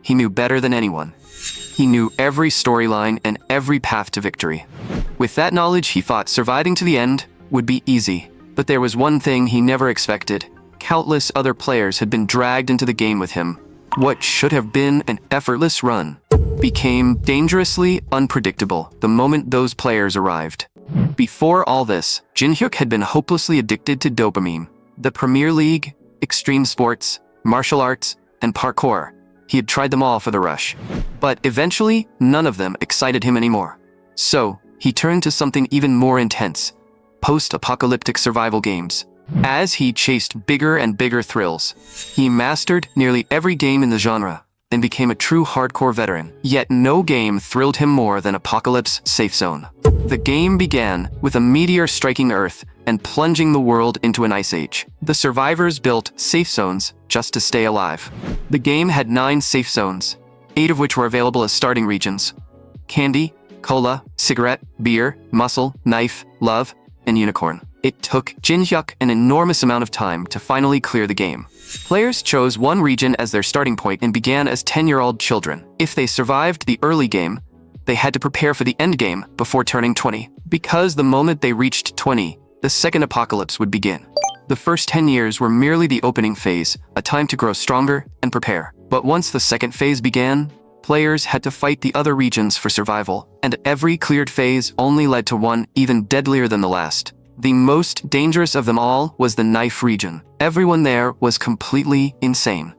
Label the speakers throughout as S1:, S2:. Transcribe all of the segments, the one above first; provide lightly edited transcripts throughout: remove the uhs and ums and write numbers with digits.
S1: he knew better than anyone. He knew every storyline and every path to victory. With that knowledge, he thought surviving to the end would be easy. But there was one thing he never expected. Countless other players had been dragged into the game with him. What should have been an effortless run became dangerously unpredictable the moment those players arrived. Before all this, Jin-hyuk had been hopelessly addicted to dopamine. The Premier League, extreme sports, martial arts, and parkour. He had tried them all for the rush. But eventually, none of them excited him anymore. So, he turned to something even more intense: post-apocalyptic survival games. As he chased bigger and bigger thrills, he mastered nearly every game in the genre and became a true hardcore veteran. Yet no game thrilled him more than Apocalypse Safe Zone. The game began with a meteor striking Earth and plunging the world into an ice age. The survivors built safe zones just to stay alive. The game had 9 safe zones, 8 of which were available as starting regions: candy, cola, cigarette, beer, muscle, knife, love, and unicorn. It took Jin-hyuk an enormous amount of time to finally clear the game. Players chose one region as their starting point and began as 10-year-old children. If they survived the early game, they had to prepare for the end game before turning 20. Because the moment they reached 20, the second apocalypse would begin. The first 10 years were merely the opening phase, a time to grow stronger and prepare. But once the second phase began, players had to fight the other regions for survival, and every cleared phase only led to one even deadlier than the last. The most dangerous of them all was the knife region. Everyone there was completely insane.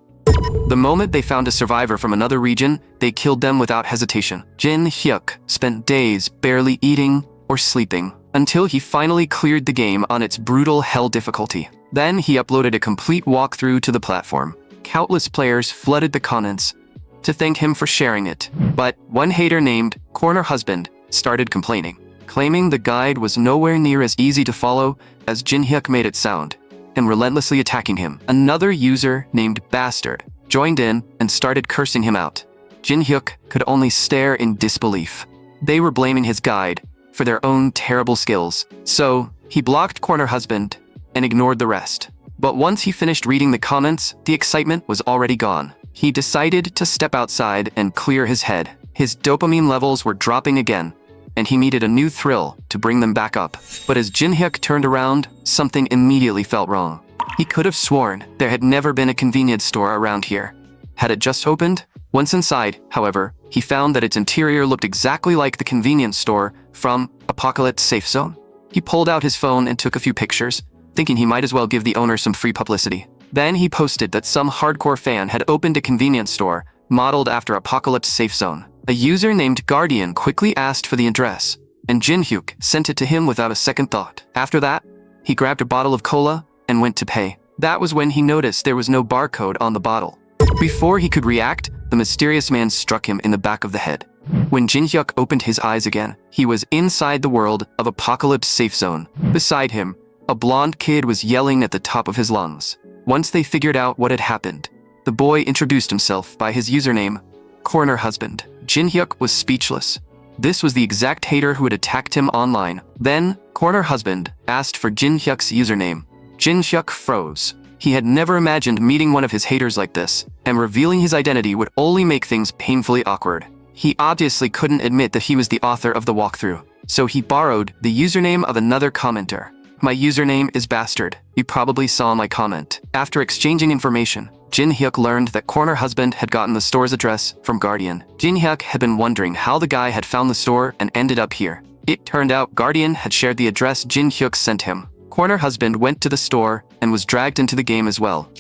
S1: The moment they found a survivor from another region, they killed them without hesitation. Jin-hyuk spent days barely eating or sleeping until he finally cleared the game on its brutal hell difficulty. Then he uploaded a complete walkthrough to the platform. Countless players flooded the comments to thank him for sharing it. But one hater named Corner Husband started complaining, claiming the guide was nowhere near as easy to follow as Jin-hyuk made it sound, and relentlessly attacking him. Another user named Bastard joined in and started cursing him out. Jin-hyuk could only stare in disbelief. They were blaming his guide for their own terrible skills. So, he blocked Corner Husband and ignored the rest. But once he finished reading the comments, the excitement was already gone. He decided to step outside and clear his head. His dopamine levels were dropping again, and he needed a new thrill to bring them back up. But as Jin-hyuk turned around, something immediately felt wrong. He could have sworn there had never been a convenience store around here. Had it just opened? Once inside, however, he found that its interior looked exactly like the convenience store from Apocalypse Safe Zone. He pulled out his phone and took a few pictures, thinking he might as well give the owner some free publicity. Then he posted that some hardcore fan had opened a convenience store modeled after Apocalypse Safe Zone. A user named Guardian quickly asked for the address, and Jin-hyuk sent it to him without a second thought. After that, he grabbed a bottle of cola and went to pay. That was when he noticed there was no barcode on the bottle. Before he could react, the mysterious man struck him in the back of the head. When Jin-hyuk opened his eyes again, he was inside the world of Apocalypse Safe Zone. Beside him, a blonde kid was yelling at the top of his lungs. Once they figured out what had happened, the boy introduced himself by his username, Corner Husband. Jin-hyuk was speechless. This was the exact hater who had attacked him online. Then, Corner Husband asked for Jin-hyuk's username. Jin-hyuk froze. He had never imagined meeting one of his haters like this, and revealing his identity would only make things painfully awkward. He obviously couldn't admit that he was the author of the walkthrough, so he borrowed the username of another commenter. "My username is Bastard. You probably saw my comment." After exchanging information, Jin-hyuk learned that Corner Husband had gotten the store's address from Guardian. Jin-hyuk had been wondering how the guy had found the store and ended up here. It turned out Guardian had shared the address Jin-hyuk sent him. Corner Husband went to the store and was dragged into the game as well.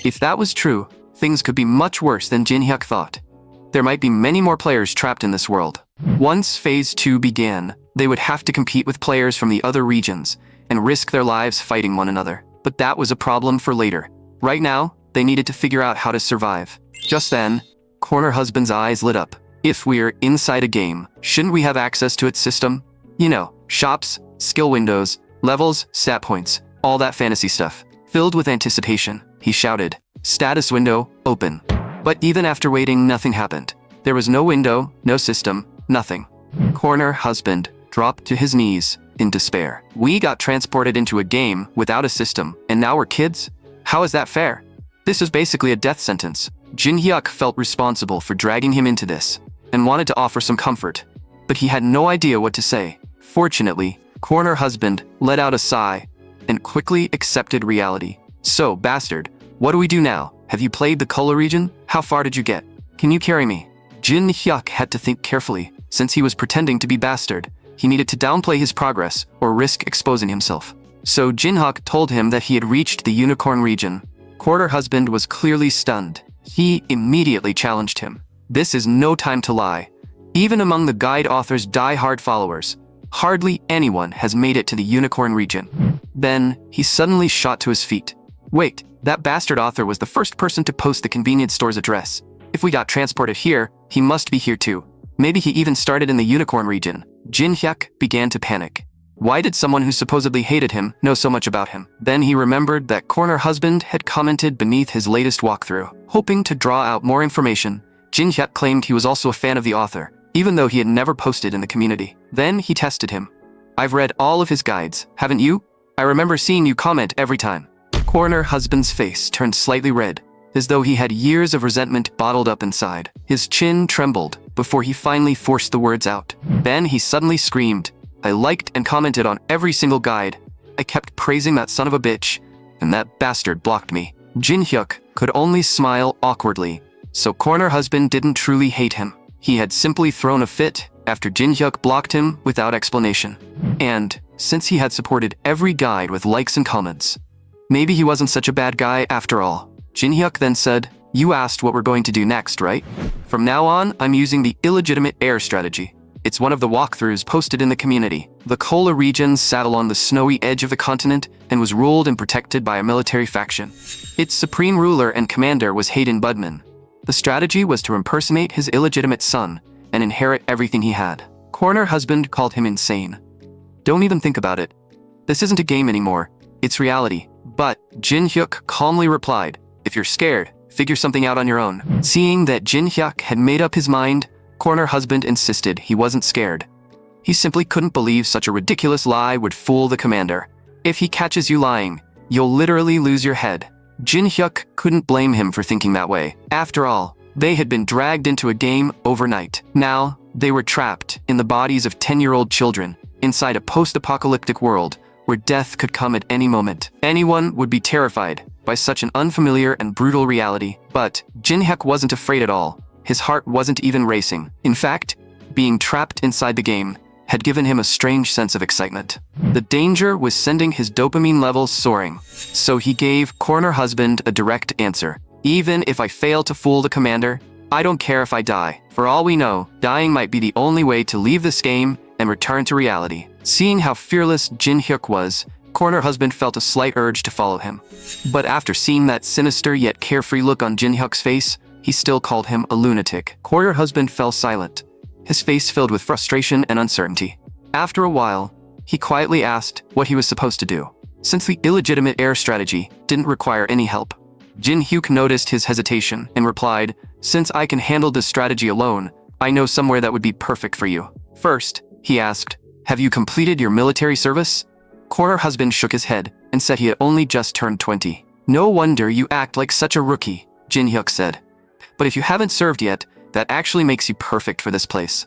S1: If that was true, things could be much worse than Jin-hyuk thought. There might be many more players trapped in this world. Once Phase 2 began, they would have to compete with players from the other regions and risk their lives fighting one another. But that was a problem for later. Right now, they needed to figure out how to survive. Just then, Corner Husband's eyes lit up. If we're inside a game, shouldn't we have access to its system? You know, shops, skill windows, levels, stat points, all that fantasy stuff. Filled with anticipation, he shouted, "Status window, open." But even after waiting, nothing happened. There was no window, no system, nothing. Corner Husband dropped to his knees in despair. "We got transported into a game without a system, and now we're kids? How is that fair? This is basically a death sentence." Jin Hyuk felt responsible for dragging him into this and wanted to offer some comfort, but he had no idea what to say. Fortunately, corner husband let out a sigh and quickly accepted reality. So, bastard, what do we do now? Have you played the Kola region? How far did you get? Can you carry me? Jin Hyuk had to think carefully. Since he was pretending to be bastard, he needed to downplay his progress or risk exposing himself. So Jin Hyuk told him that he had reached the unicorn region. Quarter husband was clearly stunned. He immediately challenged him. This is no time to lie. Even among the guide author's die-hard followers, hardly anyone has made it to the unicorn region. Then, he suddenly shot to his feet. Wait, that bastard author was the first person to post the convenience store's address. If we got transported here, he must be here too. Maybe he even started in the unicorn region. Jin Hyuk began to panic. Why did someone who supposedly hated him know so much about him? Then he remembered that corner husband had commented beneath his latest walkthrough. Hoping to draw out more information, Jin Hyuk claimed he was also a fan of the author, even though he had never posted in the community. Then he tested him. I've read all of his guides, haven't you? I remember seeing you comment every time. Corner husband's face turned slightly red, as though he had years of resentment bottled up inside. His chin trembled before he finally forced the words out. Then he suddenly screamed, I liked and commented on every single guide. I kept praising that son of a bitch, and that bastard blocked me. Jin Hyuk could only smile awkwardly, so corner husband didn't truly hate him. He had simply thrown a fit after Jin Hyuk blocked him without explanation. And, since he had supported every guide with likes and comments, maybe he wasn't such a bad guy after all. Jin Hyuk then said, you asked what we're going to do next, right? From now on, I'm using the illegitimate heir strategy. It's one of the walkthroughs posted in the community. The Kola region sat along the snowy edge of the continent and was ruled and protected by a military faction. Its supreme ruler and commander was Hayden Budman. The strategy was to impersonate his illegitimate son and inherit everything he had. Corner husband called him insane. Don't even think about it. This isn't a game anymore. It's reality. But Jin Hyuk calmly replied, if you're scared, figure something out on your own. Seeing that Jin Hyuk had made up his mind, corner husband insisted he wasn't scared. He simply couldn't believe such a ridiculous lie would fool the commander. If he catches you lying, you'll literally lose your head. Jin Hyuk couldn't blame him for thinking that way. After all, they had been dragged into a game overnight. Now, they were trapped in the bodies of 10-year-old children inside a post-apocalyptic world where death could come at any moment. Anyone would be terrified by such an unfamiliar and brutal reality. But Jin Hyuk wasn't afraid at all. His heart wasn't even racing. In fact, being trapped inside the game had given him a strange sense of excitement. The danger was sending his dopamine levels soaring. So he gave corner husband a direct answer. Even if I fail to fool the commander, I don't care if I die. For all we know, dying might be the only way to leave this game and return to reality. Seeing how fearless Jin Hyuk was, corner husband felt a slight urge to follow him. But after seeing that sinister yet carefree look on Jin Hyuk's face, he still called him a lunatic. Corner husband fell silent, his face filled with frustration and uncertainty. After a while, he quietly asked what he was supposed to do. Since the illegitimate heir strategy didn't require any help, Jin Hyuk noticed his hesitation and replied, since I can handle this strategy alone, I know somewhere that would be perfect for you. First, he asked, have you completed your military service? Corner husband shook his head and said he had only just turned 20. No wonder you act like such a rookie, Jin Hyuk said. But if you haven't served yet, that actually makes you perfect for this place.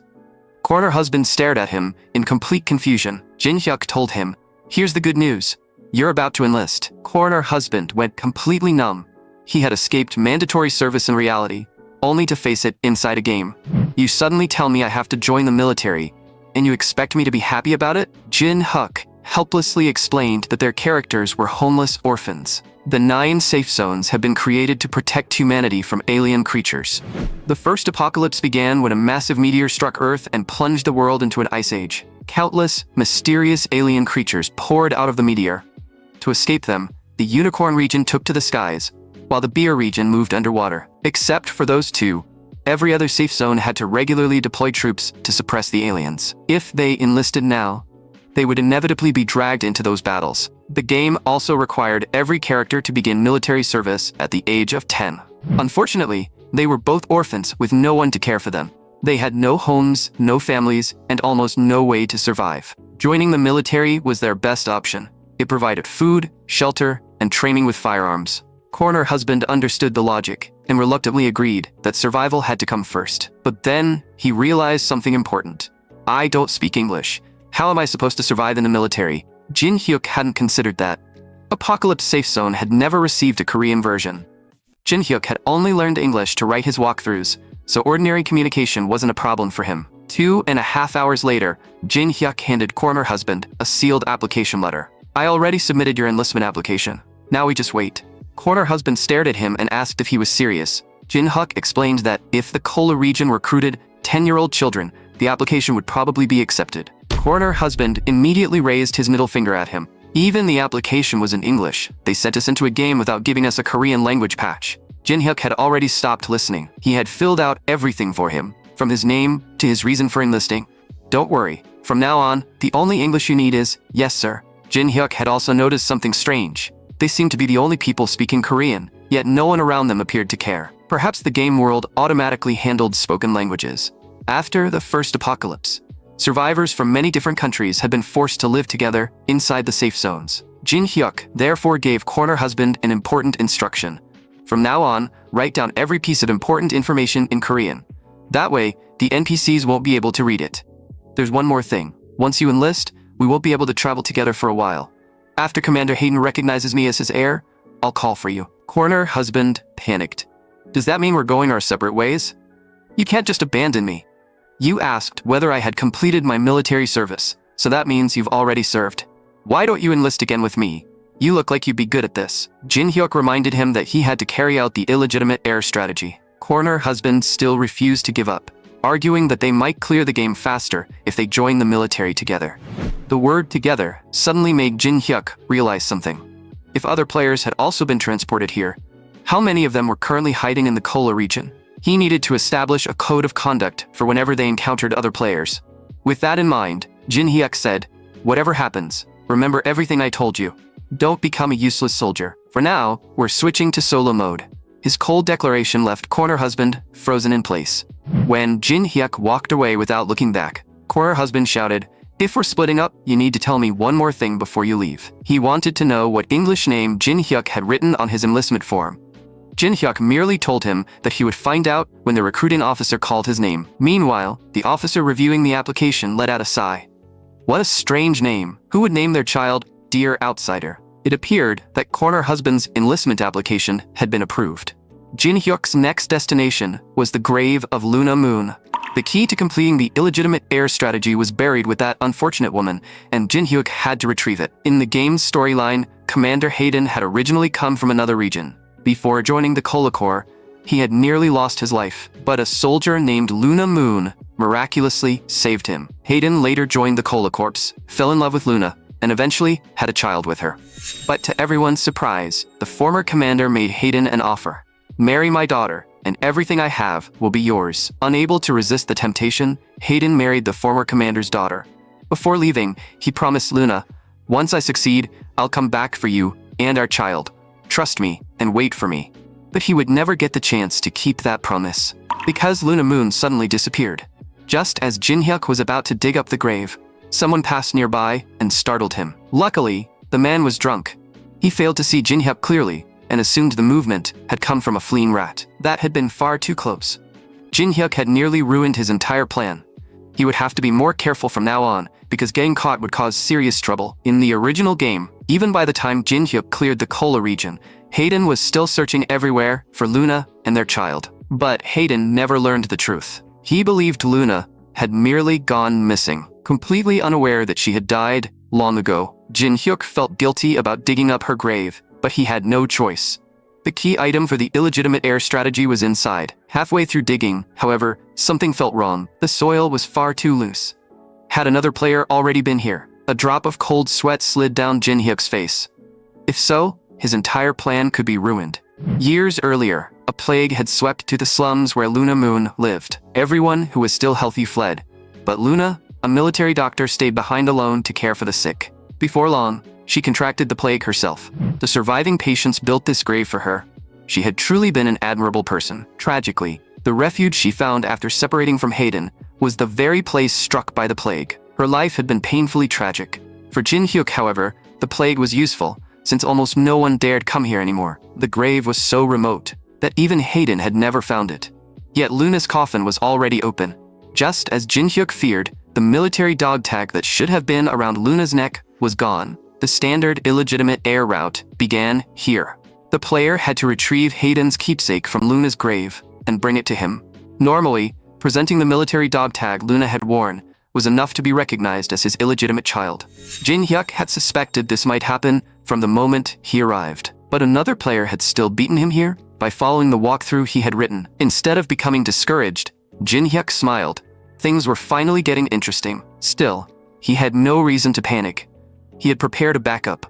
S1: Corner husband stared at him in complete confusion. Jin Hyuk told him, here's the good news. You're about to enlist. Corner husband went completely numb. He had escaped mandatory service in reality, only to face it inside a game. You suddenly tell me I have to join the military, and you expect me to be happy about it? Jin Hyuk helplessly explained that their characters were homeless orphans. The 9 safe zones have been created to protect humanity from alien creatures. The first apocalypse began when a massive meteor struck Earth and plunged the world into an ice age. Countless, mysterious alien creatures poured out of the meteor. To escape them, the unicorn region took to the skies, while the beer region moved underwater. Except for those 2, every other safe zone had to regularly deploy troops to suppress the aliens. If they enlisted now, they would inevitably be dragged into those battles. The game also required every character to begin military service at the age of 10. Unfortunately, they were both orphans with no one to care for them. They had no homes, no families, and almost no way to survive. Joining the military was their best option. It provided food, shelter, and training with firearms. Corner husband understood the logic and reluctantly agreed that survival had to come first. But then he realized something important. I don't speak English. How am I supposed to survive in the military? Jin Hyuk hadn't considered that. Apocalypse Safe Zone had never received a Korean version. Jin Hyuk had only learned English to write his walkthroughs, so ordinary communication wasn't a problem for him. 2.5 hours later, Jin Hyuk handed Corner husband a sealed application letter. I already submitted your enlistment application. Now we just wait. Corner husband stared at him and asked if he was serious. Jin Hyuk explained that if the Kola region recruited 10-year-old children, the application would probably be accepted. Corner husband immediately raised his middle finger at him. Even the application was in English. They sent us into a game without giving us a Korean language patch. Jin Hyuk had already stopped listening. He had filled out everything for him, from his name to his reason for enlisting. Don't worry. From now on, the only English you need is, yes sir. Jin Hyuk had also noticed something strange. They seemed to be the only people speaking Korean, yet no one around them appeared to care. Perhaps the game world automatically handled spoken languages. After the first apocalypse, survivors from many different countries had been forced to live together inside the safe zones. Jin Hyuk therefore gave Corner husband an important instruction. From now on, write down every piece of important information in Korean. That way, the NPCs won't be able to read it. There's one more thing. Once you enlist, we won't be able to travel together for a while. After Commander Hayden recognizes me as his heir, I'll call for you. Corner husband panicked. Does that mean we're going our separate ways? You can't just abandon me. You asked whether I had completed my military service, so that means you've already served. Why don't you enlist again with me? You look like you'd be good at this. Jin Hyuk reminded him that he had to carry out the illegitimate heir strategy. Corner husband still refused to give up, arguing that they might clear the game faster if they joined the military together. The word together suddenly made Jin Hyuk realize something. If other players had also been transported here, how many of them were currently hiding in the Kola region? He needed to establish a code of conduct for whenever they encountered other players. With that in mind, Jin Hyuk said, "Whatever happens, remember everything I told you. Don't become a useless soldier. For now, we're switching to solo mode." His cold declaration left Corner husband frozen in place. When Jin Hyuk walked away without looking back, Corner husband shouted, "If we're splitting up, you need to tell me one more thing before you leave." He wanted to know what English name Jin Hyuk had written on his enlistment form. Jin Hyuk merely told him that he would find out when the recruiting officer called his name. Meanwhile, the officer reviewing the application let out a sigh. What a strange name. Who would name their child Dear Outsider? It appeared that Corner husband's enlistment application had been approved. Jin Hyuk's next destination was the grave of Luna Moon. The key to completing the illegitimate heir strategy was buried with that unfortunate woman, and Jin Hyuk had to retrieve it. In the game's storyline, Commander Hayden had originally come from another region. Before joining the Kola Corps, he had nearly lost his life, but a soldier named Luna Moon miraculously saved him. Hayden later joined the Kola Corps, fell in love with Luna, and eventually had a child with her. But to everyone's surprise, the former commander made Hayden an offer. "Marry my daughter, and everything I have will be yours." Unable to resist the temptation, Hayden married the former commander's daughter. Before leaving, he promised Luna, "Once I succeed, I'll come back for you and our child. Trust me and wait for me." But he would never get the chance to keep that promise, because Luna Moon suddenly disappeared. Just as Jin Hyuk was about to dig up the grave, someone passed nearby and startled him. Luckily, the man was drunk. He failed to see Jin Hyuk clearly and assumed the movement had come from a fleeing rat. That had been far too close. Jin Hyuk had nearly ruined his entire plan. He would have to be more careful from now on, because getting caught would cause serious trouble. In the original game, even by the time Jin Hyuk cleared the Kola region, Hayden was still searching everywhere for Luna and their child. But Hayden never learned the truth. He believed Luna had merely gone missing, completely unaware that she had died long ago. Jin Hyuk felt guilty about digging up her grave, but he had no choice. The key item for the illegitimate heir strategy was inside. Halfway through digging, however, something felt wrong. The soil was far too loose. Had another player already been here? A drop of cold sweat slid down Jin Hyuk's face. If so, his entire plan could be ruined. Years earlier, a plague had swept to the slums where Luna Moon lived. Everyone who was still healthy fled, but Luna, a military doctor, stayed behind alone to care for the sick. Before long, she contracted the plague herself. The surviving patients built this grave for her. She had truly been an admirable person. Tragically, the refuge she found after separating from Hayden was the very place struck by the plague. Her life had been painfully tragic. For Jin Hyuk, however, the plague was useful, since almost no one dared come here anymore. The grave was so remote that even Hayden had never found it. Yet Luna's coffin was already open. Just as Jin Hyuk feared, the military dog tag that should have been around Luna's neck was gone. The standard illegitimate heir route began here. The player had to retrieve Hayden's keepsake from Luna's grave and bring it to him. Normally, presenting the military dog tag Luna had worn was enough to be recognized as his illegitimate child. Jin Hyuk had suspected this might happen from the moment he arrived. But another player had still beaten him here by following the walkthrough he had written. Instead of becoming discouraged, Jin Hyuk smiled. Things were finally getting interesting. Still, he had no reason to panic. He had prepared a backup,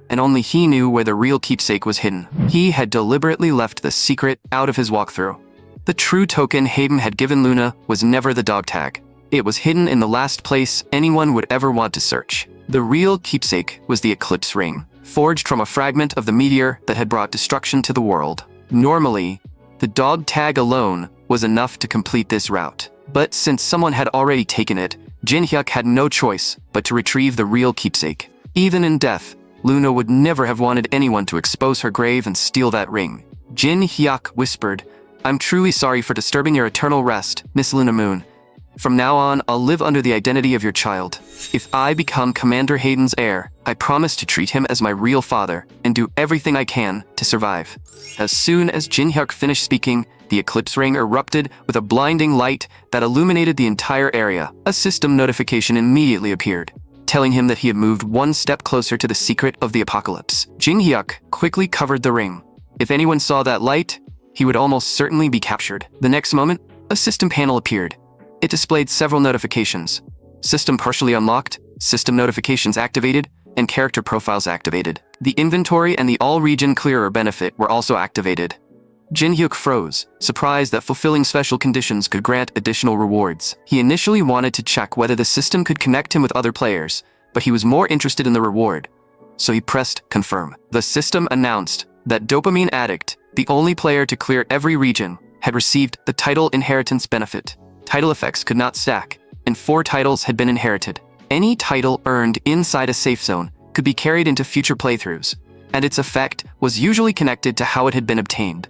S1: and only he knew where the real keepsake was hidden. He had deliberately left the secret out of his walkthrough. The true token Hayden had given Luna was never the dog tag. It was hidden in the last place anyone would ever want to search. The real keepsake was the eclipse ring, forged from a fragment of the meteor that had brought destruction to the world. Normally, the dog tag alone was enough to complete this route. But since someone had already taken it, Jin Hyuk had no choice but to retrieve the real keepsake. Even in death, Luna would never have wanted anyone to expose her grave and steal that ring. Jin Hyuk whispered, "I'm truly sorry for disturbing your eternal rest, Miss Luna Moon. From now on, I'll live under the identity of your child. If I become Commander Hayden's heir, I promise to treat him as my real father and do everything I can to survive." As soon as Jin Hyuk finished speaking, the eclipse ring erupted with a blinding light that illuminated the entire area. A system notification immediately appeared, telling him that he had moved one step closer to the secret of the apocalypse. Jin Hyuk quickly covered the ring. If anyone saw that light, he would almost certainly be captured. The next moment, a system panel appeared. It displayed several notifications. System partially unlocked, system notifications activated, and character profiles activated. The inventory and the all-region clearer benefit were also activated. Jin Hyuk froze, surprised that fulfilling special conditions could grant additional rewards. He initially wanted to check whether the system could connect him with other players, but he was more interested in the reward, so he pressed confirm. The system announced that Dopamine Addict, the only player to clear every region, had received the title inheritance benefit. Title effects could not stack, and 4 titles had been inherited. Any title earned inside a safe zone could be carried into future playthroughs, and its effect was usually connected to how it had been obtained.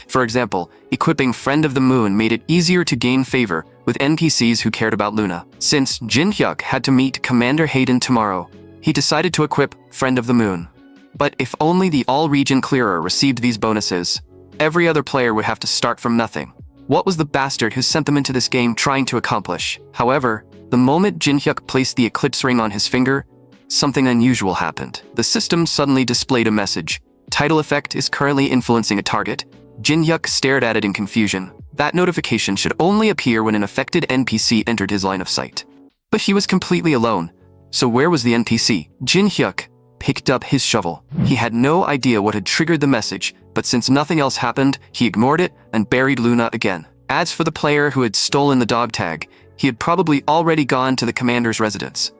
S1: For example, equipping Friend of the Moon made it easier to gain favor with NPCs who cared about Luna. Since Jin Hyuk had to meet Commander Hayden tomorrow, he decided to equip Friend of the Moon. But if only the all-region clearer received these bonuses, every other player would have to start from nothing. What was the bastard who sent them into this game trying to accomplish? However, the moment Jin Hyuk placed the eclipse ring on his finger, something unusual happened. The system suddenly displayed a message. Title effect is currently influencing a target. Jin Hyuk stared at it in confusion. That notification should only appear when an affected NPC entered his line of sight. But he was completely alone. So where was the NPC? Jin Hyuk picked up his shovel. He had no idea what had triggered the message, but since nothing else happened, he ignored it and buried Luna again. As for the player who had stolen the dog tag, he had probably already gone to the commander's residence.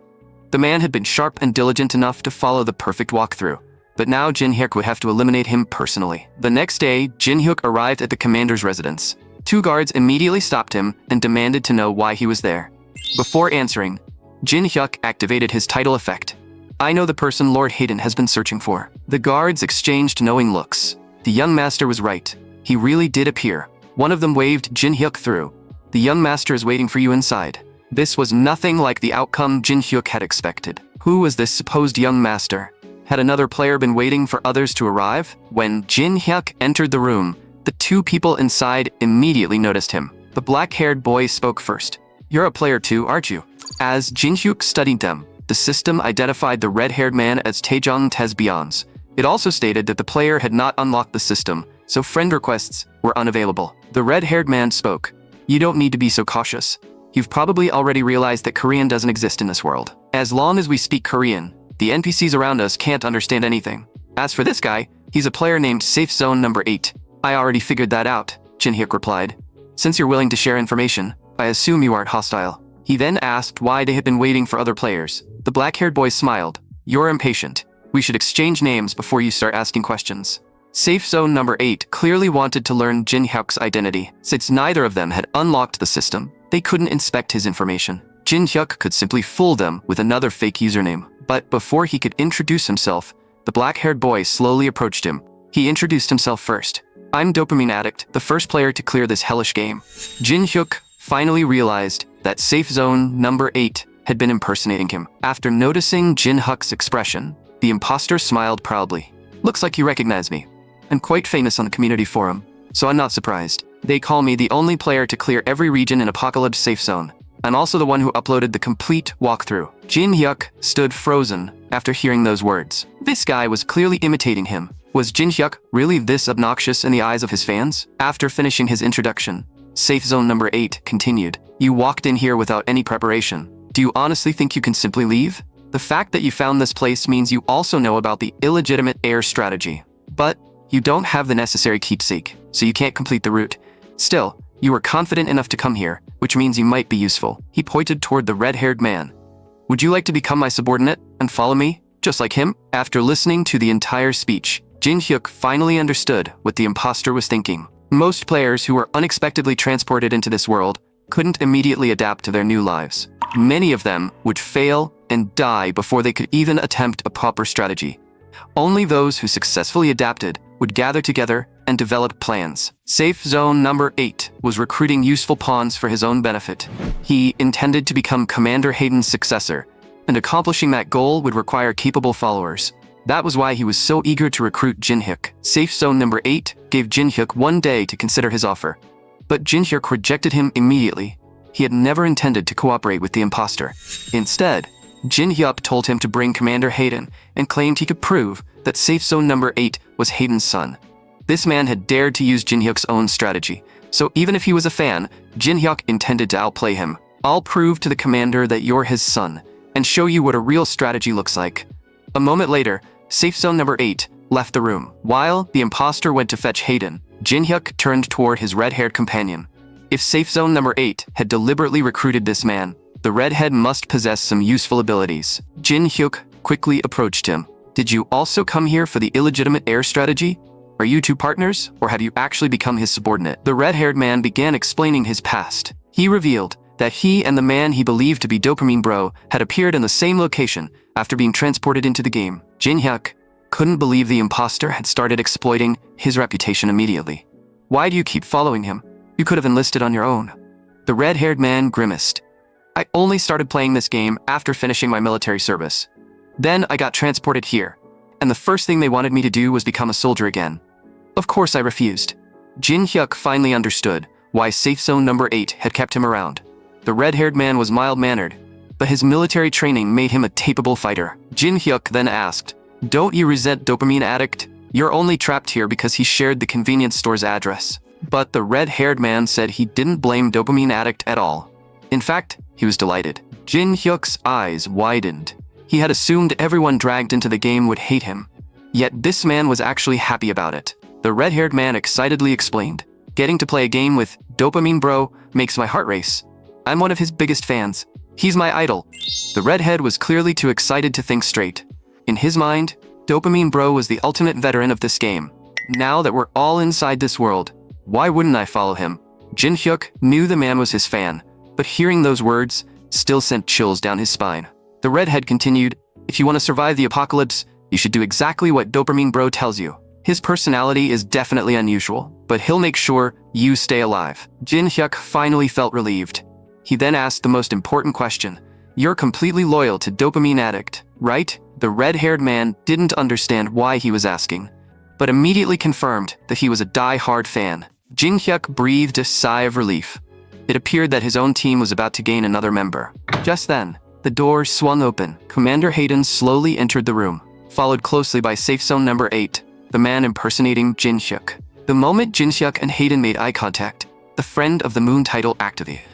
S1: The man had been sharp and diligent enough to follow the perfect walkthrough, but now Jin Hyuk would have to eliminate him personally. The next day, Jin Hyuk arrived at the commander's residence. 2 guards immediately stopped him and demanded to know why he was there. Before answering, Jin Hyuk activated his title effect. "I know the person Lord Hayden has been searching for." The guards exchanged knowing looks. The young master was right. He really did appear. One of them waved Jin Hyuk through. "The young master is waiting for you inside." This was nothing like the outcome Jin Hyuk had expected. Who was this supposed young master? Had another player been waiting for others to arrive? When Jin Hyuk entered the room, the 2 people inside immediately noticed him. The black-haired boy spoke first. "You're a player too, aren't you?" As Jin Hyuk studied them, the system identified the red-haired man as Taejong Tesbion's. It also stated that the player had not unlocked the system, so friend requests were unavailable. The red-haired man spoke. "You don't need to be so cautious. You've probably already realized that Korean doesn't exist in this world. As long as we speak Korean, the NPCs around us can't understand anything. As for this guy, he's a player named Safe Zone Number 8. I already figured that out," Jin Hyuk replied. "Since you're willing to share information, I assume you aren't hostile." He then asked why they had been waiting for other players. The black-haired boy smiled. "You're impatient. We should exchange names before you start asking questions." Safe Zone Number 8 clearly wanted to learn Jin Hyuk's identity. Since neither of them had unlocked the system, they couldn't inspect his information. Jin Hyuk could simply fool them with another fake username. But before he could introduce himself, The black-haired boy slowly approached him. He introduced himself first. I'm Dopamine Addict, the first player to clear this hellish game. Jin Hyuk finally realized that Safe Zone number 8 had been impersonating him. After noticing Jin Hyuk's expression, the imposter smiled proudly. Looks like you recognize me. I'm quite famous on the community forum, so I'm not surprised. They call me the only player to clear every region in Apocalypse Safe Zone. I'm also the one who uploaded the complete walkthrough. Jin Hyuk stood frozen after hearing those words. This guy was clearly imitating him. Was Jin Hyuk really this obnoxious in the eyes of his fans? After finishing his introduction, Safe Zone number 8 continued. You walked in here without any preparation. Do you honestly think you can simply leave? The fact that you found this place means you also know about the illegitimate heir strategy. But you don't have the necessary keepsake, so you can't complete the route. Still, you were confident enough to come here, which means you might be useful. He pointed toward the red-haired man. Would you like to become my subordinate and follow me, just like him? After listening to the entire speech, Jin Hyuk finally understood what the imposter was thinking. Most players who were unexpectedly transported into this world couldn't immediately adapt to their new lives. Many of them would fail and die before they could even attempt a proper strategy. Only those who successfully adapted would gather together and develop plans. Safe Zone number 8 was recruiting useful pawns for his own benefit. He intended to become Commander Hayden's successor, and accomplishing that goal would require capable followers. That was why he was so eager to recruit Jin Hyuk. Safe Zone number 8 gave Jin Hyuk 1 day to consider his offer. But Jin Hyuk rejected him immediately. He had never intended to cooperate with the imposter. Instead, Jin Hyuk told him to bring Commander Hayden and claimed he could prove that Safe Zone number 8 was Hayden's son. This man had dared to use Jin Hyuk's own strategy, so even if he was a fan, Jin Hyuk intended to outplay him. I'll prove to the commander that you're his son, and show you what a real strategy looks like. A moment later, Safe Zone number 8 left the room. While the imposter went to fetch Hayden, Jin Hyuk turned toward his red-haired companion. If Safe Zone number 8 had deliberately recruited this man, the redhead must possess some useful abilities. Jin Hyuk quickly approached him. Did you also come here for the illegitimate heir strategy? Are you two partners, or have you actually become his subordinate? The red-haired man began explaining his past. He revealed that he and the man he believed to be Dopamine Bro had appeared in the same location after being transported into the game. Jin Hyuk couldn't believe the imposter had started exploiting his reputation immediately. Why do you keep following him? You could have enlisted on your own. The red-haired man grimaced. I only started playing this game after finishing my military service. Then I got transported here, and the first thing they wanted me to do was become a soldier again. Of course I refused. Jin Hyuk finally understood why Safe Zone number 8 had kept him around. The red-haired man was mild-mannered, but his military training made him a capable fighter. Jin Hyuk then asked, don't you resent Dopamine Addict? You're only trapped here because he shared the convenience store's address. But the red-haired man said he didn't blame Dopamine Addict at all. In fact, he was delighted. Jin Hyuk's eyes widened. He had assumed everyone dragged into the game would hate him. Yet this man was actually happy about it. The red-haired man excitedly explained, getting to play a game with Dopamine Bro makes my heart race. I'm one of his biggest fans. He's my idol. The redhead was clearly too excited to think straight. In his mind, Dopamine Bro was the ultimate veteran of this game. Now that we're all inside this world, why wouldn't I follow him? Jin Hyuk knew the man was his fan, but hearing those words still sent chills down his spine. The redhead continued, if you want to survive the apocalypse, you should do exactly what Dopamine Bro tells you. His personality is definitely unusual, but he'll make sure you stay alive. Jin Hyuk finally felt relieved. He then asked the most important question. You're completely loyal to Dopamine Addict, right? The red-haired man didn't understand why he was asking, but immediately confirmed that he was a die-hard fan. Jin Hyuk breathed a sigh of relief. It appeared that his own team was about to gain another member. Just then, the door swung open. Commander Hayden slowly entered the room, followed closely by Safe Zone number 8, the man impersonating Jin Hyuk. The moment Jin Hyuk and Hayden made eye contact, the Friend of the Moon title activated.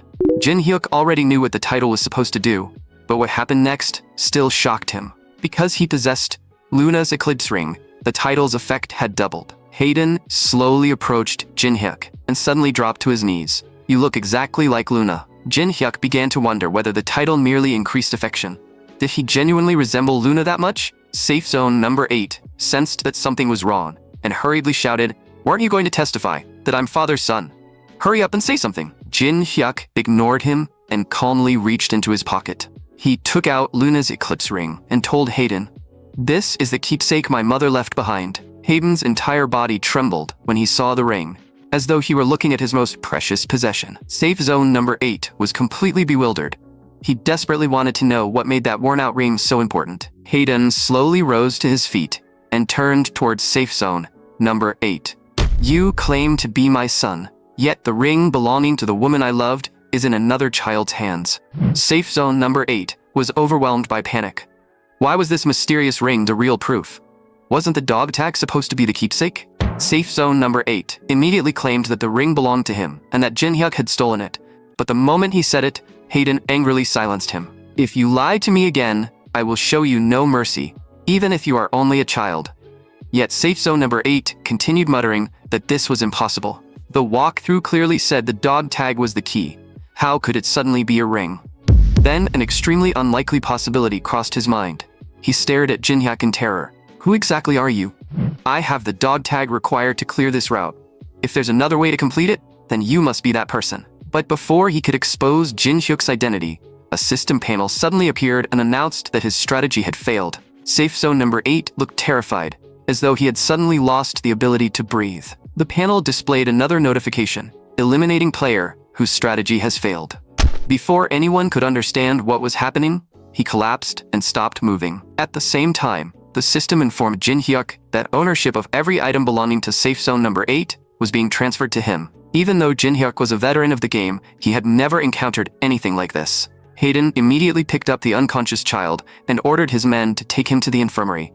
S1: Jin Hyuk already knew what the title was supposed to do, but what happened next still shocked him. Because he possessed Luna's Eclipse Ring, the title's effect had doubled. Hayden slowly approached Jin Hyuk and suddenly dropped to his knees. You look exactly like Luna. Jin Hyuk began to wonder whether the title merely increased affection. Did he genuinely resemble Luna that much? Safe Zone number 8 sensed that something was wrong and hurriedly shouted, weren't you going to testify that I'm father's son? Hurry up and say something. Jin Hyuk ignored him and calmly reached into his pocket. He took out Luna's Eclipse Ring and told Hayden, This is the keepsake my mother left behind. Hayden's entire body trembled when he saw the ring, as though he were looking at his most precious possession. Safe zone number 8 was completely bewildered. He desperately wanted to know what made that worn-out ring so important. Hayden slowly rose to his feet and turned towards safe zone number 8. You claim to be my son, yet the ring belonging to the woman I loved is in another child's hands. Safe zone number 8 was overwhelmed by panic. Why was this mysterious ring the real proof? Wasn't the dog tag supposed to be the keepsake? Safe zone number 8 immediately claimed that the ring belonged to him and that Jin-hyuk had stolen it. But the moment he said it, Hayden angrily silenced him. If you lie to me again, I will show you no mercy, even if you are only a child. Yet Safe Zone number 8 continued muttering that this was impossible. The walkthrough clearly said the dog tag was the key. How could it suddenly be a ring? Then an extremely unlikely possibility crossed his mind. He stared at Jin-hyuk in terror. Who exactly are you? I have the dog tag required to clear this route. If there's another way to complete it, then you must be that person. But before he could expose Jin-hyuk's identity, a system panel suddenly appeared and announced that his strategy had failed. Safe Zone number 8 looked terrified, as though he had suddenly lost the ability to breathe. The panel displayed another notification, eliminating player whose strategy has failed. Before anyone could understand what was happening, he collapsed and stopped moving. At the same time, the system informed Jin-hyuk that ownership of every item belonging to Safe Zone number 8 was being transferred to him. Even though Jin-hyuk was a veteran of the game, he had never encountered anything like this. Hayden immediately picked up the unconscious child and ordered his men to take him to the infirmary.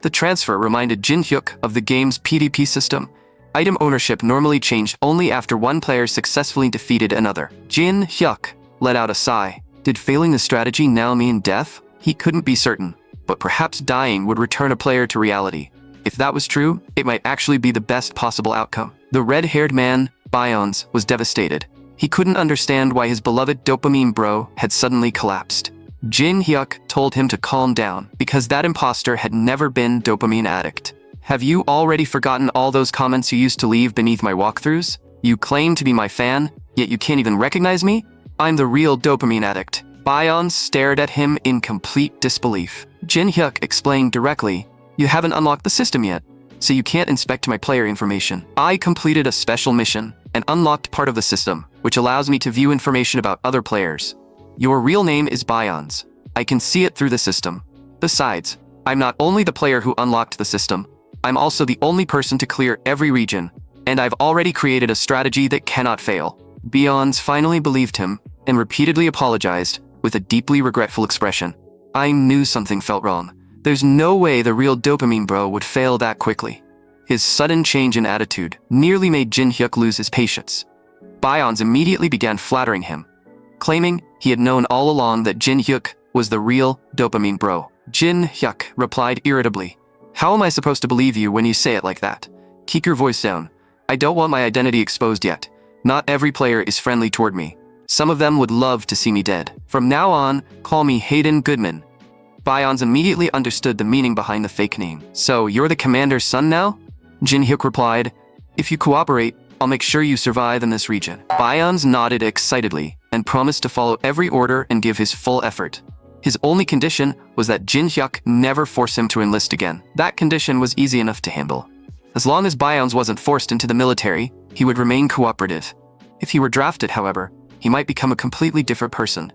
S1: The transfer reminded Jin-hyuk of the game's PvP system. Item ownership normally changed only after one player successfully defeated another. Jin-hyuk let out a sigh. Did failing the strategy now mean death? He couldn't be certain, but perhaps dying would return a player to reality. If that was true, it might actually be the best possible outcome. The red-haired man, Byons, was devastated. He couldn't understand why his beloved dopamine bro had suddenly collapsed. Jin-hyuk told him to calm down, because that imposter had never been dopamine addict. Have you already forgotten all those comments you used to leave beneath my walkthroughs? You claim to be my fan, yet you can't even recognize me? I'm the real dopamine addict. Byons stared at him in complete disbelief. Jin-hyuk explained directly, you haven't unlocked the system yet, so you can't inspect my player information. I completed a special mission and unlocked part of the system, which allows me to view information about other players. Your real name is Byons. I can see it through the system. Besides, I'm not only the player who unlocked the system, I'm also the only person to clear every region, and I've already created a strategy that cannot fail. Byons finally believed him and repeatedly apologized with a deeply regretful expression. I knew something felt wrong. There's no way the real dopamine bro would fail that quickly. His sudden change in attitude nearly made Jin-hyuk lose his patience. Byons immediately began flattering him, claiming he had known all along that Jin-hyuk was the real dopamine bro. Jin-hyuk replied irritably, how am I supposed to believe you when you say it like that? Keep your voice down. I don't want my identity exposed yet. Not every player is friendly toward me. Some of them would love to see me dead. From now on, call me Hayden Goodman. Byons immediately understood the meaning behind the fake name. So, you're the commander's son now? Jin-hyuk replied, if you cooperate, I'll make sure you survive in this region. Byons nodded excitedly and promised to follow every order and give his full effort. His only condition was that Jin-hyuk never force him to enlist again. That condition was easy enough to handle. As long as Byons wasn't forced into the military, he would remain cooperative. If he were drafted, however, he might become a completely different person.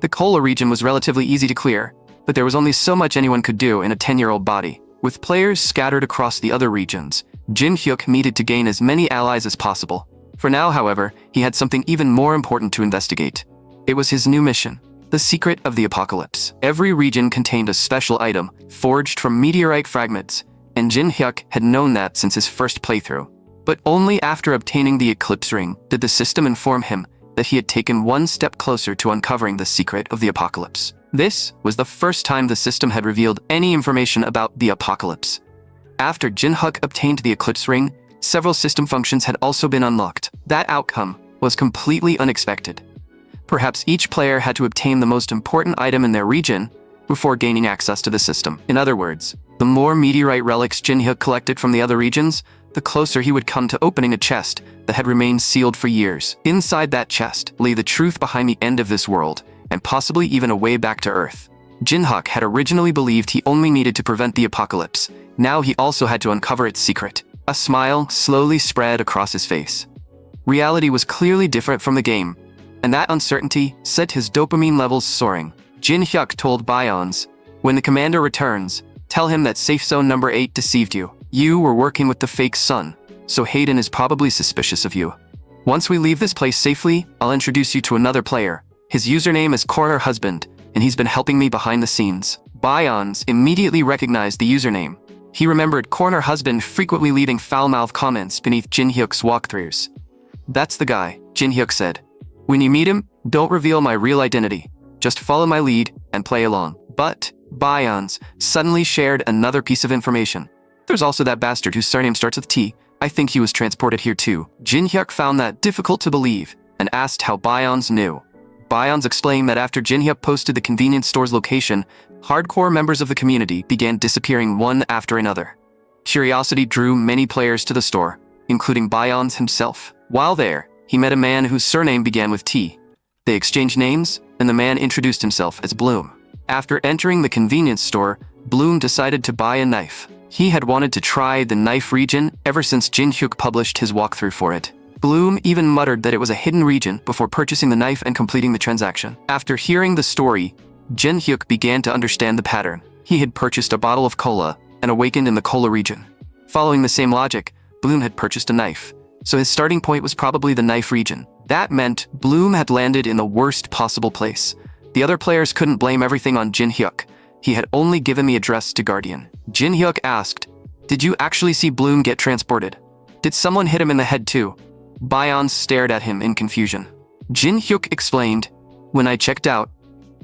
S1: The Kola region was relatively easy to clear, but there was only so much anyone could do in a 10-year-old body. With players scattered across the other regions, Jin-hyuk needed to gain as many allies as possible. For now, however, he had something even more important to investigate. It was his new mission, the secret of the apocalypse. Every region contained a special item, forged from meteorite fragments, and Jin-hyuk had known that since his first playthrough. But only after obtaining the Eclipse Ring did the system inform him that he had taken one step closer to uncovering the secret of the apocalypse. This was the first time the system had revealed any information about the apocalypse. After Jin-hyuk obtained the Eclipse Ring, several system functions had also been unlocked. That outcome was completely unexpected. Perhaps each player had to obtain the most important item in their region before gaining access to the system. In other words, the more meteorite relics Jin-hyuk collected from the other regions, the closer he would come to opening a chest that had remained sealed for years. Inside that chest lay the truth behind the end of this world, and possibly even a way back to Earth. Jin-hyuk had originally believed he only needed to prevent the apocalypse. Now he also had to uncover its secret. A smile slowly spread across his face. Reality was clearly different from the game, and that uncertainty set his dopamine levels soaring. Jin-hyuk told Byons, "When the commander returns, tell him that safe zone number 8 deceived you. You were working with the fake sun, so Hayden is probably suspicious of you. Once we leave this place safely, I'll introduce you to another player. His username is Corner Husband, and he's been helping me behind the scenes." Byons immediately recognized the username. He remembered Corner Husband frequently leaving foul-mouthed comments beneath Jin-hyuk's walkthroughs. "That's the guy," Jin-hyuk said. "When you meet him, don't reveal my real identity. Just follow my lead and play along." But Byons suddenly shared another piece of information. "There's also that bastard whose surname starts with T. I think he was transported here too." Jin-hyuk found that difficult to believe and asked how Byons knew. Byons explained that after Jin-hyuk posted the convenience store's location, hardcore members of the community began disappearing one after another. Curiosity drew many players to the store, including Byons himself. While there, he met a man whose surname began with T. They exchanged names, and the man introduced himself as Bloom. After entering the convenience store, Bloom decided to buy a knife. He had wanted to try the knife region ever since Jin-hyuk published his walkthrough for it. Bloom even muttered that it was a hidden region before purchasing the knife and completing the transaction. After hearing the story, Jin-hyuk began to understand the pattern. He had purchased a bottle of cola and awakened in the cola region. Following the same logic, Bloom had purchased a knife, so his starting point was probably the knife region. That meant Bloom had landed in the worst possible place. The other players couldn't blame everything on Jin-hyuk. He had only given the address to Guardian. Jin-hyuk asked, "Did you actually see Bloom get transported? Did someone hit him in the head too?" Byons stared at him in confusion. Jin-hyuk explained, "When I checked out,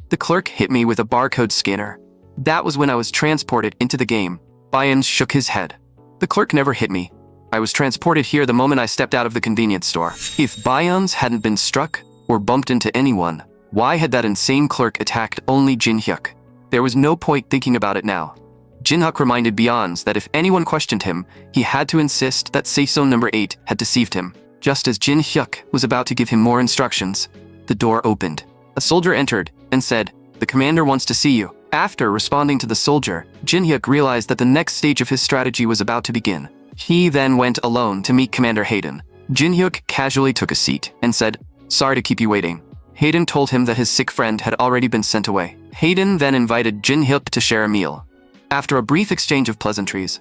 S1: the clerk hit me with a barcode scanner. That was when I was transported into the game." Byons shook his head. "The clerk never hit me. I was transported here the moment I stepped out of the convenience store." If Byons hadn't been struck or bumped into anyone, why had that insane clerk attacked only Jin-hyuk? There was no point thinking about it now. Jin-hyuk reminded Byons that if anyone questioned him, he had to insist that safe zone number 8 had deceived him. Just as Jin-hyuk was about to give him more instructions, the door opened. A soldier entered and said, "The commander wants to see you." After responding to the soldier, Jin-hyuk realized that the next stage of his strategy was about to begin. He then went alone to meet Commander Hayden. Jin-hyuk casually took a seat and said, "Sorry to keep you waiting." Hayden told him that his sick friend had already been sent away. Hayden then invited Jin-hyuk to share a meal. After a brief exchange of pleasantries,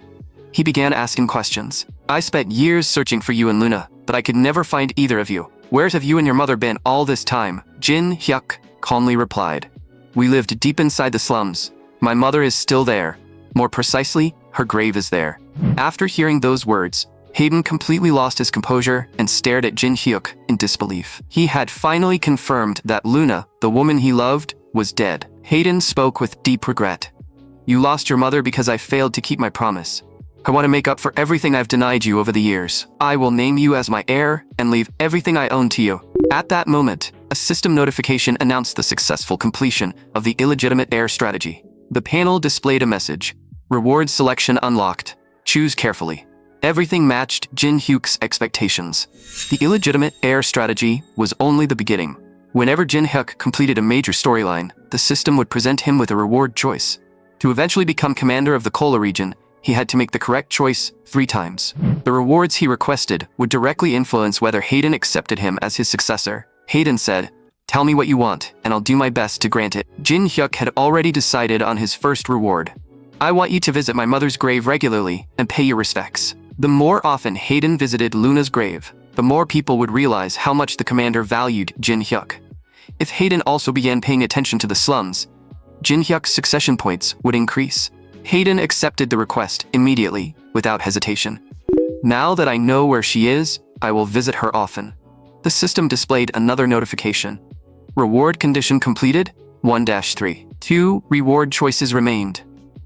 S1: he began asking questions. "I spent years searching for you and Luna, but I could never find either of you. Where have you and your mother been all this time?" Jin-hyuk calmly replied, "We lived deep inside the slums. My mother is still there. More precisely, her grave is there." After hearing those words, Hayden completely lost his composure and stared at Jin-hyuk in disbelief. He had finally confirmed that Luna, the woman he loved, was dead. Hayden spoke with deep regret. "You lost your mother because I failed to keep my promise. I want to make up for everything I've denied you over the years. I will name you as my heir and leave everything I own to you." At that moment, a system notification announced the successful completion of the illegitimate heir strategy. The panel displayed a message. "Reward selection unlocked. Choose carefully." Everything matched Jin-hyuk's expectations. The illegitimate heir strategy was only the beginning. Whenever Jin-hyuk completed a major storyline, the system would present him with a reward choice. To eventually become commander of the Kola region, he had to make the correct choice 3 times. The rewards he requested would directly influence whether Hayden accepted him as his successor. Hayden said, "Tell me what you want, and I'll do my best to grant it." Jin-hyuk had already decided on his first reward. "I want you to visit my mother's grave regularly and pay your respects." The more often Hayden visited Luna's grave, the more people would realize how much the commander valued Jin-hyuk. If Hayden also began paying attention to the slums, Jin-hyuk's succession points would increase. Hayden accepted the request immediately, without hesitation. "Now that I know where she is, I will visit her often." The system displayed another notification. Reward condition completed, 1-3. 2 reward choices remained,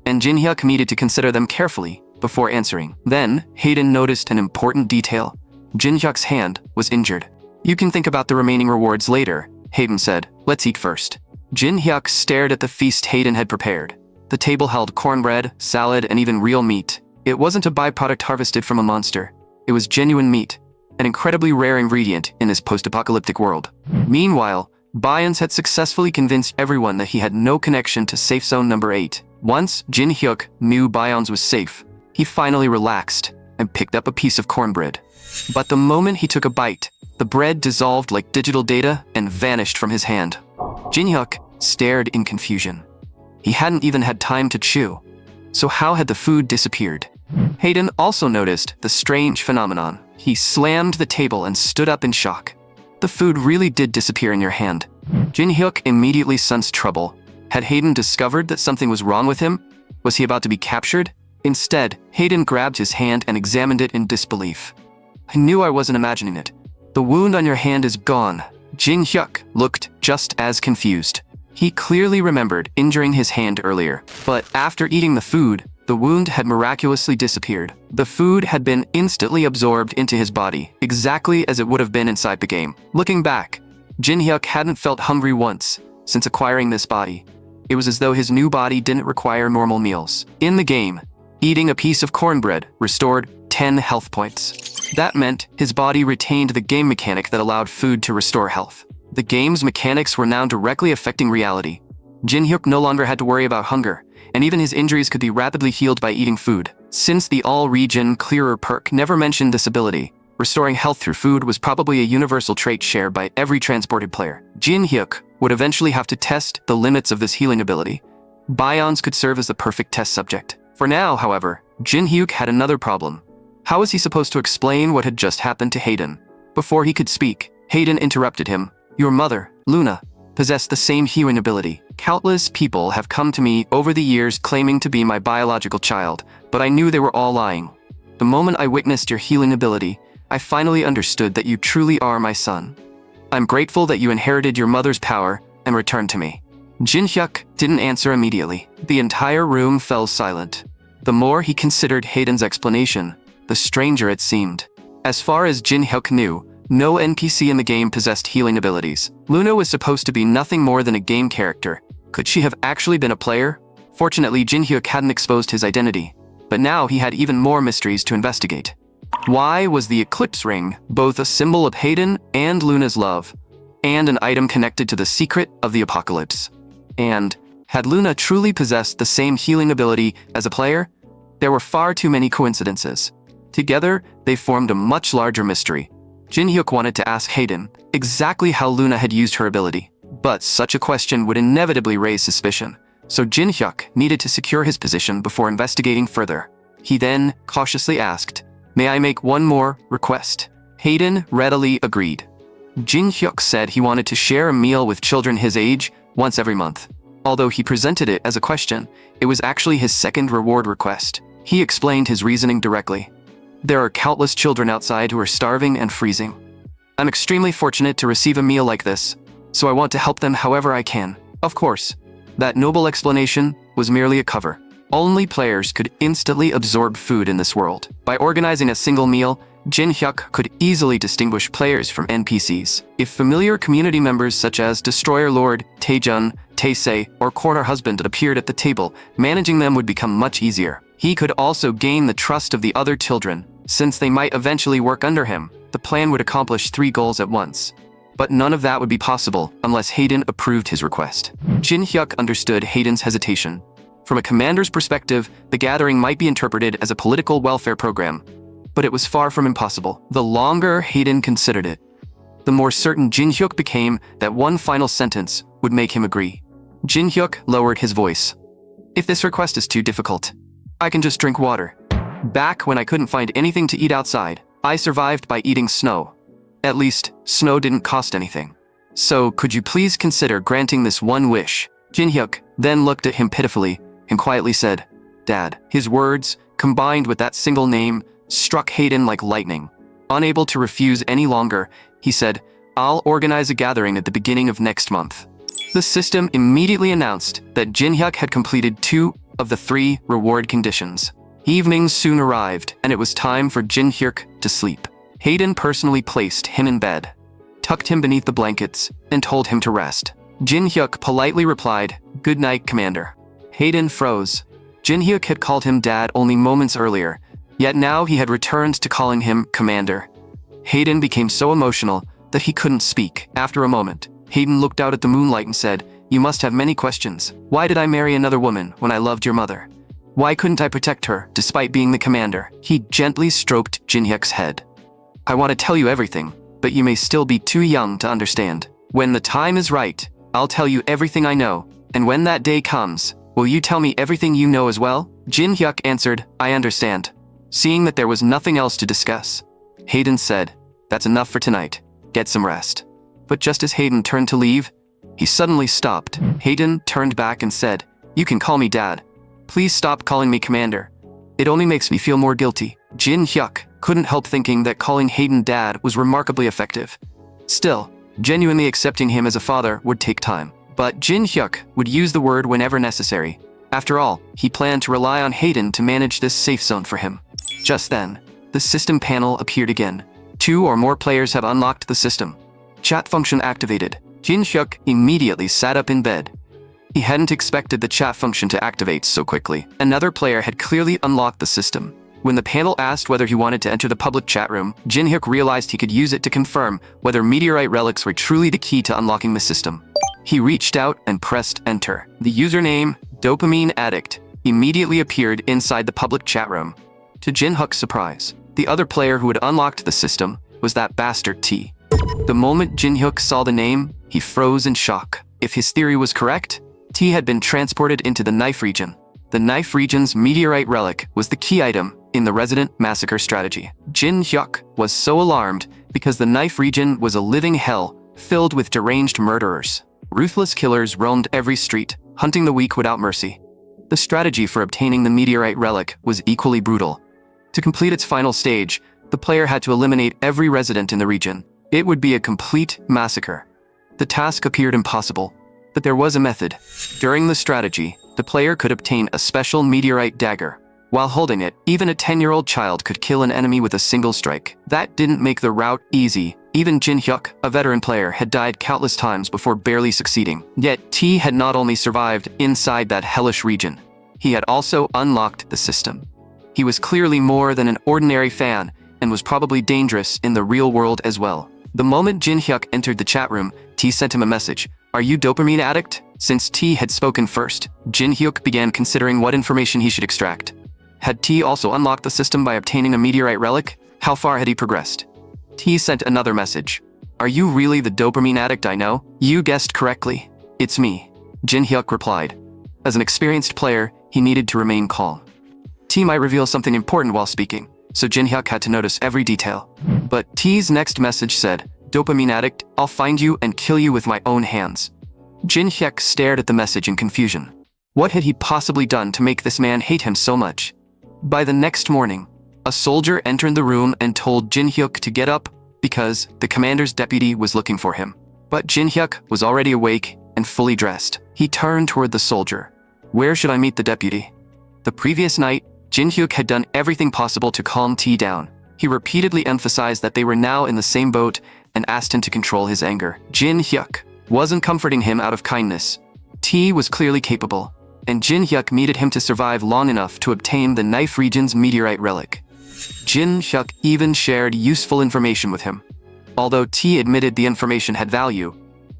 S1: and Jin-hyuk needed to consider them carefully before answering. Then, Hayden noticed an important detail. Jin-hyuk's hand was injured. "You can think about the remaining rewards later," Hayden said. "Let's eat first." Jin-hyuk stared at the feast Hayden had prepared. The table held cornbread, salad, and even real meat. It wasn't a byproduct harvested from a monster. It was genuine meat, an incredibly rare ingredient in this post-apocalyptic world. Meanwhile, Byans had successfully convinced everyone that he had no connection to safe zone number 8. Once Jin Hyuk knew Byans was safe, he finally relaxed and picked up a piece of cornbread. But the moment he took a bite, the bread dissolved like digital data and vanished from his hand. Jin Hyuk stared in confusion. He hadn't even had time to chew. So how had the food disappeared? Hayden also noticed the strange phenomenon. He slammed the table and stood up in shock. The food really did disappear in your hand. Jin Hyuk immediately sensed trouble. Had Hayden discovered that something was wrong with him? Was he about to be captured? Instead, Hayden grabbed his hand and examined it in disbelief. I knew I wasn't imagining it. The wound on your hand is gone. Jin Hyuk looked just as confused. He clearly remembered injuring his hand earlier, but after eating the food, the wound had miraculously disappeared. The food had been instantly absorbed into his body, exactly as it would have been inside the game. Looking back, Jin Hyuk hadn't felt hungry once since acquiring this body. It was as though his new body didn't require normal meals. In the game, eating a piece of cornbread restored 10 health points. That meant his body retained the game mechanic that allowed food to restore health. The game's mechanics were now directly affecting reality. Jin Hyuk no longer had to worry about hunger, and even his injuries could be rapidly healed by eating food. Since the all-region clearer perk never mentioned this ability, restoring health through food was probably a universal trait shared by every transported player. Jin Hyuk would eventually have to test the limits of this healing ability. Byans could serve as the perfect test subject. For now, however, Jin Hyuk had another problem. How was he supposed to explain what had just happened to Hayden? Before he could speak, Hayden interrupted him. Your mother, Luna, possessed the same healing ability. Countless people have come to me over the years claiming to be my biological child, but I knew they were all lying. The moment I witnessed your healing ability, I finally understood that you truly are my son. I'm grateful that you inherited your mother's power and returned to me. Jin Hyuk didn't answer immediately. The entire room fell silent. The more he considered Hayden's explanation, the stranger it seemed. As far as Jin Hyuk knew, no NPC in the game possessed healing abilities. Luna was supposed to be nothing more than a game character. Could she have actually been a player? Fortunately, Jin Hyuk hadn't exposed his identity, but now he had even more mysteries to investigate. Why was the Eclipse Ring both a symbol of Hayden and Luna's love, and an item connected to the secret of the apocalypse? And had Luna truly possessed the same healing ability as a player? There were far too many coincidences. Together, they formed a much larger mystery. Jin Hyuk wanted to ask Hayden exactly how Luna had used her ability, but such a question would inevitably raise suspicion, so Jin Hyuk needed to secure his position before investigating further. He then cautiously asked, "May I make one more request?" Hayden readily agreed. Jin Hyuk said he wanted to share a meal with children his age once every month. Although he presented it as a question, it was actually his second reward request. He explained his reasoning directly. There are countless children outside who are starving and freezing. I'm extremely fortunate to receive a meal like this, so I want to help them however I can. Of course, that noble explanation was merely a cover. Only players could instantly absorb food in this world. By organizing a single meal, Jin Hyuk could easily distinguish players from NPCs. If familiar community members such as Destroyer Lord, Taejun, Taesei, or Corner Husband appeared at the table, managing them would become much easier. He could also gain the trust of the other children, since they might eventually work under him. The plan would accomplish 3 goals at once. But none of that would be possible unless Hayden approved his request. Jin Hyuk understood Hayden's hesitation. From a commander's perspective, the gathering might be interpreted as a political welfare program, but it was far from impossible. The longer Hayden considered it, the more certain Jin Hyuk became that one final sentence would make him agree. Jin Hyuk lowered his voice. If this request is too difficult, I can just drink water. Back when I couldn't find anything to eat outside, I survived by eating snow. At least, snow didn't cost anything. So, could you please consider granting this one wish? Jin Hyuk then looked at him pitifully and quietly said, "Dad." His words, combined with that single name, struck Hayden like lightning. Unable to refuse any longer, he said, "I'll organize a gathering at the beginning of next month." The system immediately announced that Jin Hyuk had completed 2 of the 3 reward conditions. Evening soon arrived, and it was time for Jin Hyuk to sleep. Hayden personally placed him in bed, tucked him beneath the blankets, and told him to rest. Jin Hyuk politely replied, "Good night, Commander." Hayden froze. Jin Hyuk had called him Dad only moments earlier, yet now he had returned to calling him Commander. Hayden became so emotional that he couldn't speak. After a moment, Hayden looked out at the moonlight and said, "You must have many questions. Why did I marry another woman when I loved your mother? Why couldn't I protect her despite being the commander?" He gently stroked Jin-hyuk's head. "I want to tell you everything, but you may still be too young to understand. When the time is right, I'll tell you everything I know, and when that day comes, will you tell me everything you know as well?" Jin-hyuk answered, "I understand." Seeing that there was nothing else to discuss, Hayden said, "That's enough for tonight. Get some rest." But just as Hayden turned to leave, he suddenly stopped. Hayden turned back and said, "You can call me Dad. Please stop calling me Commander. It only makes me feel more guilty." Jin-hyuk couldn't help thinking that calling Hayden Dad was remarkably effective. Still, genuinely accepting him as a father would take time. But Jin-hyuk would use the word whenever necessary. After all, he planned to rely on Hayden to manage this safe zone for him. Just then, the system panel appeared again. 2 or more players have unlocked the system. Chat function activated. Jin-hyuk immediately sat up in bed. He hadn't expected the chat function to activate so quickly. Another player had clearly unlocked the system. When the panel asked whether he wanted to enter the public chat room, Jin-hyuk realized he could use it to confirm whether meteorite relics were truly the key to unlocking the system. He reached out and pressed enter. The username, Dopamine Addict, immediately appeared inside the public chat room. To Jin-hyuk's surprise, the other player who had unlocked the system was that bastard T. The moment Jin-hyuk saw the name, he froze in shock. If his theory was correct, T had been transported into the knife region. The knife region's meteorite relic was the key item in the resident massacre strategy. Jin-hyuk was so alarmed because the knife region was a living hell filled with deranged murderers. Ruthless killers roamed every street, hunting the weak without mercy. The strategy for obtaining the meteorite relic was equally brutal. To complete its final stage, the player had to eliminate every resident in the region. It would be a complete massacre. The task appeared impossible, but there was a method. During the strategy, the player could obtain a special meteorite dagger. While holding it, even a 10-year-old child could kill an enemy with a single strike. That didn't make the route easy. Even Jin-hyuk, a veteran player, had died countless times before barely succeeding. Yet T had not only survived inside that hellish region, he had also unlocked the system. He was clearly more than an ordinary fan and was probably dangerous in the real world as well. The moment Jin-hyuk entered the chat room, T sent him a message. "Are you dopamine addict?" Since T had spoken first, Jin-hyuk began considering what information he should extract. Had T also unlocked the system by obtaining a meteorite relic? How far had he progressed? T sent another message. "Are you really the dopamine addict I know?" "You guessed correctly. It's me," Jin-hyuk replied. As an experienced player, he needed to remain calm. T might reveal something important while speaking, so Jin-hyuk had to notice every detail. But T's next message said, "Dopamine addict, I'll find you and kill you with my own hands." Jin-hyuk stared at the message in confusion. What had he possibly done to make this man hate him so much? By the next morning, a soldier entered the room and told Jin-hyuk to get up because the commander's deputy was looking for him. But Jin-hyuk was already awake and fully dressed. He turned toward the soldier. "Where should I meet the deputy?" The previous night, Jin-hyuk had done everything possible to calm T down. He repeatedly emphasized that they were now in the same boat and asked him to control his anger. Jin-hyuk wasn't comforting him out of kindness. T was clearly capable, and Jin-hyuk needed him to survive long enough to obtain the knife region's meteorite relic. Jin-hyuk even shared useful information with him. Although T admitted the information had value,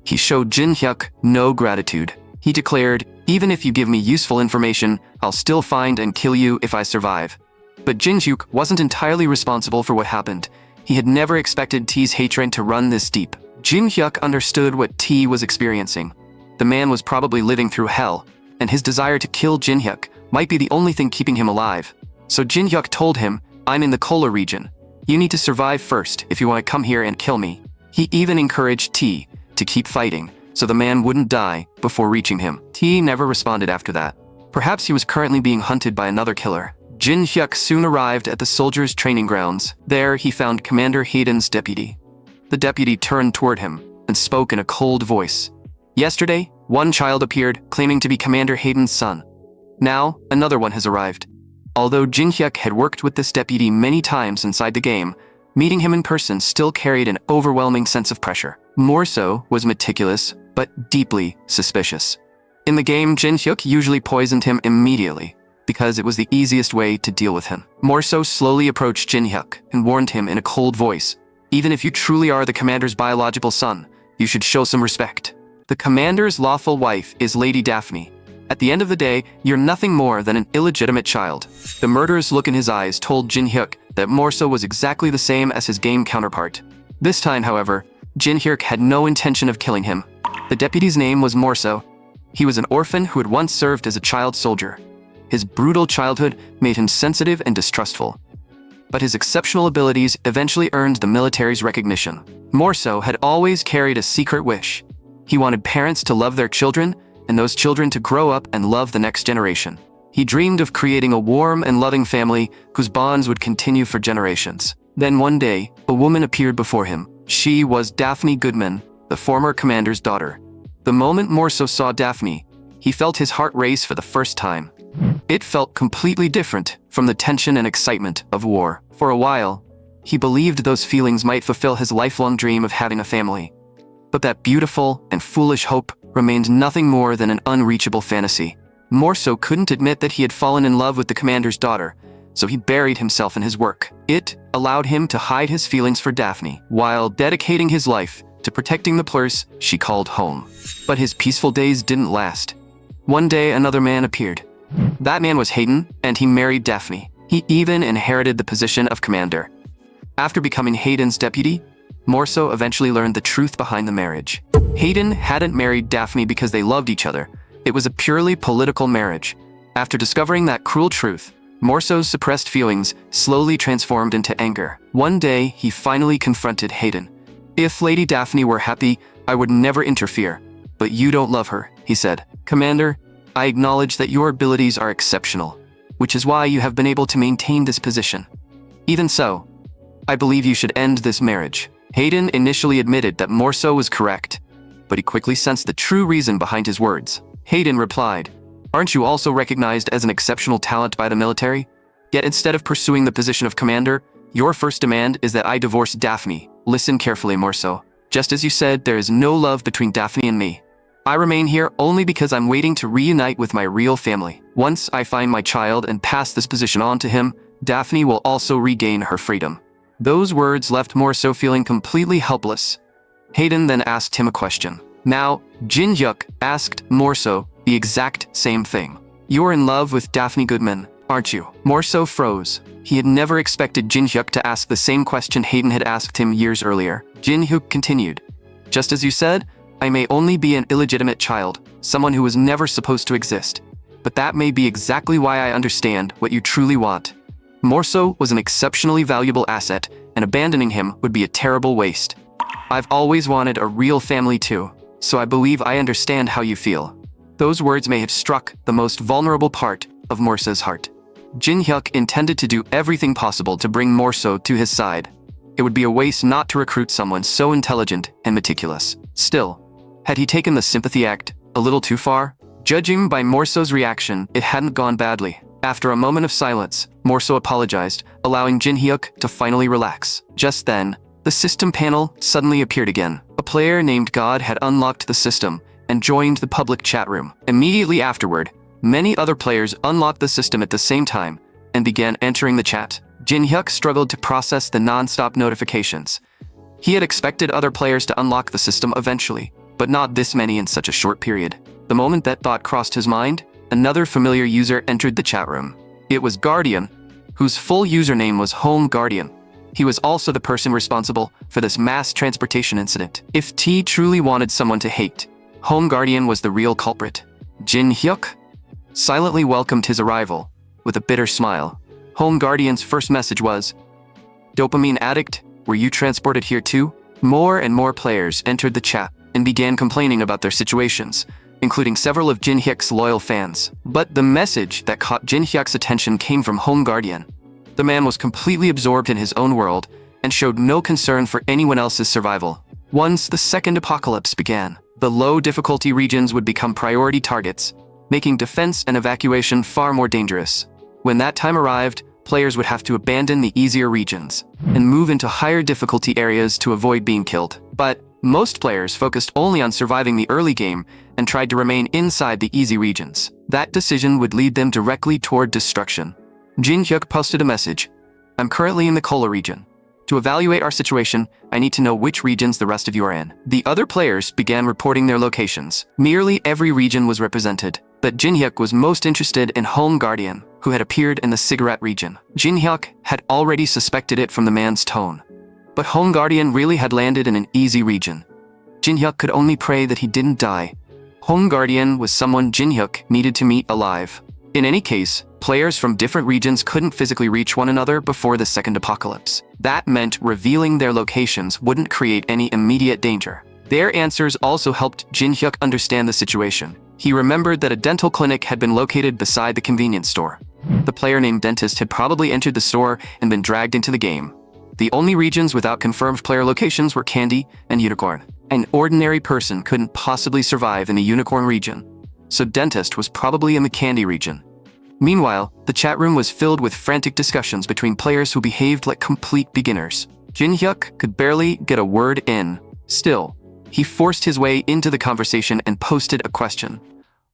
S1: he showed Jin-hyuk no gratitude. He declared, "Even if you give me useful information, I'll still find and kill you if I survive." But Jin-hyuk wasn't entirely responsible for what happened. He had never expected T's hatred to run this deep. Jin-hyuk understood what T was experiencing. The man was probably living through hell, and his desire to kill Jin-hyuk might be the only thing keeping him alive. So Jin-hyuk told him, "I'm in the Kola region. You need to survive first if you want to come here and kill me." He even encouraged T to keep fighting, so the man wouldn't die before reaching him. T never responded after that. Perhaps he was currently being hunted by another killer. Jin-hyuk soon arrived at the soldiers' training grounds. There he found Commander Hayden's deputy. The deputy turned toward him and spoke in a cold voice. "Yesterday, one child appeared claiming to be Commander Hayden's son. Now, another one has arrived." Although Jin-hyuk had worked with this deputy many times inside the game, meeting him in person still carried an overwhelming sense of pressure. Morso was meticulous, but deeply suspicious. In the game, Jin-hyuk usually poisoned him immediately, because it was the easiest way to deal with him. Morso slowly approached Jin-hyuk and warned him in a cold voice, "Even if you truly are the commander's biological son, You should show some respect. The commander's lawful wife is Lady Daphne. At the end of the day, you're nothing more than an illegitimate child. The murderous look in his eyes told Jin Hyuk that Morso was exactly the same as his game counterpart. This time, however, Jin Hyuk had no intention of killing him. The deputy's name was Morso. He was an orphan who had once served as a child soldier. His brutal childhood made him sensitive and distrustful. But his exceptional abilities eventually earned the military's recognition. Morso had always carried a secret wish. He wanted parents to love their children, and those children to grow up and love the next generation. He dreamed of creating a warm and loving family whose bonds would continue for generations. Then one day, a woman appeared before him. She was Daphne Goodman, the former commander's daughter. The moment Morso saw Daphne, he felt his heart race for the first time. It felt completely different from the tension and excitement of war. For a while, he believed those feelings might fulfill his lifelong dream of having a family. But that beautiful and foolish hope remained nothing more than an unreachable fantasy. Morso couldn't admit that he had fallen in love with the commander's daughter, so he buried himself in his work. It allowed him to hide his feelings for Daphne, while dedicating his life to protecting the place she called home. But his peaceful days didn't last. One day, another man appeared. That man was Hayden, and he married Daphne. He even inherited the position of commander. After becoming Hayden's deputy, Morso eventually learned the truth behind the marriage. Hayden hadn't married Daphne because they loved each other. It was a purely political marriage. After discovering that cruel truth, Morso's suppressed feelings slowly transformed into anger. One day, he finally confronted Hayden. "If Lady Daphne were happy, I would never interfere. But you don't love her," he said. "Commander, I acknowledge that your abilities are exceptional, which is why you have been able to maintain this position. Even so, I believe you should end this marriage." Hayden initially admitted that Morso was correct, but he quickly sensed the true reason behind his words. Hayden replied, "Aren't you also recognized as an exceptional talent by the military? Yet instead of pursuing the position of commander, your first demand is that I divorce Daphne. Listen carefully, Morso. Just as you said, there is no love between Daphne and me. I remain here only because I'm waiting to reunite with my real family. Once I find my child and pass this position on to him, Daphne will also regain her freedom." Those words left Morso feeling completely helpless. Hayden then asked him a question. Now, Jin Hyuk asked Morso the exact same thing. "You're in love with Daphne Goodman, aren't you?" Morso froze. He had never expected Jin Hyuk to ask the same question Hayden had asked him years earlier. Jin Hyuk continued, "Just as you said, I may only be an illegitimate child, someone who was never supposed to exist. But that may be exactly why I understand what you truly want. Morso was an exceptionally valuable asset, and abandoning him would be a terrible waste. I've always wanted a real family too, so I believe I understand how you feel." Those words may have struck the most vulnerable part of Morso's heart. Jin Hyuk intended to do everything possible to bring Morso to his side. It would be a waste not to recruit someone so intelligent and meticulous. Still, had he taken the sympathy act a little too far? Judging by Morso's reaction, it hadn't gone badly. After a moment of silence, Morso apologized, allowing Jin Hyuk to finally relax. Just then, the system panel suddenly appeared again. A player named God had unlocked the system and joined the public chat room. Immediately afterward, many other players unlocked the system at the same time and began entering the chat. Jin Hyuk struggled to process the non-stop notifications. He had expected other players to unlock the system eventually, but not this many in such a short period. The moment that thought crossed his mind, another familiar user entered the chat room. It was Guardian, whose full username was Home Guardian. He was also the person responsible for this mass transportation incident. If T truly wanted someone to hate, Home Guardian was the real culprit. Jin Hyuk silently welcomed his arrival with a bitter smile. Home Guardian's first message was, "Dopamine addict, were you transported here too?" More and more players entered the chat and began complaining about their situations, including several of Jin Hyuk's loyal fans. But the message that caught Jin Hyuk's attention came from Home Guardian. The man was completely absorbed in his own world and showed no concern for anyone else's survival. Once the second apocalypse began, the low-difficulty regions would become priority targets, making defense and evacuation far more dangerous. When that time arrived, players would have to abandon the easier regions and move into higher difficulty areas to avoid being killed. But most players focused only on surviving the early game and tried to remain inside the easy regions. That decision would lead them directly toward destruction. Jin Hyuk posted a message, "I'm currently in the Kola region. To evaluate our situation, I need to know which regions the rest of you are in. The other players began reporting their locations. Nearly every region was represented, but Jin-hyuk was most interested in Home Guardian, who had appeared in the cigarette region. Jin-hyuk had already suspected it from the man's tone. But Home Guardian really had landed in an easy region. Jin-hyuk could only pray that he didn't die. Home Guardian was someone Jin-hyuk needed to meet alive. In any case, players from different regions couldn't physically reach one another before the second apocalypse. That meant revealing their locations wouldn't create any immediate danger. Their answers also helped Jin-hyuk understand the situation. He remembered that a dental clinic had been located beside the convenience store. The player named Dentist had probably entered the store and been dragged into the game. The only regions without confirmed player locations were Candy and Unicorn. An ordinary person couldn't possibly survive in the Unicorn region, so Dentist was probably in the Candy region. Meanwhile, the chat room was filled with frantic discussions between players who behaved like complete beginners. Jin-hyuk could barely get a word in. Still, he forced his way into the conversation and posted a question.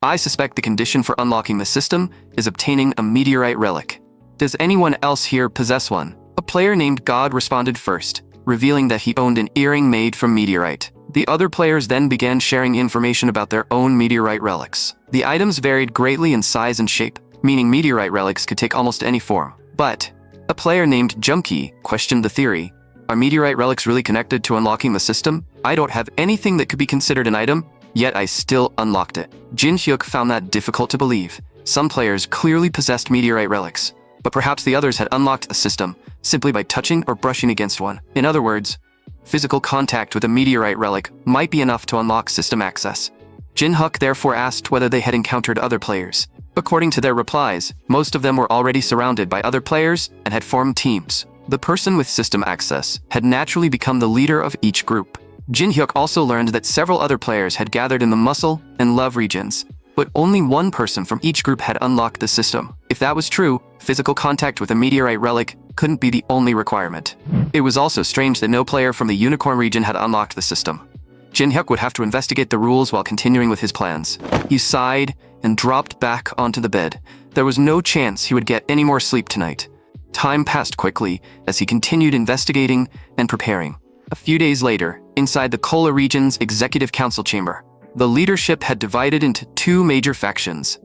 S1: I suspect the condition for unlocking the system is obtaining a meteorite relic. Does anyone else here possess one? A player named God responded first, revealing that he owned an earring made from meteorite. The other players then began sharing information about their own meteorite relics. The items varied greatly in size and shape, meaning meteorite relics could take almost any form. But a player named Junkie questioned the theory. Are meteorite relics really connected to unlocking the system? I don't have anything that could be considered an item, yet I still unlocked it. Jin-hyuk found that difficult to believe. Some players clearly possessed meteorite relics, but perhaps the others had unlocked the system simply by touching or brushing against one. In other words, physical contact with a meteorite relic might be enough to unlock system access. Jin-hyuk therefore asked whether they had encountered other players. According to their replies, most of them were already surrounded by other players and had formed teams. The person with system access had naturally become the leader of each group. Jin-hyuk also learned that several other players had gathered in the muscle and love regions, but only one person from each group had unlocked the system. If that was true, physical contact with a meteorite relic couldn't be the only requirement. It was also strange that no player from the Unicorn region had unlocked the system. Jin-hyuk would have to investigate the rules while continuing with his plans. He sighed and dropped back onto the bed. There was no chance he would get any more sleep tonight. Time passed quickly as he continued investigating and preparing. A few days later, inside the Kola region's executive council chamber, the leadership had divided into two major factions: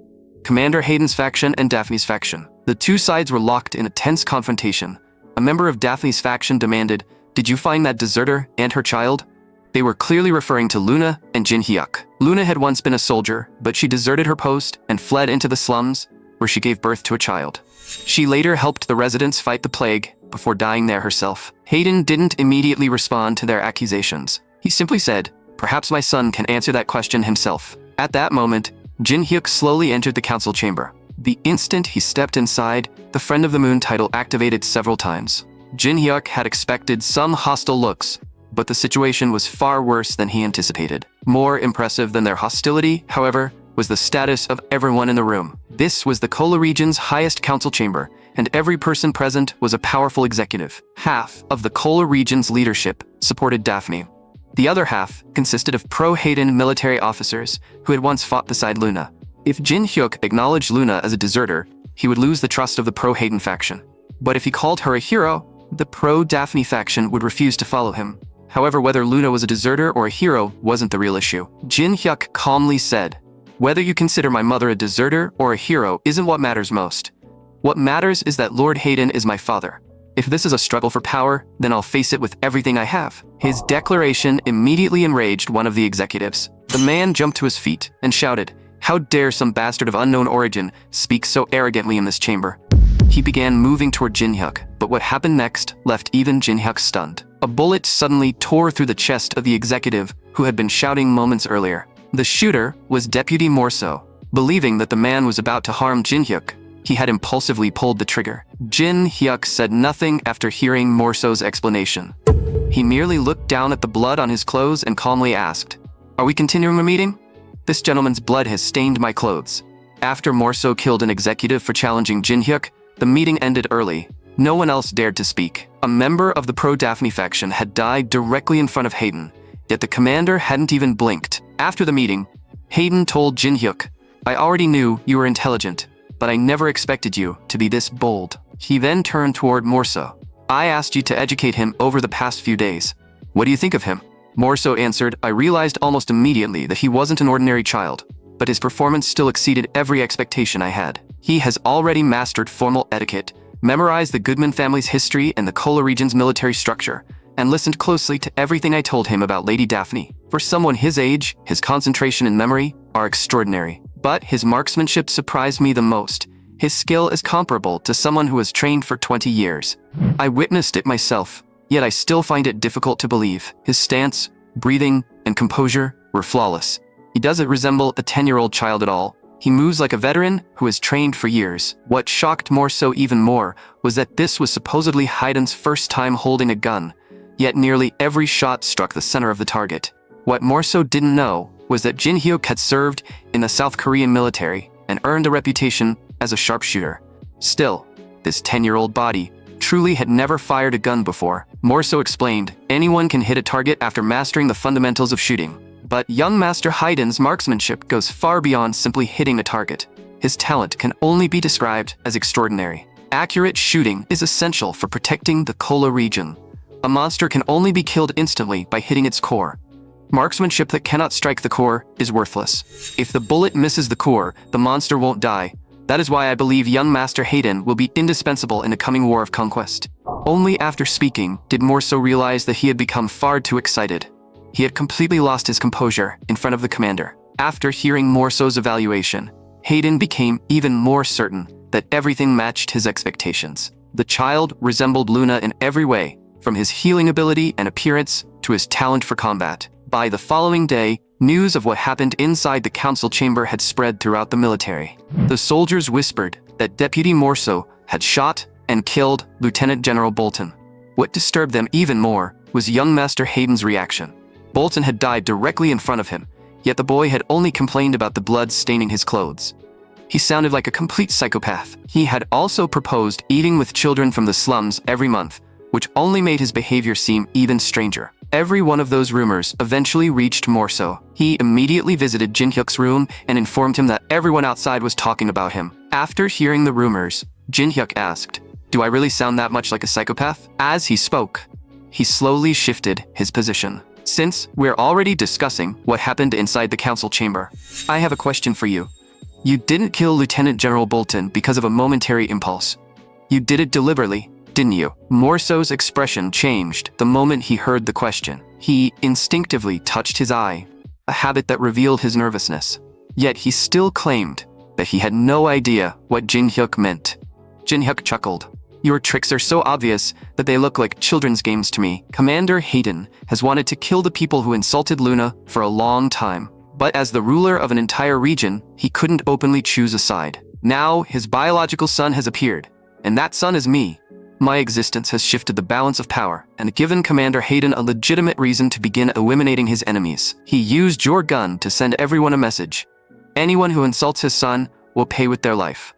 S1: Commander Hayden's faction and Daphne's faction. The two sides were locked in a tense confrontation. A member of Daphne's faction demanded, "Did you find that deserter and her child?" They were clearly referring to Luna and Jin-hyuk. Luna had once been a soldier, but she deserted her post and fled into the slums, where she gave birth to a child. She later helped the residents fight the plague before dying there herself. Hayden didn't immediately respond to their accusations. He simply said, "Perhaps my son can answer that question himself." At that moment, Jin-hyuk slowly entered the council chamber. The instant he stepped inside, the Friend of the Moon title activated several times. Jin-hyuk had expected some hostile looks, but the situation was far worse than he anticipated. More impressive than their hostility, however, was the status of everyone in the room. This was the Kola region's highest council chamber, and every person present was a powerful executive. Half of the Kola region's leadership supported Daphne. The other half consisted of pro-Hayden military officers who had once fought beside Luna. If Jin-hyuk acknowledged Luna as a deserter, he would lose the trust of the pro-Hayden faction. But if he called her a hero, the pro-Daphne faction would refuse to follow him. However, whether Luna was a deserter or a hero wasn't the real issue. Jin-hyuk calmly said, "Whether you consider my mother a deserter or a hero isn't what matters most. What matters is that Lord Hayden is my father. If this is a struggle for power, then I'll face it with everything I have." His declaration immediately enraged one of the executives. The man jumped to his feet and shouted, "How dare some bastard of unknown origin speak so arrogantly in this chamber?" He began moving toward Jin-hyuk, but what happened next left even Jin-hyuk stunned. A bullet suddenly tore through the chest of the executive who had been shouting moments earlier. The shooter was Deputy Morso. Believing that the man was about to harm Jin-hyuk, he had impulsively pulled the trigger. Jin-hyuk said nothing after hearing Morso's explanation. He merely looked down at the blood on his clothes and calmly asked, "Are we continuing the meeting? This gentleman's blood has stained my clothes." After Morso killed an executive for challenging Jin-hyuk, the meeting ended early. No one else dared to speak. A member of the pro-Daphne faction had died directly in front of Hayden, yet the commander hadn't even blinked. After the meeting, Hayden told Jin-hyuk, "I already knew you were intelligent, but I never expected you to be this bold." He then turned toward Morso. I asked you to educate him over the past few days. What do you think of him? Morso answered. I realized almost immediately that he wasn't an ordinary child, but his performance still exceeded every expectation I had. He has already mastered formal etiquette, memorized the Goodman family's history and the Kola region's military structure, and listened closely to everything I told him about Lady Daphne. For someone his age, his concentration and memory are extraordinary. But his marksmanship surprised me the most. His skill is comparable to someone who has trained for 20 years. I witnessed it myself, yet I still find it difficult to believe. His stance, breathing, and composure were flawless. He doesn't resemble a 10-year-old child at all. He moves like a veteran who has trained for years. What shocked Morso even more was that this was supposedly Hayden's first time holding a gun, yet nearly every shot struck the center of the target. What Morso didn't know was that Jin Hyuk had served in the South Korean military and earned a reputation as a sharpshooter. Still, this 10-year-old body truly had never fired a gun before. Morso explained, anyone can hit a target after mastering the fundamentals of shooting. But young Master Hayden's marksmanship goes far beyond simply hitting a target. His talent can only be described as extraordinary. Accurate shooting is essential for protecting the Kola region. A monster can only be killed instantly by hitting its core. Marksmanship that cannot strike the core is worthless. If the bullet misses the core, the monster won't die. That is why I believe young Master Hayden will be indispensable in the coming war of conquest. Only after speaking did Morso realize that he had become far too excited. He had completely lost his composure in front of the commander. After hearing Morso's evaluation, Hayden became even more certain that everything matched his expectations. The child resembled Luna in every way, from his healing ability and appearance to his talent for combat. By the following day, news of what happened inside the council chamber had spread throughout the military. The soldiers whispered that Deputy Morso had shot and killed Lieutenant General Bolton. What disturbed them even more was young Master Hayden's reaction. Bolton had died directly in front of him, yet the boy had only complained about the blood staining his clothes. He sounded like a complete psychopath. He had also proposed eating with children from the slums every month, which only made his behavior seem even stranger. Every one of those rumors eventually reached Morso. He immediately visited Jin Hyuk's room and informed him that everyone outside was talking about him. After hearing the rumors, Jin Hyuk asked, "Do I really sound that much like a psychopath?" As he spoke, he slowly shifted his position. "Since we're already discussing what happened inside the council chamber, I have a question for you. You didn't kill Lieutenant General Bolton because of a momentary impulse. You did it deliberately, didn't you?" Morso's expression changed the moment he heard the question. He instinctively touched his eye, a habit that revealed his nervousness. Yet he still claimed that he had no idea what Jin Hyuk meant. Jin Hyuk chuckled. "Your tricks are so obvious that they look like children's games to me. Commander Hayden has wanted to kill the people who insulted Luna for a long time. But as the ruler of an entire region, he couldn't openly choose a side. Now his biological son has appeared, and that son is me. My existence has shifted the balance of power and given Commander Hayden a legitimate reason to begin eliminating his enemies. He used your gun to send everyone a message. Anyone who insults his son will pay with their life.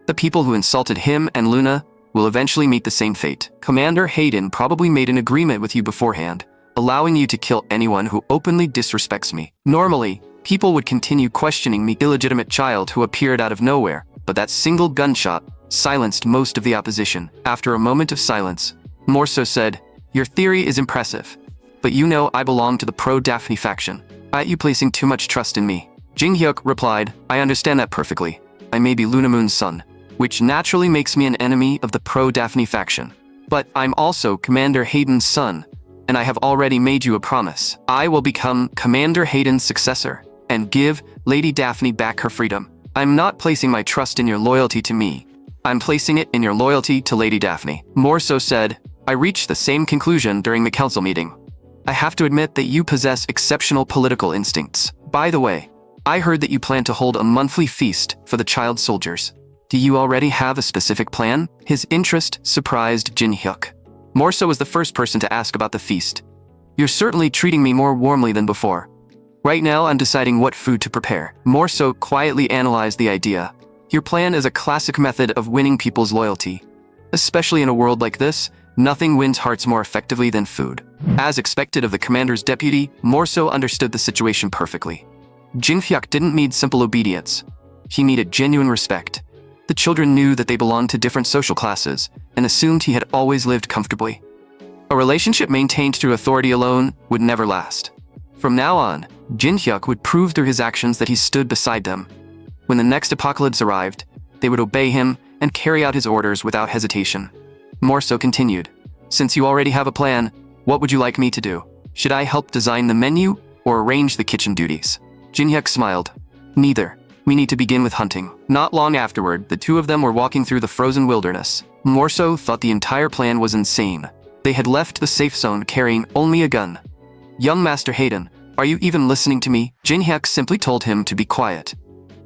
S1: The people who insulted him and Luna will eventually meet the same fate. Commander Hayden probably made an agreement with you beforehand, allowing you to kill anyone who openly disrespects me. Normally, people would continue questioning the illegitimate child who appeared out of nowhere, but that single gunshot silenced most of the opposition. After a moment of silence, Morso said, "Your theory is impressive, but you know I belong to the pro-Daphne faction. Aren't you placing too much trust in me?" Jin Hyuk replied, "I understand that perfectly. I may be Luna Moon's son, which naturally makes me an enemy of the pro-Daphne faction. But I'm also Commander Hayden's son, and I have already made you a promise. I will become Commander Hayden's successor and give Lady Daphne back her freedom. I'm not placing my trust in your loyalty to me. I'm placing it in your loyalty to Lady Daphne." Morso said, "I reached the same conclusion during the council meeting. I have to admit that you possess exceptional political instincts. By the way, I heard that you plan to hold a monthly feast for the child soldiers. Do you already have a specific plan?" His interest surprised Jin Hyuk. Morso was the first person to ask about the feast. "You're certainly treating me more warmly than before. Right now I'm deciding what food to prepare." Morso quietly analyzed the idea. "Your plan is a classic method of winning people's loyalty. Especially in a world like this, nothing wins hearts more effectively than food." As expected of the commander's deputy, Morso understood the situation perfectly. Jin Hyuk didn't need simple obedience. He needed genuine respect. The children knew that they belonged to different social classes, and assumed he had always lived comfortably. A relationship maintained through authority alone would never last. From now on, Jin Hyuk would prove through his actions that he stood beside them. When the next apocalypse arrived, they would obey him and carry out his orders without hesitation. Morso continued, "Since you already have a plan, what would you like me to do? Should I help design the menu or arrange the kitchen duties?" Jin Hyuk smiled. "Neither. We need to begin with hunting." Not long afterward, the two of them were walking through the frozen wilderness. Morso thought the entire plan was insane. They had left the safe zone carrying only a gun. "Young Master Hayden, are you even listening to me?" Jin Hyuk simply told him to be quiet.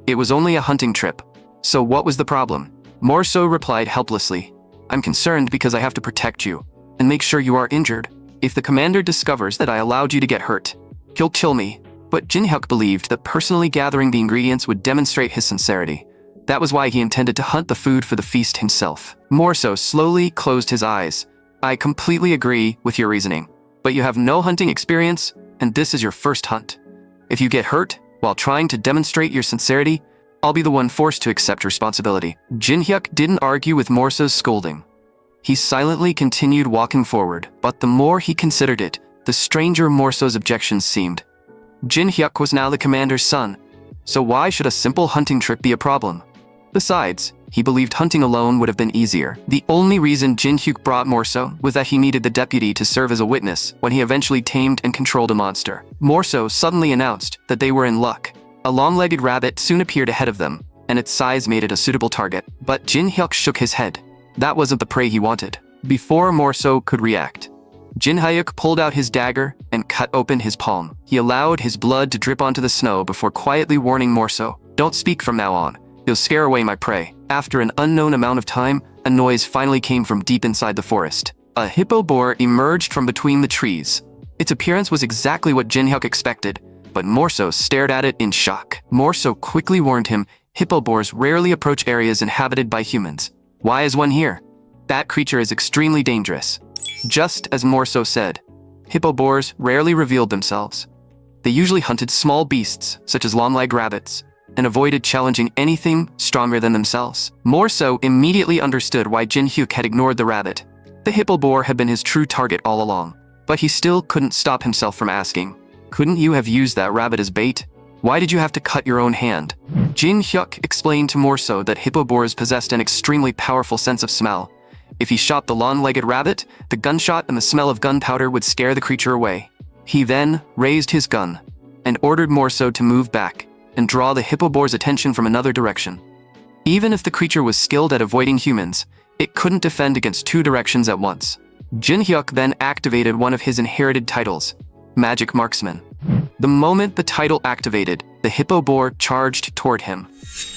S1: It was only a hunting trip. So what was the problem? Morso replied helplessly. "I'm concerned because I have to protect you and make sure you are injured. If the commander discovers that I allowed you to get hurt, he'll kill me." But Jin Hyuk believed that personally gathering the ingredients would demonstrate his sincerity. That was why he intended to hunt the food for the feast himself. Morso slowly closed his eyes. "I completely agree with your reasoning, but you have no hunting experience, and this is your first hunt. If you get hurt while trying to demonstrate your sincerity, I'll be the one forced to accept responsibility." Jin Hyuk didn't argue with Morso's scolding. He silently continued walking forward, but the more he considered it, the stranger Morso's objections seemed. Jin Hyuk was now the commander's son, so why should a simple hunting trip be a problem? Besides, he believed hunting alone would have been easier. The only reason Jin Hyuk brought Morso was that he needed the deputy to serve as a witness when he eventually tamed and controlled a monster. Morso suddenly announced that they were in luck. A long-legged rabbit soon appeared ahead of them, and its size made it a suitable target. But Jin Hyuk shook his head. That wasn't the prey he wanted. Before Morso could react, Jin Hyuk pulled out his dagger and cut open his palm. He allowed his blood to drip onto the snow before quietly warning Morso, "Don't speak from now on. You'll scare away my prey." After an unknown amount of time, a noise finally came from deep inside the forest. A hippo boar emerged from between the trees. Its appearance was exactly what Jin Hyuk expected, but Morso stared at it in shock. Morso quickly warned him, "Hippo boars rarely approach areas inhabited by humans. Why is one here? That creature is extremely dangerous." Just as Morso said, hippo boars rarely revealed themselves. They usually hunted small beasts, such as long-legged rabbits, and avoided challenging anything stronger than themselves. Morso immediately understood why Jin Hyuk had ignored the rabbit. The hippo boar had been his true target all along, but he still couldn't stop himself from asking, "Couldn't you have used that rabbit as bait? Why did you have to cut your own hand?" Jin Hyuk explained to Morso that hippo boars possessed an extremely powerful sense of smell. If he shot the long-legged rabbit, the gunshot and the smell of gunpowder would scare the creature away. He then raised his gun and ordered Morso to move back and draw the hippo boar's attention from another direction. Even if the creature was skilled at avoiding humans, it couldn't defend against two directions at once. Jin Hyuk then activated one of his inherited titles, Magic Marksman. The moment the title activated, the hippo boar charged toward him.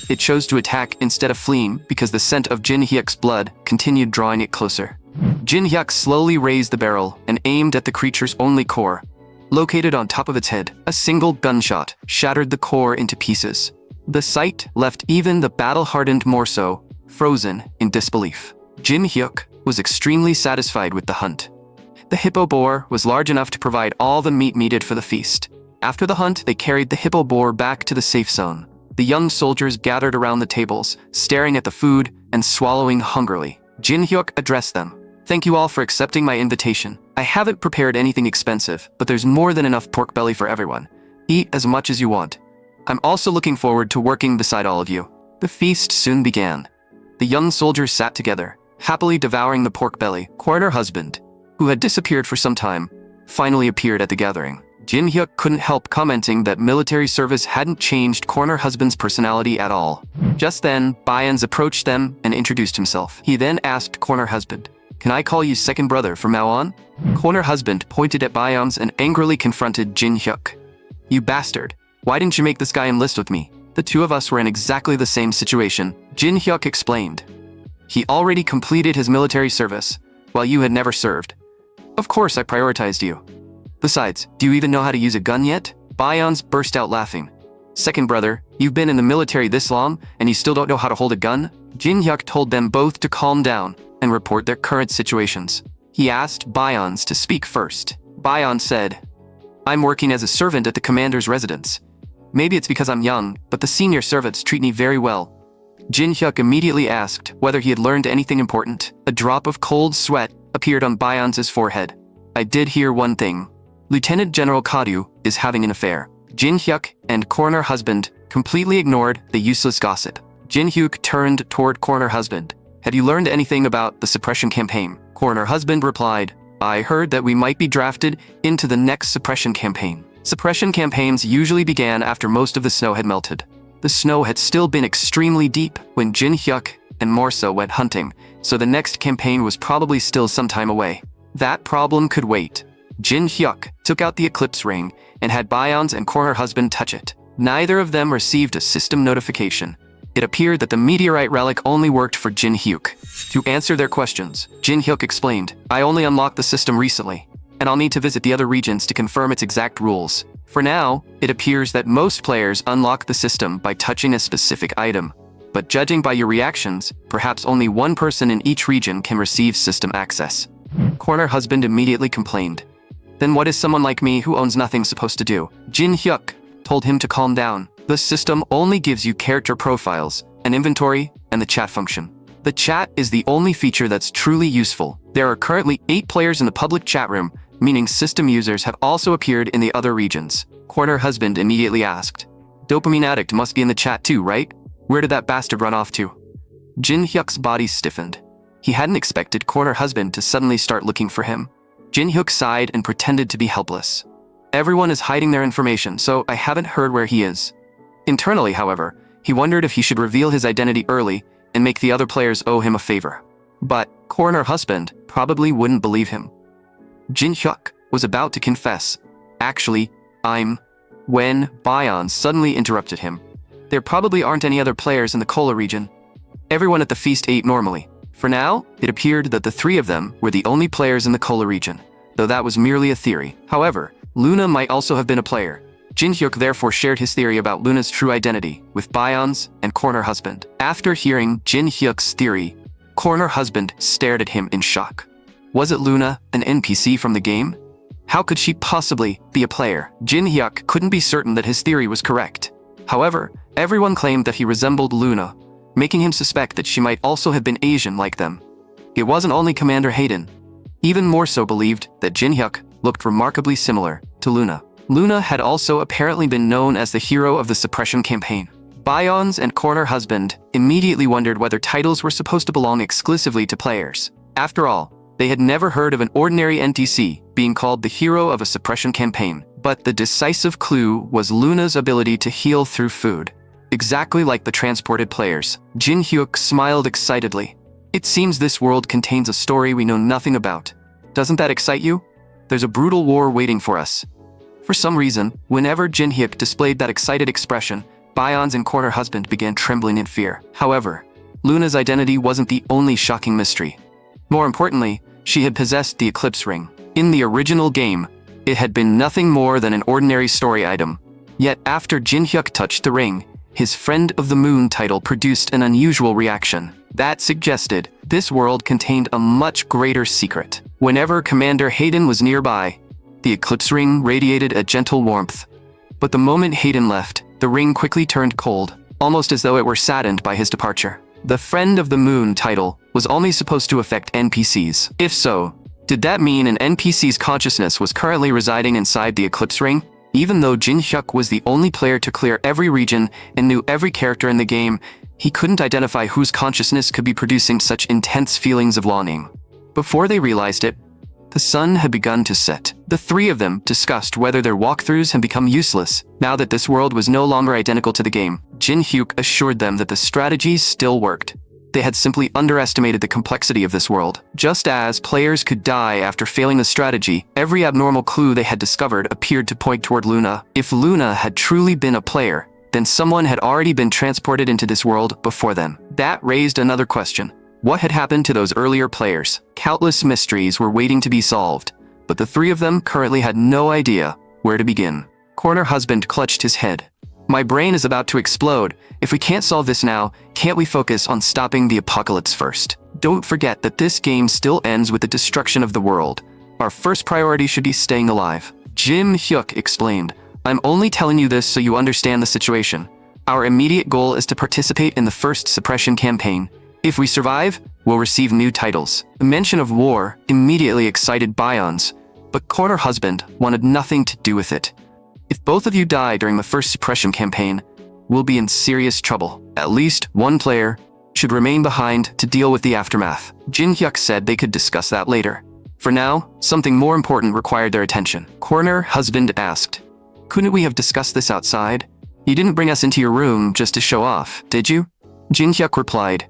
S1: It chose to attack instead of fleeing because the scent of Jin Hyuk's blood continued drawing it closer. Jin Hyuk slowly raised the barrel and aimed at the creature's only core. Located on top of its head, a single gunshot shattered the core into pieces. The sight left even the battle-hardened Morso frozen in disbelief. Jin Hyuk was extremely satisfied with the hunt. The hippo boar was large enough to provide all the meat needed for the feast. After the hunt, they carried the hippo boar back to the safe zone. The young soldiers gathered around the tables, staring at the food and swallowing hungrily. Jin Hyuk addressed them. "Thank you all for accepting my invitation. I haven't prepared anything expensive, but there's more than enough pork belly for everyone. Eat as much as you want. I'm also looking forward to working beside all of you." The feast soon began. The young soldiers sat together, happily devouring the pork belly. Corner husband, who had disappeared for some time, finally appeared at the gathering. Jin Hyuk couldn't help commenting that military service hadn't changed Corner husband's personality at all. Just then, Byans approached them and introduced himself. He then asked Corner husband, "Can I call you second brother from now on?" Corner husband pointed at Byans and angrily confronted Jin Hyuk. "You bastard! Why didn't you make this guy enlist with me? The two of us were in exactly the same situation." Jin Hyuk explained. "He already completed his military service, while you had never served. Of course I prioritized you. Besides, do you even know how to use a gun yet?" Byans burst out laughing. "Second brother, you've been in the military this long, and you still don't know how to hold a gun?" Jin Hyuk told them both to calm down and report their current situations. He asked Byans to speak first. Byans said, "I'm working as a servant at the commander's residence. Maybe it's because I'm young, but the senior servants treat me very well. Jin Hyuk immediately asked whether he had learned anything important. A drop of cold sweat appeared on Byeon's forehead. I did hear one thing. Lieutenant General Kadu is having an affair. Jin Hyuk and corner husband completely ignored the useless gossip. Jin Hyuk turned toward corner husband. Had you learned anything about the suppression campaign? Corner husband replied, I heard that we might be drafted into the next suppression campaign. Suppression campaigns usually began after most of the snow had melted. The snow had still been extremely deep when Jin Hyuk and Morso went hunting, so the next campaign was probably still some time away. That problem could wait. Jin Hyuk took out the eclipse ring and had Byeon's and corner husband touch it. Neither of them received a system notification. It appeared that the meteorite relic only worked for Jin Hyuk. To answer their questions, Jin Hyuk explained, I only unlocked the system recently, and I'll need to visit the other regions to confirm its exact rules. For now, it appears that most players unlock the system by touching a specific item. But judging by your reactions, perhaps only one person in each region can receive system access. Corner husband immediately complained. Then what is someone like me who owns nothing supposed to do? Jin Hyuk told him to calm down. The system only gives you character profiles, an inventory, and the chat function. The chat is the only feature that's truly useful. There are currently 8 players in the public chat room, meaning system users have also appeared in the other regions. Corner husband immediately asked, Dopamine addict must be in the chat too, right? Where did that bastard run off to? Jin Hyuk's body stiffened. He hadn't expected corner husband to suddenly start looking for him. Jin Hyuk sighed and pretended to be helpless. Everyone is hiding their information, so I haven't heard where he is. Internally, however, he wondered if he should reveal his identity early and make the other players owe him a favor. But corner husband probably wouldn't believe him. Jin Hyuk was about to confess, actually, when Byeon suddenly interrupted him. There probably aren't any other players in the Kola region. Everyone at the feast ate normally. For now, it appeared that the 3 of them were the only players in the Kola region, though that was merely a theory. However, Luna might also have been a player. Jin Hyuk therefore shared his theory about Luna's true identity with Byeon's and corner husband. After hearing Jin Hyuk's theory, corner husband stared at him in shock. Was it Luna, an NPC from the game? How could she possibly be a player? Jin Hyuk couldn't be certain that his theory was correct. However, everyone claimed that he resembled Luna, making him suspect that she might also have been Asian like them. It wasn't only Commander Hayden. Even more so believed that Jin Hyuk looked remarkably similar to Luna. Luna had also apparently been known as the hero of the suppression campaign. Byeon's and corner husband immediately wondered whether titles were supposed to belong exclusively to players. After all, they had never heard of an ordinary NTC being called the hero of a suppression campaign. But the decisive clue was Luna's ability to heal through food. Exactly like the transported players. Jin Hyuk smiled excitedly. It seems this world contains a story we know nothing about. Doesn't that excite you? There's a brutal war waiting for us. For some reason, whenever Jin Hyuk displayed that excited expression, Byeon's and corner husband began trembling in fear. However, Luna's identity wasn't the only shocking mystery. More importantly, she had possessed the eclipse ring. In the original game, it had been nothing more than an ordinary story item. Yet after Jin Hyuk touched the ring, his Friend of the Moon title produced an unusual reaction. That suggested this world contained a much greater secret. Whenever Commander Hayden was nearby, the eclipse ring radiated a gentle warmth. But the moment Hayden left, the ring quickly turned cold, almost as though it were saddened by his departure. The Friend of the Moon title was only supposed to affect NPCs. If so, did that mean an NPC's consciousness was currently residing inside the eclipse ring? Even though Jin Hyuk was the only player to clear every region and knew every character in the game, he couldn't identify whose consciousness could be producing such intense feelings of longing. Before they realized it, the sun had begun to set. The 3 of them discussed whether their walkthroughs had become useless now that this world was no longer identical to the game. Jin Hyuk assured them that the strategies still worked. They had simply underestimated the complexity of this world. Just as players could die after failing the strategy, every abnormal clue they had discovered appeared to point toward Luna. If Luna had truly been a player, then someone had already been transported into this world before them. That raised another question. What had happened to those earlier players? Countless mysteries were waiting to be solved, but the 3 of them currently had no idea where to begin. Corner husband clutched his head. My brain is about to explode. If we can't solve this now, can't we focus on stopping the apocalypse first? Don't forget that this game still ends with the destruction of the world. Our first priority should be staying alive. Jin Hyuk explained. I'm only telling you this so you understand the situation. Our immediate goal is to participate in the first suppression campaign. If we survive, we'll receive new titles. The mention of war immediately excited Bion's, but corner husband wanted nothing to do with it. If both of you die during the first suppression campaign, we'll be in serious trouble. At least one player should remain behind to deal with the aftermath. Jin Hyuk said they could discuss that later. For now, something more important required their attention. Corner husband asked, "Couldn't we have discussed this outside? You didn't bring us into your room just to show off, did you?" Jin Hyuk replied,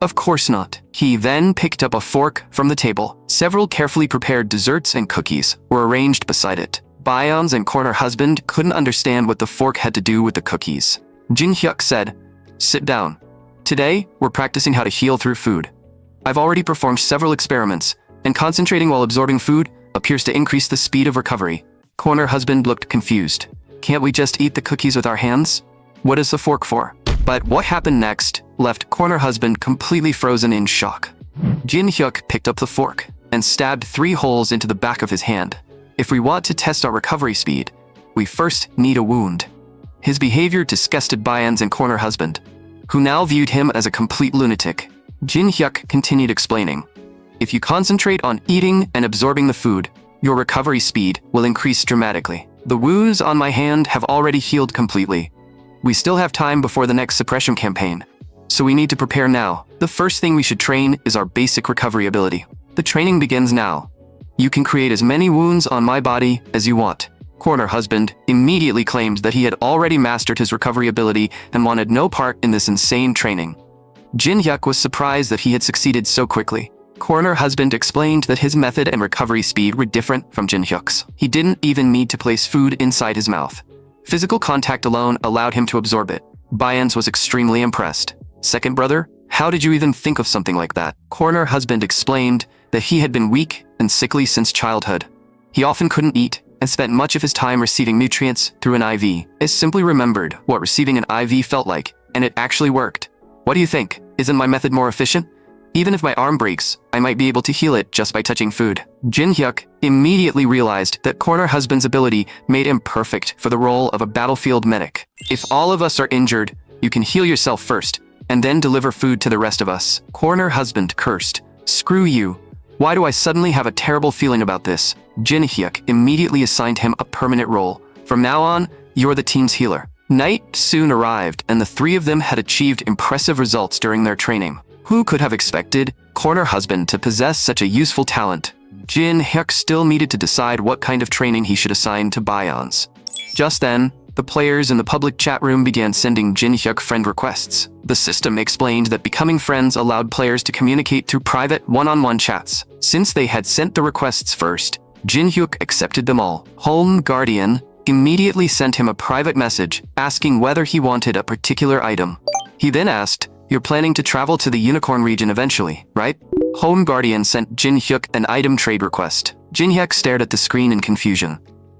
S1: "Of course not." He then picked up a fork from the table. Several carefully prepared desserts and cookies were arranged beside it. Bion's and corner husband couldn't understand what the fork had to do with the cookies. Jin Hyuk said, "Sit down. Today, we're practicing how to heal through food. I've already performed several experiments, and concentrating while absorbing food appears to increase the speed of recovery." Corner husband looked confused. "Can't we just eat the cookies with our hands? What is the fork for?" But what happened next left corner husband completely frozen in shock. Jin Hyuk picked up the fork and stabbed 3 holes into the back of his hand. "If we want to test our recovery speed, we first need a wound." His behavior disgusted Bion's and corner husband, who now viewed him as a complete lunatic. Jin Hyuk continued explaining, "If you concentrate on eating and absorbing the food, your recovery speed will increase dramatically. The wounds on my hand have already healed completely. We still have time before the next suppression campaign, so we need to prepare now. The first thing we should train is our basic recovery ability. The training begins now. You can create as many wounds on my body as you want." Corner husband immediately claimed that he had already mastered his recovery ability and wanted no part in this insane training. Jin Hyuk was surprised that he had succeeded so quickly. Corner husband explained that his method and recovery speed were different from Jin Hyuk's. He didn't even need to place food inside his mouth. Physical contact alone allowed him to absorb it. Bion's was extremely impressed. "Second brother, how did you even think of something like that?" Corner husband explained that he had been weak and sickly since childhood. He often couldn't eat and spent much of his time receiving nutrients through an IV. He simply remembered what receiving an IV felt like, and it actually worked. "What do you think? Isn't my method more efficient? Even if my arm breaks, I might be able to heal it just by touching food." Jin Hyuk immediately realized that corner husband's ability made him perfect for the role of a battlefield medic. "If all of us are injured, you can heal yourself first, and then deliver food to the rest of us." Corner husband cursed, "Screw you. Why do I suddenly have a terrible feeling about this?" Jin Hyuk immediately assigned him a permanent role. "From now on, you're the team's healer." Night soon arrived, and the 3 of them had achieved impressive results during their training. Who could have expected corner husband to possess such a useful talent? Jin Hyuk still needed to decide what kind of training he should assign to Bion's. Just then, the players in the public chat room began sending Jin Hyuk friend requests. The system explained that becoming friends allowed players to communicate through private one-on-one chats. Since they had sent the requests first, Jin Hyuk accepted them all. Home Guardian immediately sent him a private message asking whether he wanted a particular item. He then asked, "You're planning to travel to the Unicorn region eventually, right?" Home Guardian sent Jin Hyuk an item trade request. Jin Hyuk stared at the screen in confusion.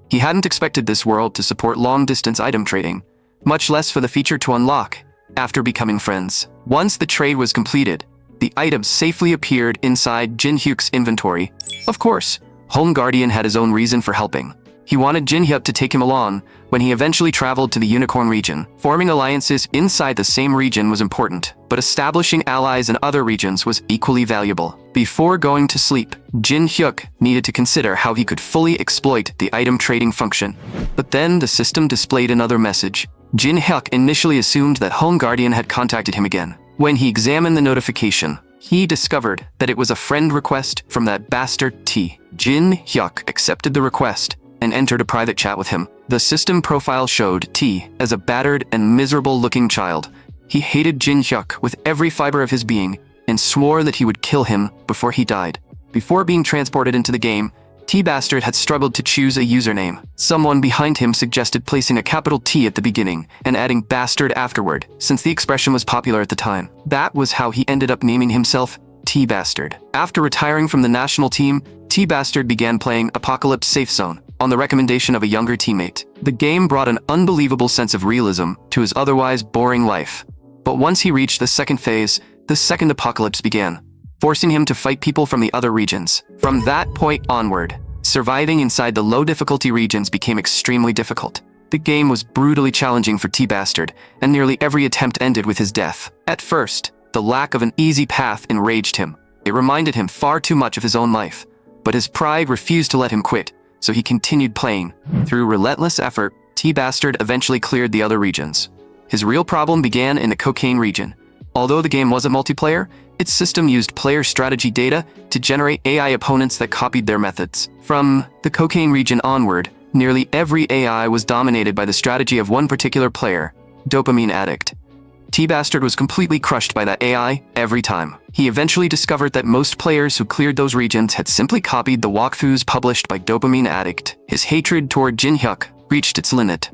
S1: He hadn't expected this world to support long-distance item trading, much less for the feature to unlock after becoming friends. Once the trade was completed, the item safely appeared inside Jin Hyuk's inventory. Of course, Home Guardian had his own reason for helping. He wanted Jin Hyuk to take him along when he eventually traveled to the Unicorn region. Forming alliances inside the same region was important, but establishing allies in other regions was equally valuable. Before going to sleep, Jin Hyuk needed to consider how he could fully exploit the item trading function. But then the system displayed another message. Jin Hyuk initially assumed that Home Guardian had contacted him again. When he examined the notification, he discovered that it was a friend request from that bastard T. Jin Hyuk accepted the request and entered a private chat with him. The system profile showed T as a battered and miserable-looking child. He hated Jin Hyuk with every fiber of his being and swore that he would kill him before he died. Before being transported into the game, T-Bastard had struggled to choose a username. Someone behind him suggested placing a capital T at the beginning and adding bastard afterward, since the expression was popular at the time. That was how he ended up naming himself T-Bastard. After retiring from the national team, T-Bastard began playing Apocalypse Safe Zone on the recommendation of a younger teammate. The game brought an unbelievable sense of realism to his otherwise boring life. But once he reached the second phase, the second apocalypse began, forcing him to fight people from the other regions. From that point onward, surviving inside the low-difficulty regions became extremely difficult. The game was brutally challenging for T-Bastard, and nearly every attempt ended with his death. At first, the lack of an easy path enraged him. It reminded him far too much of his own life. But his pride refused to let him quit, so he continued playing. Through relentless effort, T-Bastard eventually cleared the other regions. His real problem began in the cocaine region. Although the game wasn't multiplayer, its system used player strategy data to generate AI opponents that copied their methods. From the cocaine region onward, nearly every AI was dominated by the strategy of one particular player, Dopamine Addict. T-Bastard was completely crushed by that AI every time. He eventually discovered that most players who cleared those regions had simply copied the walkthroughs published by Dopamine Addict. His hatred toward Jin-hyuk reached its limit.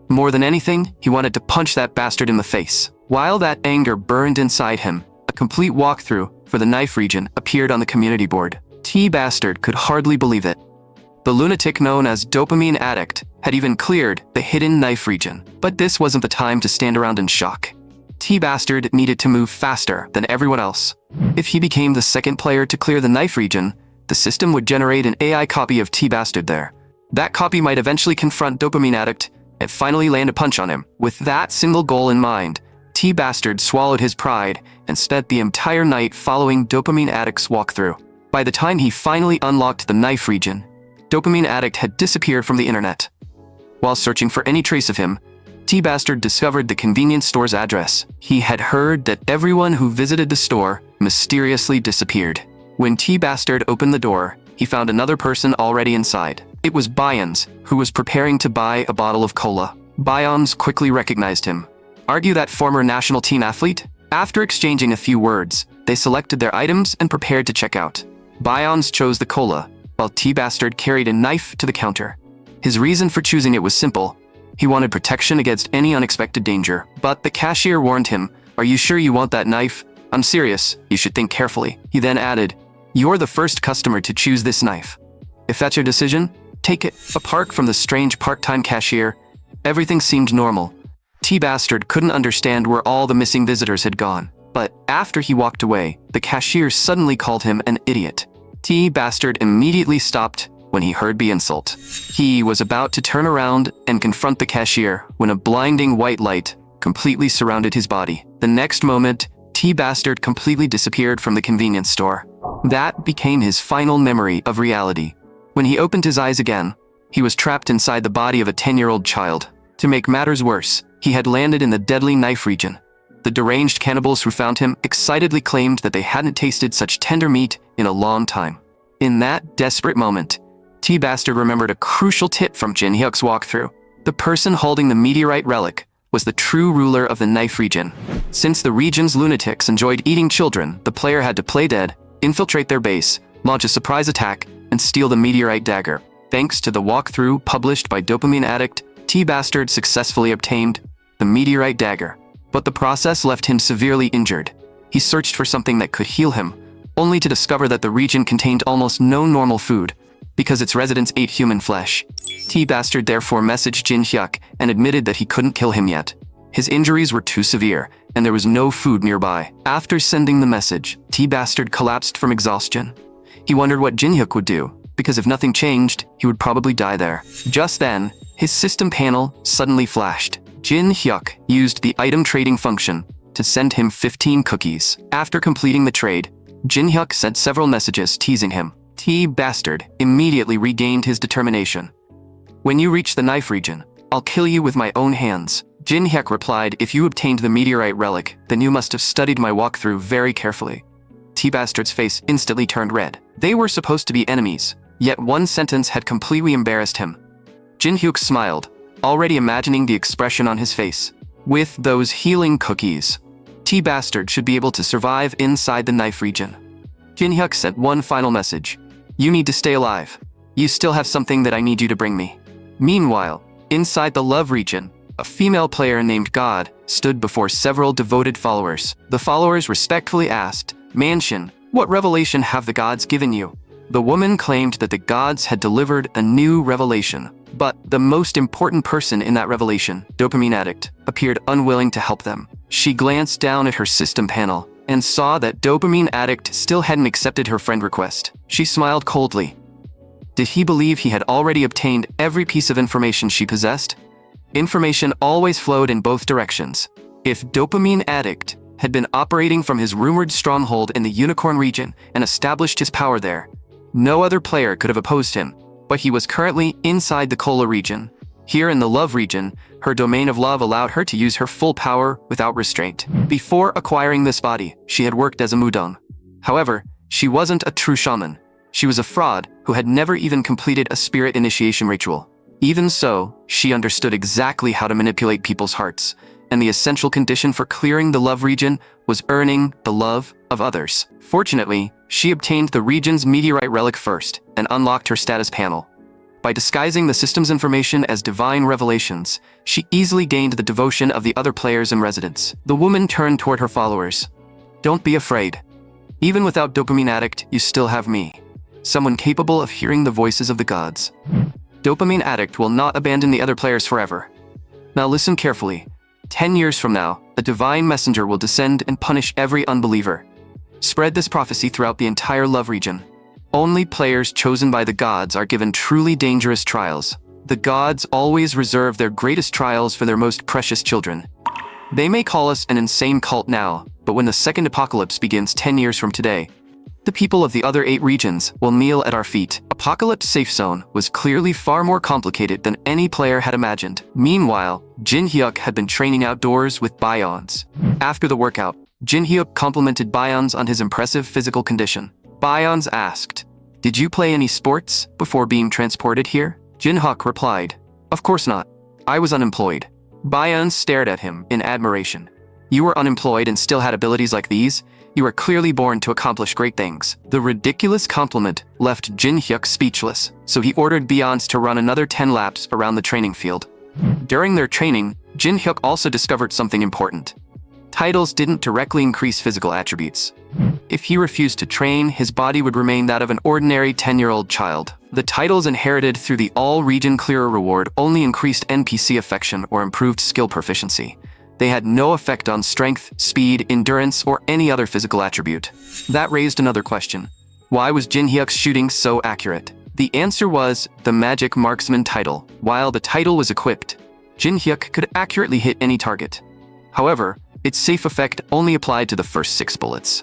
S1: More than anything, he wanted to punch that bastard in the face. While that anger burned inside him, a complete walkthrough for the knife region appeared on the community board. T-Bastard could hardly believe it. The lunatic known as Dopamine Addict had even cleared the hidden knife region. But this wasn't the time to stand around in shock. T-Bastard needed to move faster than everyone else. If he became the second player to clear the knife region, the system would generate an AI copy of T-Bastard there. That copy might eventually confront Dopamine Addict and finally land a punch on him. With that single goal in mind, T-Bastard swallowed his pride and spent the entire night following Dopamine Addict's walkthrough. By the time he finally unlocked the knife region, Dopamine Addict had disappeared from the internet. While searching for any trace of him, T-Bastard discovered the convenience store's address. He had heard that everyone who visited the store mysteriously disappeared. When T-Bastard opened the door, he found another person already inside. It was Byams, who was preparing to buy a bottle of cola. Byams quickly recognized him. "Aren't you that former national team athlete?" After exchanging a few words, they selected their items and prepared to check out. Byams chose the cola, while T-Bastard carried a knife to the counter. His reason for choosing it was simple. He wanted protection against any unexpected danger. But the cashier warned him, "Are you sure you want that knife? I'm serious, you should think carefully." He then added, "You're the first customer to choose this knife. If that's your decision, take it." Apart from the strange part-time cashier, everything seemed normal. T-Bastard couldn't understand where all the missing visitors had gone. But after he walked away, the cashier suddenly called him an idiot. T-Bastard immediately stopped when he heard the insult. He was about to turn around and confront the cashier when a blinding white light completely surrounded his body. The next moment, T-Bastard completely disappeared from the convenience store. That became his final memory of reality. When he opened his eyes again, he was trapped inside the body of a 10-year-old child. To make matters worse, he had landed in the deadly knife region. The deranged cannibals who found him excitedly claimed that they hadn't tasted such tender meat in a long time. In that desperate moment, T-Bastard remembered a crucial tip from Jin-hyuk's walkthrough. The person holding the meteorite relic was the true ruler of the knife region. Since the region's lunatics enjoyed eating children, the player had to play dead, infiltrate their base, launch a surprise attack, and steal the meteorite dagger. Thanks to the walkthrough published by Dopamine Addict, T-Bastard successfully obtained the meteorite dagger. But the process left him severely injured. He searched for something that could heal him, only to discover that the region contained almost no normal food, because its residents ate human flesh. T-Bastard therefore messaged Jin-hyuk and admitted that he couldn't kill him yet. His injuries were too severe, and there was no food nearby. After sending the message, T-Bastard collapsed from exhaustion. He wondered what Jin-hyuk would do, because if nothing changed, he would probably die there. Just then, his system panel suddenly flashed. Jin-hyuk used the item trading function to send him 15 cookies. After completing the trade, Jin-hyuk sent several messages teasing him. T-Bastard immediately regained his determination. "When you reach the knife region, I'll kill you with my own hands." Jin-hyuk replied, "If you obtained the meteorite relic, then you must have studied my walkthrough very carefully." T-Bastard's face instantly turned red. They were supposed to be enemies, yet one sentence had completely embarrassed him. Jin-hyuk smiled, already imagining the expression on his face. With those healing cookies, T-Bastard should be able to survive inside the knife region. Jin-hyuk sent one final message. "You need to stay alive. You still have something that I need you to bring me." Meanwhile, inside the love region, a female player named God stood before several devoted followers. The followers respectfully asked, "Mansion, what revelation have the gods given you?" The woman claimed that the gods had delivered a new revelation, but the most important person in that revelation, Dopamine Addict, appeared unwilling to help them. She glanced down at her system panel and saw that Dopamine Addict still hadn't accepted her friend request. She smiled coldly. Did he believe he had already obtained every piece of information she possessed? Information always flowed in both directions. If Dopamine Addict had been operating from his rumored stronghold in the Unicorn region and established his power there, no other player could have opposed him, but he was currently inside the Cola region. Here in the Love region, her domain of love allowed her to use her full power without restraint. Before acquiring this body, she had worked as a mudang. However, she wasn't a true shaman. She was a fraud who had never even completed a spirit initiation ritual. Even so, she understood exactly how to manipulate people's hearts, and the essential condition for clearing the Love region was earning the love of others. Fortunately, she obtained the region's meteorite relic first and unlocked her status panel. By disguising the system's information as divine revelations, she easily gained the devotion of the other players and residents. The woman turned toward her followers. Don't be afraid. Even without Dopamine Addict, you still have me, someone capable of hearing the voices of the gods. Dopamine Addict will not abandon the other players forever. Now listen carefully. 10 years from now, a divine messenger will descend and punish every unbeliever. Spread this prophecy throughout the entire Love region. Only players chosen by the gods are given truly dangerous trials. The gods always reserve their greatest trials for their most precious children. They may call us an insane cult now, but when the second apocalypse begins 10 years from today, the people of the other 8 regions will kneel at our feet. Apocalypse Safe Zone was clearly far more complicated than any player had imagined. Meanwhile, Jin Hyuk had been training outdoors with Bion's. After the workout, Jin Hyuk complimented Bion's on his impressive physical condition. Bion's asked, "Did you play any sports before being transported here?" Jin Hyuk replied, "Of course not. I was unemployed." Bion's stared at him in admiration. "You were unemployed and still had abilities like these? You are clearly born to accomplish great things." The ridiculous compliment left Jin Hyuk speechless, so he ordered Bion's to run another 10 laps around the training field. During their training, Jin Hyuk also discovered something important. Titles didn't directly increase physical attributes. If he refused to train, his body would remain that of an ordinary 10-year-old child. The titles inherited through the all-region clearer reward only increased NPC affection or improved skill proficiency. They had no effect on strength, speed, endurance, or any other physical attribute. That raised another question. Why was Jin Hyuk's shooting so accurate? The answer was the Magic Marksman title. While the title was equipped, Jin Hyuk could accurately hit any target. However, its safe effect only applied to the first 6 bullets.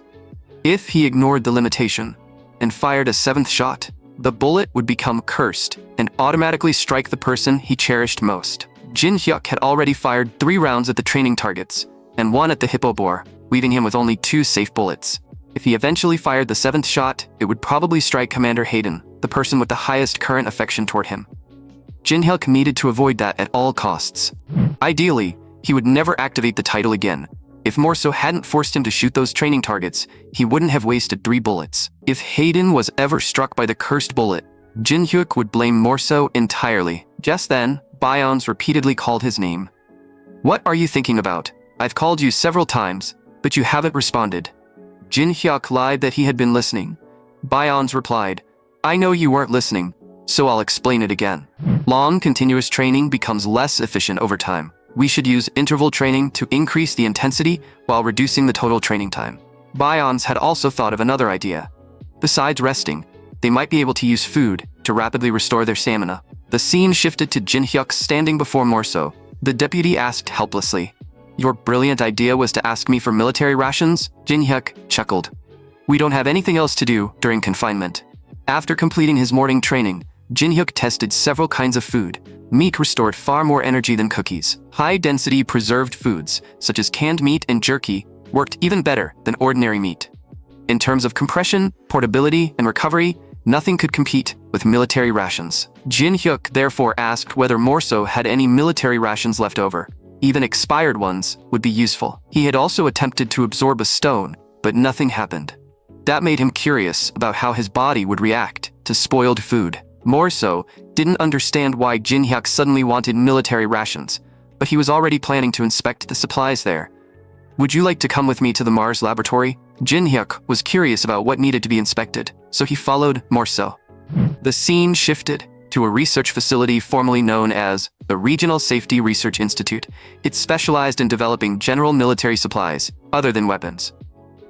S1: If he ignored the limitation and fired a 7th shot, the bullet would become cursed and automatically strike the person he cherished most. Jin Hyuk had already fired 3 rounds at the training targets and 1 at the hippo boar, leaving him with only 2 safe bullets. If he eventually fired the 7th shot, it would probably strike Commander Hayden, the person with the highest current affection toward him. Jin Hyuk needed to avoid that at all costs. Ideally, he would never activate the title again. If Morso hadn't forced him to shoot those training targets, he wouldn't have wasted 3 bullets. If Hayden was ever struck by the cursed bullet, Jin Hyuk would blame Morso entirely. Just then, Bion's repeatedly called his name. "What are you thinking about? I've called you several times, but you haven't responded." Jin Hyuk lied that he had been listening. Bion's replied, "I know you weren't listening, so I'll explain it again. Long, continuous training becomes less efficient over time. We should use interval training to increase the intensity while reducing the total training time." Bion's had also thought of another idea. Besides resting, they might be able to use food to rapidly restore their stamina. The scene shifted to Jin Hyuk standing before Morso. The deputy asked helplessly, "Your brilliant idea was to ask me for military rations?" Jin Hyuk chuckled. "We don't have anything else to do during confinement." After completing his morning training, Jin Hyuk tested several kinds of food. Meat restored far more energy than cookies. High-density preserved foods, such as canned meat and jerky, worked even better than ordinary meat. In terms of compression, portability, and recovery, nothing could compete with military rations. Jin Hyuk therefore asked whether Morso had any military rations left over. Even expired ones would be useful. He had also attempted to absorb a stone, but nothing happened. That made him curious about how his body would react to spoiled food. Morso didn't understand why Jin Hyuk suddenly wanted military rations, but he was already planning to inspect the supplies there. "Would you like to come with me to the Mars laboratory?" Jin Hyuk was curious about what needed to be inspected, so he followed Morso. The scene shifted to a research facility formerly known as the Regional Safety Research Institute. It specialized in developing general military supplies, other than weapons.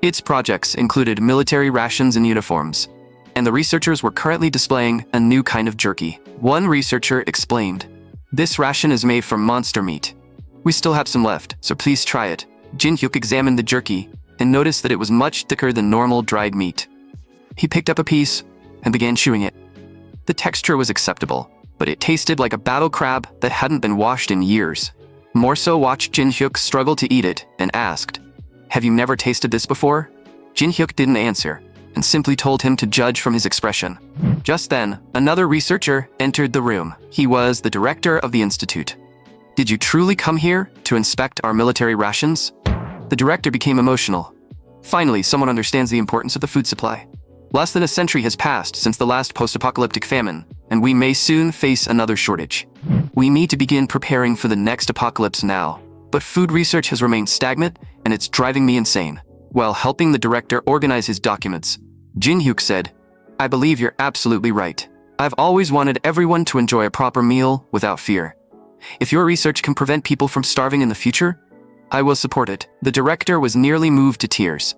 S1: Its projects included military rations and uniforms, and the researchers were currently displaying a new kind of jerky. One researcher explained, This ration is made from monster meat. We still have some left, so please try it. Jin-hyuk examined the jerky and noticed that it was much thicker than normal dried meat. He picked up a piece and began chewing it. The texture was acceptable, but it tasted like a battle crab that hadn't been washed in years. Morso watched Jin-hyuk struggle to eat it and asked, "Have you never tasted this before?" Jin-hyuk didn't answer and simply told him to judge from his expression. Just then, another researcher entered the room. He was the director of the institute. "Did you truly come here to inspect our military rations?" The director became emotional. Finally, someone understands the importance of the food supply. Less than a century has passed since the last post-apocalyptic famine, and we may soon face another shortage. We need to begin preparing for the next apocalypse now. But food research has remained stagnant, and it's driving me insane. While helping the director organize his documents, Jin-hyuk said, "I believe you're absolutely right. I've always wanted everyone to enjoy a proper meal without fear. If your research can prevent people from starving in the future, I will support it." The director was nearly moved to tears.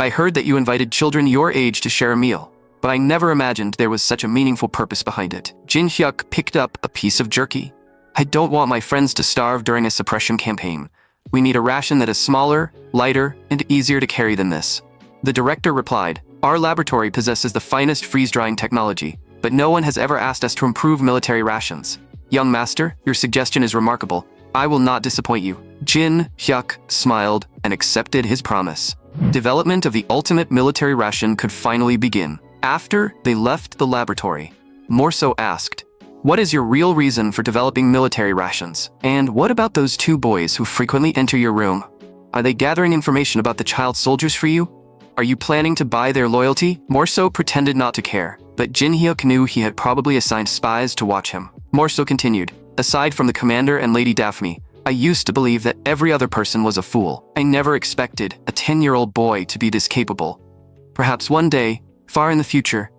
S1: "I heard that you invited children your age to share a meal, but I never imagined there was such a meaningful purpose behind it." Jin-hyuk picked up a piece of jerky. "I don't want my friends to starve during a suppression campaign. We need a ration that is smaller, lighter, and easier to carry than this." The director replied, "Our laboratory possesses the finest freeze-drying technology, but no one has ever asked us to improve military rations. Young master, your suggestion is remarkable. I will not disappoint you." Jin-hyuk smiled and accepted his promise. Development of the ultimate military ration could finally begin. After they left the laboratory, Morso asked, "What is your real reason for developing military rations? And what about those two boys who frequently enter your room? Are they gathering information about the child soldiers for you? Are you planning to buy their loyalty?" Morso pretended not to care, but Jin-hyuk knew he had probably assigned spies to watch him. Morso continued, "Aside from the commander and Lady Daphne, I used to believe that every other person was a fool. I never expected a 10-year-old boy to be this capable. Perhaps one day, far in the future,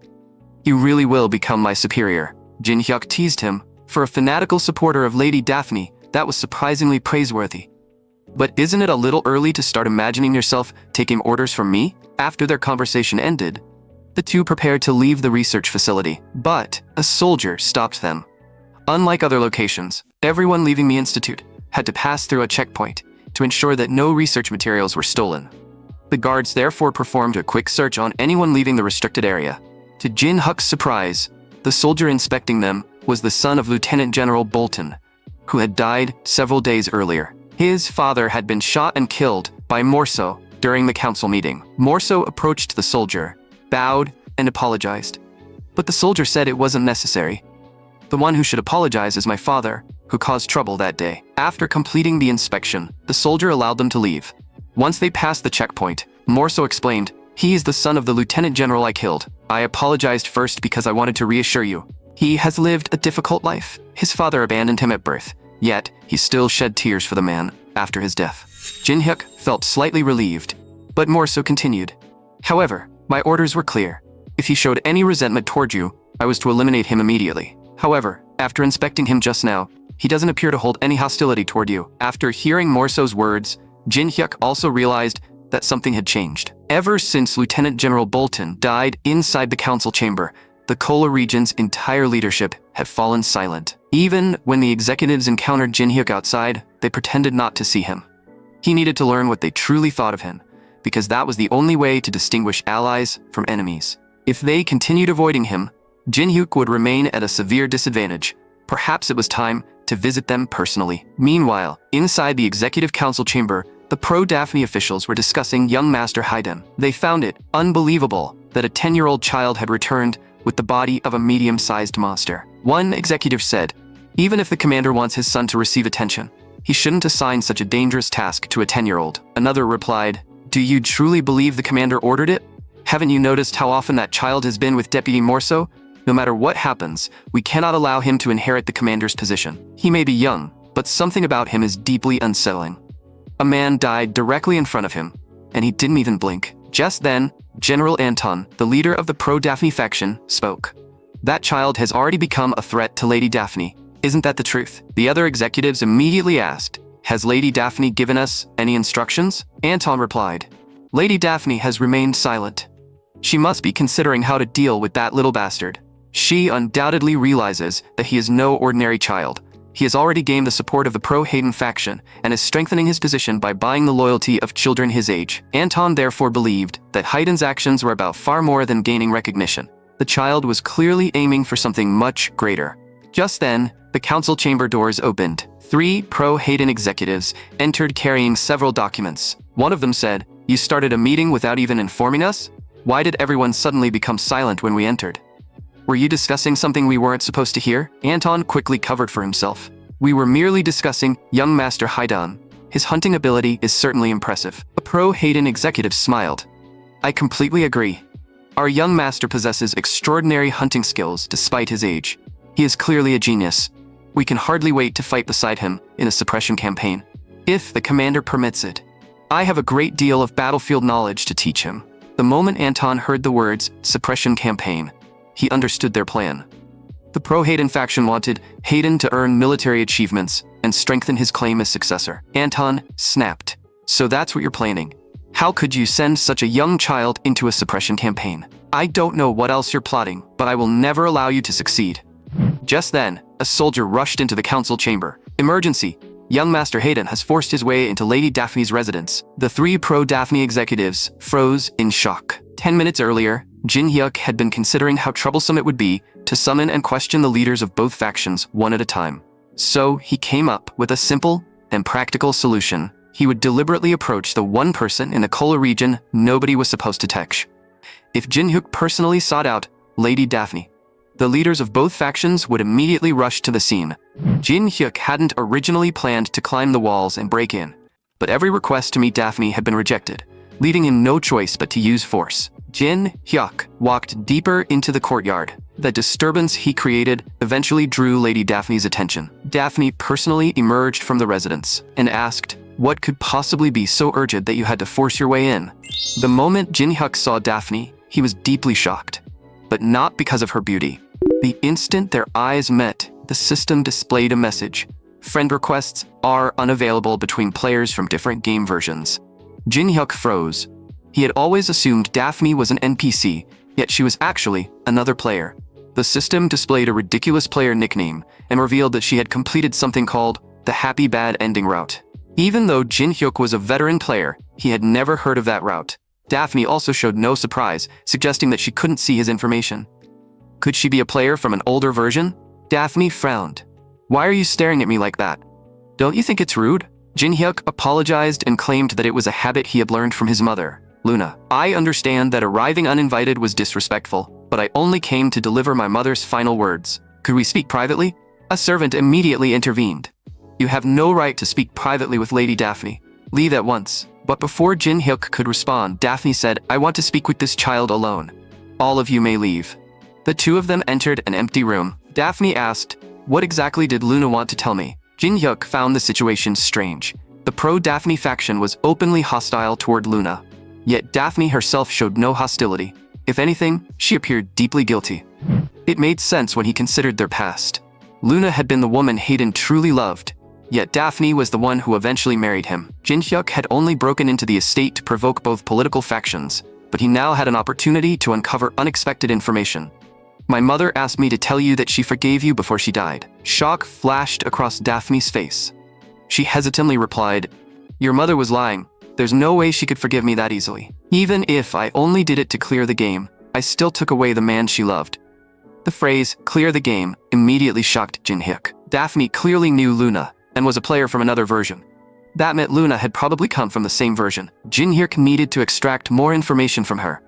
S1: you really will become my superior." Jin-hyuk teased him. For a fanatical supporter of Lady Daphne, that was surprisingly praiseworthy. "But isn't it a little early to start imagining yourself taking orders from me?" After their conversation ended, the two prepared to leave the research facility, but a soldier stopped them. Unlike other locations, everyone leaving the institute had to pass through a checkpoint to ensure that no research materials were stolen. The guards therefore performed a quick search on anyone leaving the restricted area. To Jin-hyuk's surprise, the soldier inspecting them was the son of Lieutenant General Bolton, who had died several days earlier. His father had been shot and killed by Morso during the council meeting. Morso approached the soldier, bowed, and apologized. But the soldier said it wasn't necessary. "The one who should apologize is my father, who caused trouble that day." After completing the inspection, the soldier allowed them to leave. Once they passed the checkpoint, Morso explained, "He is the son of the lieutenant general I killed. I apologized first because I wanted to reassure you. He has lived a difficult life. His father abandoned him at birth, yet he still shed tears for the man after his death." Jin-hyuk felt slightly relieved, but Morso continued, "However, my orders were clear. If he showed any resentment toward you, I was to eliminate him immediately. However, after inspecting him just now, he doesn't appear to hold any hostility toward you." After hearing Morso's words, Jin-hyuk also realized that something had changed. Ever since Lieutenant General Bolton died inside the council chamber, the Kola region's entire leadership had fallen silent. Even when the executives encountered Jin-hyuk outside, they pretended not to see him. He needed to learn what they truly thought of him, because that was the only way to distinguish allies from enemies. If they continued avoiding him, Jin-hyuk would remain at a severe disadvantage. Perhaps it was time to visit them personally. Meanwhile, inside the executive council chamber, the pro-Daphne officials were discussing young Master Haiden. They found it unbelievable that a 10-year-old child had returned with the body of a medium-sized monster. One executive said, "Even if the commander wants his son to receive attention, he shouldn't assign such a dangerous task to a 10-year-old. Another replied, "Do you truly believe the commander ordered it? Haven't you noticed how often that child has been with Deputy Morso? No matter what happens, we cannot allow him to inherit the commander's position. He may be young, but something about him is deeply unsettling." A man died directly in front of him, and he didn't even blink. Just then, General Anton, the leader of the pro-Daphne faction, spoke. "That child has already become a threat to Lady Daphne. Isn't that the truth?" The other executives immediately asked, "Has Lady Daphne given us any instructions?" Anton replied, "Lady Daphne has remained silent. She must be considering how to deal with that little bastard. She undoubtedly realizes that he is no ordinary child, He has already gained the support of the pro-Hayden faction and is strengthening his position by buying the loyalty of children his age. Anton therefore believed that Hayden's actions were about far more than gaining recognition. The child was clearly aiming for something much greater. Just then, the council chamber doors opened. 3 pro-Hayden executives entered carrying several documents. One of them said, "You started a meeting without even informing us? Why did everyone suddenly become silent when we entered? Were you discussing something we weren't supposed to hear?" Anton quickly covered for himself. "We were merely discussing young Master Hayden. His hunting ability is certainly impressive." A pro-Hayden executive smiled. "I completely agree. Our young master possesses extraordinary hunting skills despite his age. He is clearly a genius. We can hardly wait to fight beside him in a suppression campaign, if the commander permits it. I have a great deal of battlefield knowledge to teach him." The moment Anton heard the words suppression campaign, he understood their plan. The pro-Hayden faction wanted Hayden to earn military achievements and strengthen his claim as successor. Anton snapped. "So that's what you're planning? How could you send such a young child into a suppression campaign? I don't know what else you're plotting, but I will never allow you to succeed." Just then, a soldier rushed into the council chamber. "Emergency! Young Master Hayden has forced his way into Lady Daphne's residence." The 3 pro-Daphne executives froze in shock. 10 minutes earlier, Jin Hyuk had been considering how troublesome it would be to summon and question the leaders of both factions one at a time. So he came up with a simple and practical solution. He would deliberately approach the one person in the Kola region nobody was supposed to touch. If Jin Hyuk personally sought out Lady Daphne, the leaders of both factions would immediately rush to the scene. Jin Hyuk hadn't originally planned to climb the walls and break in, but every request to meet Daphne had been rejected, leaving him no choice but to use force. Jin Hyuk walked deeper into the courtyard. The disturbance he created eventually drew Lady Daphne's attention. Daphne personally emerged from the residence and asked, "What could possibly be so urgent that you had to force your way in?" The moment Jin Hyuk saw Daphne, he was deeply shocked, but not because of her beauty. The instant their eyes met, the system displayed a message. "Friend requests are unavailable between players from different game versions." Jin Hyuk froze. He had always assumed Daphne was an NPC, yet she was actually another player. The system displayed a ridiculous player nickname and revealed that she had completed something called the Happy Bad Ending route. Even though Jin Hyuk was a veteran player, he had never heard of that route. Daphne also showed no surprise, suggesting that she couldn't see his information. Could she be a player from an older version? Daphne frowned. "Why are you staring at me like that? Don't you think it's rude?" Jin Hyuk apologized and claimed that it was a habit he had learned from his mother, Luna. "I understand that arriving uninvited was disrespectful, but I only came to deliver my mother's final words. Could we speak privately?" A servant immediately intervened. "You have no right to speak privately with Lady Daphne. Leave at once." But before Jin Hyuk could respond, Daphne said, "I want to speak with this child alone. All of you may leave." The 2 of them entered an empty room. Daphne asked, "What exactly did Luna want to tell me?" Jin Hyuk found the situation strange. The pro-Daphne faction was openly hostile toward Luna, yet Daphne herself showed no hostility. If anything, she appeared deeply guilty. It made sense when he considered their past. Luna had been the woman Hayden truly loved, yet Daphne was the one who eventually married him. Jin Hyuk had only broken into the estate to provoke both political factions, but he now had an opportunity to uncover unexpected information. "My mother asked me to tell you that she forgave you before she died." Shock flashed across Daphne's face. She hesitantly replied, "Your mother was lying. There's no way she could forgive me that easily. Even if I only did it to clear the game, I still took away the man she loved." The phrase, "clear the game," immediately shocked Jin Hyuk. Daphne clearly knew Luna and was a player from another version. That meant Luna had probably come from the same version. Jin Hyuk needed to extract more information from her.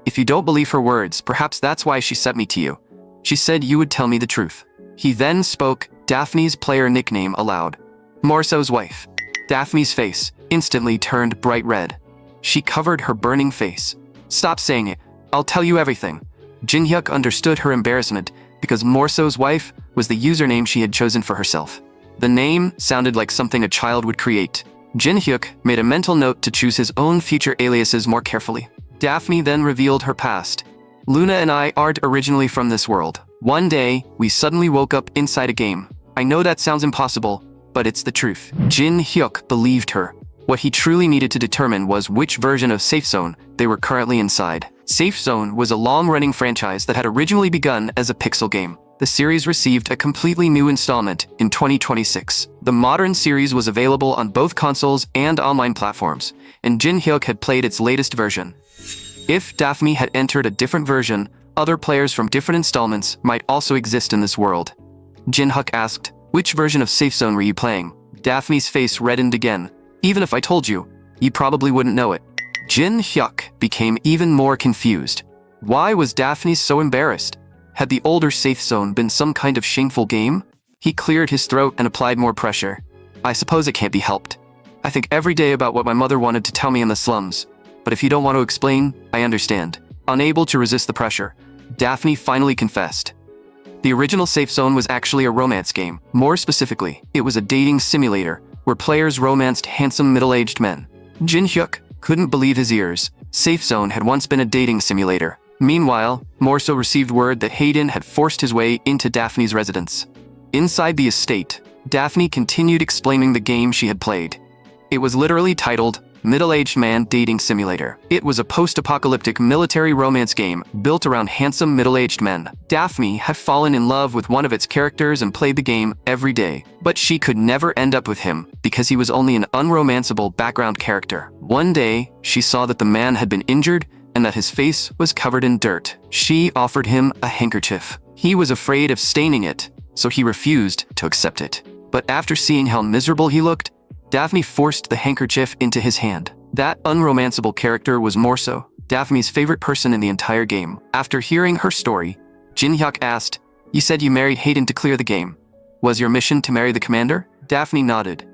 S1: "If you don't believe her words, perhaps that's why she sent me to you. She said you would tell me the truth." He then spoke Daphne's player nickname aloud. "Morso's wife." Daphne's face instantly turned bright red. She covered her burning face. "Stop saying it. I'll tell you everything." Jin Hyuk understood her embarrassment because Morso's wife was the username she had chosen for herself. The name sounded like something a child would create. Jin Hyuk made a mental note to choose his own future aliases more carefully. Daphne then revealed her past. "Luna and I aren't originally from this world. One day, we suddenly woke up inside a game. I know that sounds impossible, but it's the truth." Jin Hyuk believed her. What he truly needed to determine was which version of Safe Zone they were currently inside. Safe Zone was a long-running franchise that had originally begun as a pixel game. the series received a completely new installment in 2026. The modern series was available on both consoles and online platforms, and Jin Hyuk had played its latest version. If Daphne had entered a different version, other players from different installments might also exist in this world. Jin Hyuk asked, "Which version of Safe Zone were you playing?" Daphne's face reddened again. "Even if I told you, you probably wouldn't know it." Jin Hyuk became even more confused. Why was Daphne so embarrassed? Had the older Safe Zone been some kind of shameful game? He cleared his throat and applied more pressure. "I suppose it can't be helped. I think every day about what my mother wanted to tell me in the slums. But if you don't want to explain, I understand." Unable to resist the pressure, Daphne finally confessed. The original Safe Zone was actually a romance game. More specifically, it was a dating simulator where players romanced handsome middle-aged men. Jin Hyuk couldn't believe his ears. Safe Zone had once been a dating simulator. Meanwhile, Morso received word that Hayden had forced his way into Daphne's residence. Inside the estate, Daphne continued explaining the game she had played. It was literally titled Middle-Aged Man Dating Simulator. It was a post-apocalyptic military romance game built around handsome middle-aged men. Daphne had fallen in love with one of its characters and played the game every day, but she could never end up with him because he was only an unromanceable background character. One day, she saw that the man had been injured and that his face was covered in dirt. She offered him a handkerchief. He was afraid of staining it, so he refused to accept it. But after seeing how miserable he looked, Daphne forced the handkerchief into his hand. That unromanceable character was Morso, Daphne's favorite person in the entire game. After hearing her story, Jin Hyuk asked, "You said you married Hayden to clear the game. Was your mission to marry the commander?" Daphne nodded.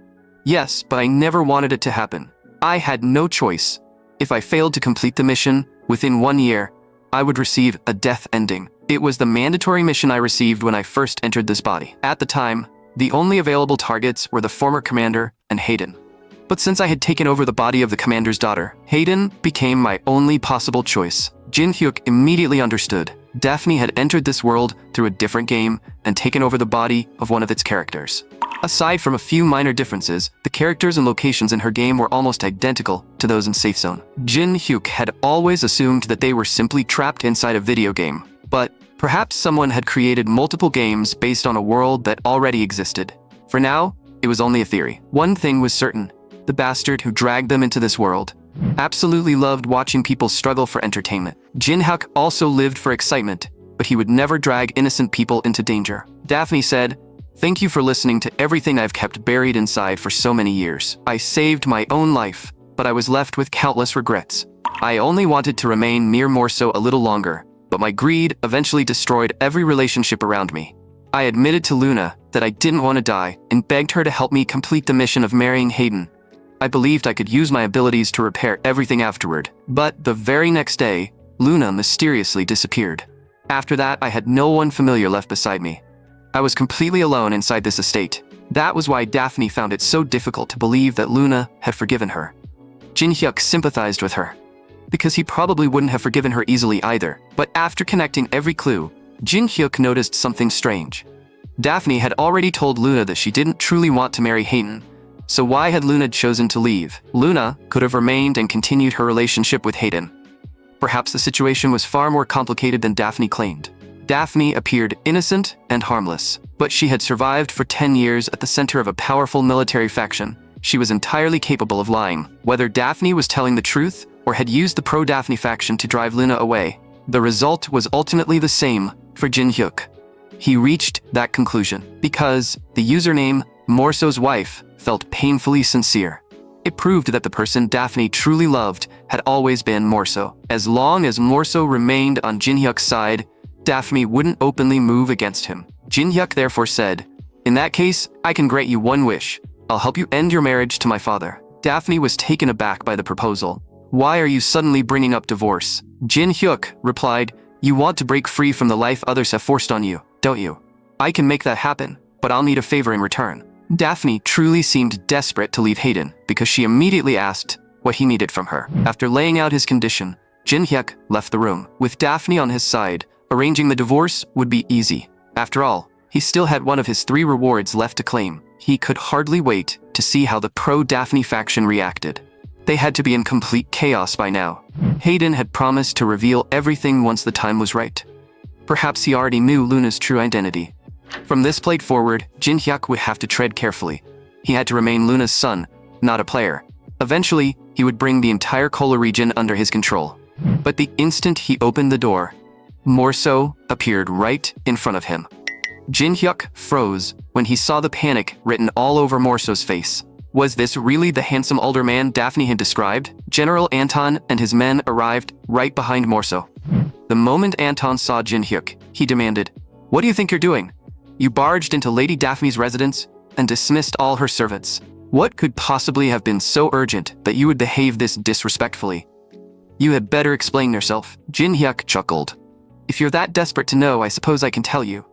S1: "Yes, but I never wanted it to happen. I had no choice. If I failed to complete the mission within 1 year, I would receive a death ending. It was the mandatory mission I received when I first entered this body. At the time, the only available targets were the former commander and Hayden. But since I had taken over the body of the commander's daughter, Hayden became my only possible choice." Jin Hyuk immediately understood. Daphne had entered this world through a different game and taken over the body of one of its characters. Aside from a few minor differences, the characters and locations in her game were almost identical to those in Safe Zone. Jin Hyuk had always assumed that they were simply trapped inside a video game. But perhaps someone had created multiple games based on a world that already existed. For now, it was only a theory. One thing was certain: the bastard who dragged them into this world absolutely loved watching people struggle for entertainment. Jin Hyuk also lived for excitement, but he would never drag innocent people into danger. Daphne said, "Thank you for listening to everything I've kept buried inside for so many years. I saved my own life, but I was left with countless regrets. I only wanted to remain mere Morso a little longer, but my greed eventually destroyed every relationship around me. I admitted to Luna that I didn't want to die and begged her to help me complete the mission of marrying Hayden. I believed I could use my abilities to repair everything afterward. But the very next day, Luna mysteriously disappeared. After that, I had no one familiar left beside me. I was completely alone inside this estate. That was why Daphne found it so difficult to believe that Luna had forgiven her." Jin Hyuk sympathized with her, because he probably wouldn't have forgiven her easily either. But after connecting every clue, Jin Hyuk noticed something strange. Daphne had already told Luna that she didn't truly want to marry Hayden, so why had Luna chosen to leave? Luna could have remained and continued her relationship with Hayden. Perhaps the situation was far more complicated than Daphne claimed. Daphne appeared innocent and harmless, but she had survived for 10 years at the center of a powerful military faction. She was entirely capable of lying. Whether Daphne was telling the truth or had used the pro-Daphne faction to drive Luna away, the result was ultimately the same for Jin Hyuk. He reached that conclusion because the username Morso's wife felt painfully sincere. It proved that the person Daphne truly loved had always been Morso. As long as Morso remained on Jin Hyuk's side, Daphne wouldn't openly move against him. Jin Hyuk therefore said, "In that case, I can grant you one wish. I'll help you end your marriage to my father." Daphne was taken aback by the proposal. "Why are you suddenly bringing up divorce?" Jin Hyuk replied, "You want to break free from the life others have forced on you, don't you? I can make that happen, but I'll need a favor in return." Daphne truly seemed desperate to leave Hayden because she immediately asked what he needed from her. After laying out his condition, Jin Hyuk left the room. With Daphne on his side, arranging the divorce would be easy. After all, he still had one of his 3 rewards left to claim. He could hardly wait to see how the pro-Daphne faction reacted. They had to be in complete chaos by now. Hayden had promised to reveal everything once the time was right. Perhaps he already knew Luna's true identity. From this point forward, Jin Hyuk would have to tread carefully. He had to remain Luna's son, not a player. Eventually, he would bring the entire Kola region under his control. But the instant he opened the door, Morso appeared right in front of him. Jin Hyuk froze when he saw the panic written all over Morso's face. Was this really the handsome older man Daphne had described? General Anton and his men arrived right behind Morso. The moment Anton saw Jin Hyuk, he demanded, "What do you think you're doing? You barged into Lady Daphne's residence and dismissed all her servants. What could possibly have been so urgent that you would behave this disrespectfully? You had better explain yourself." Jin Hyuk chuckled. "If you're that desperate to know, I suppose I can tell you.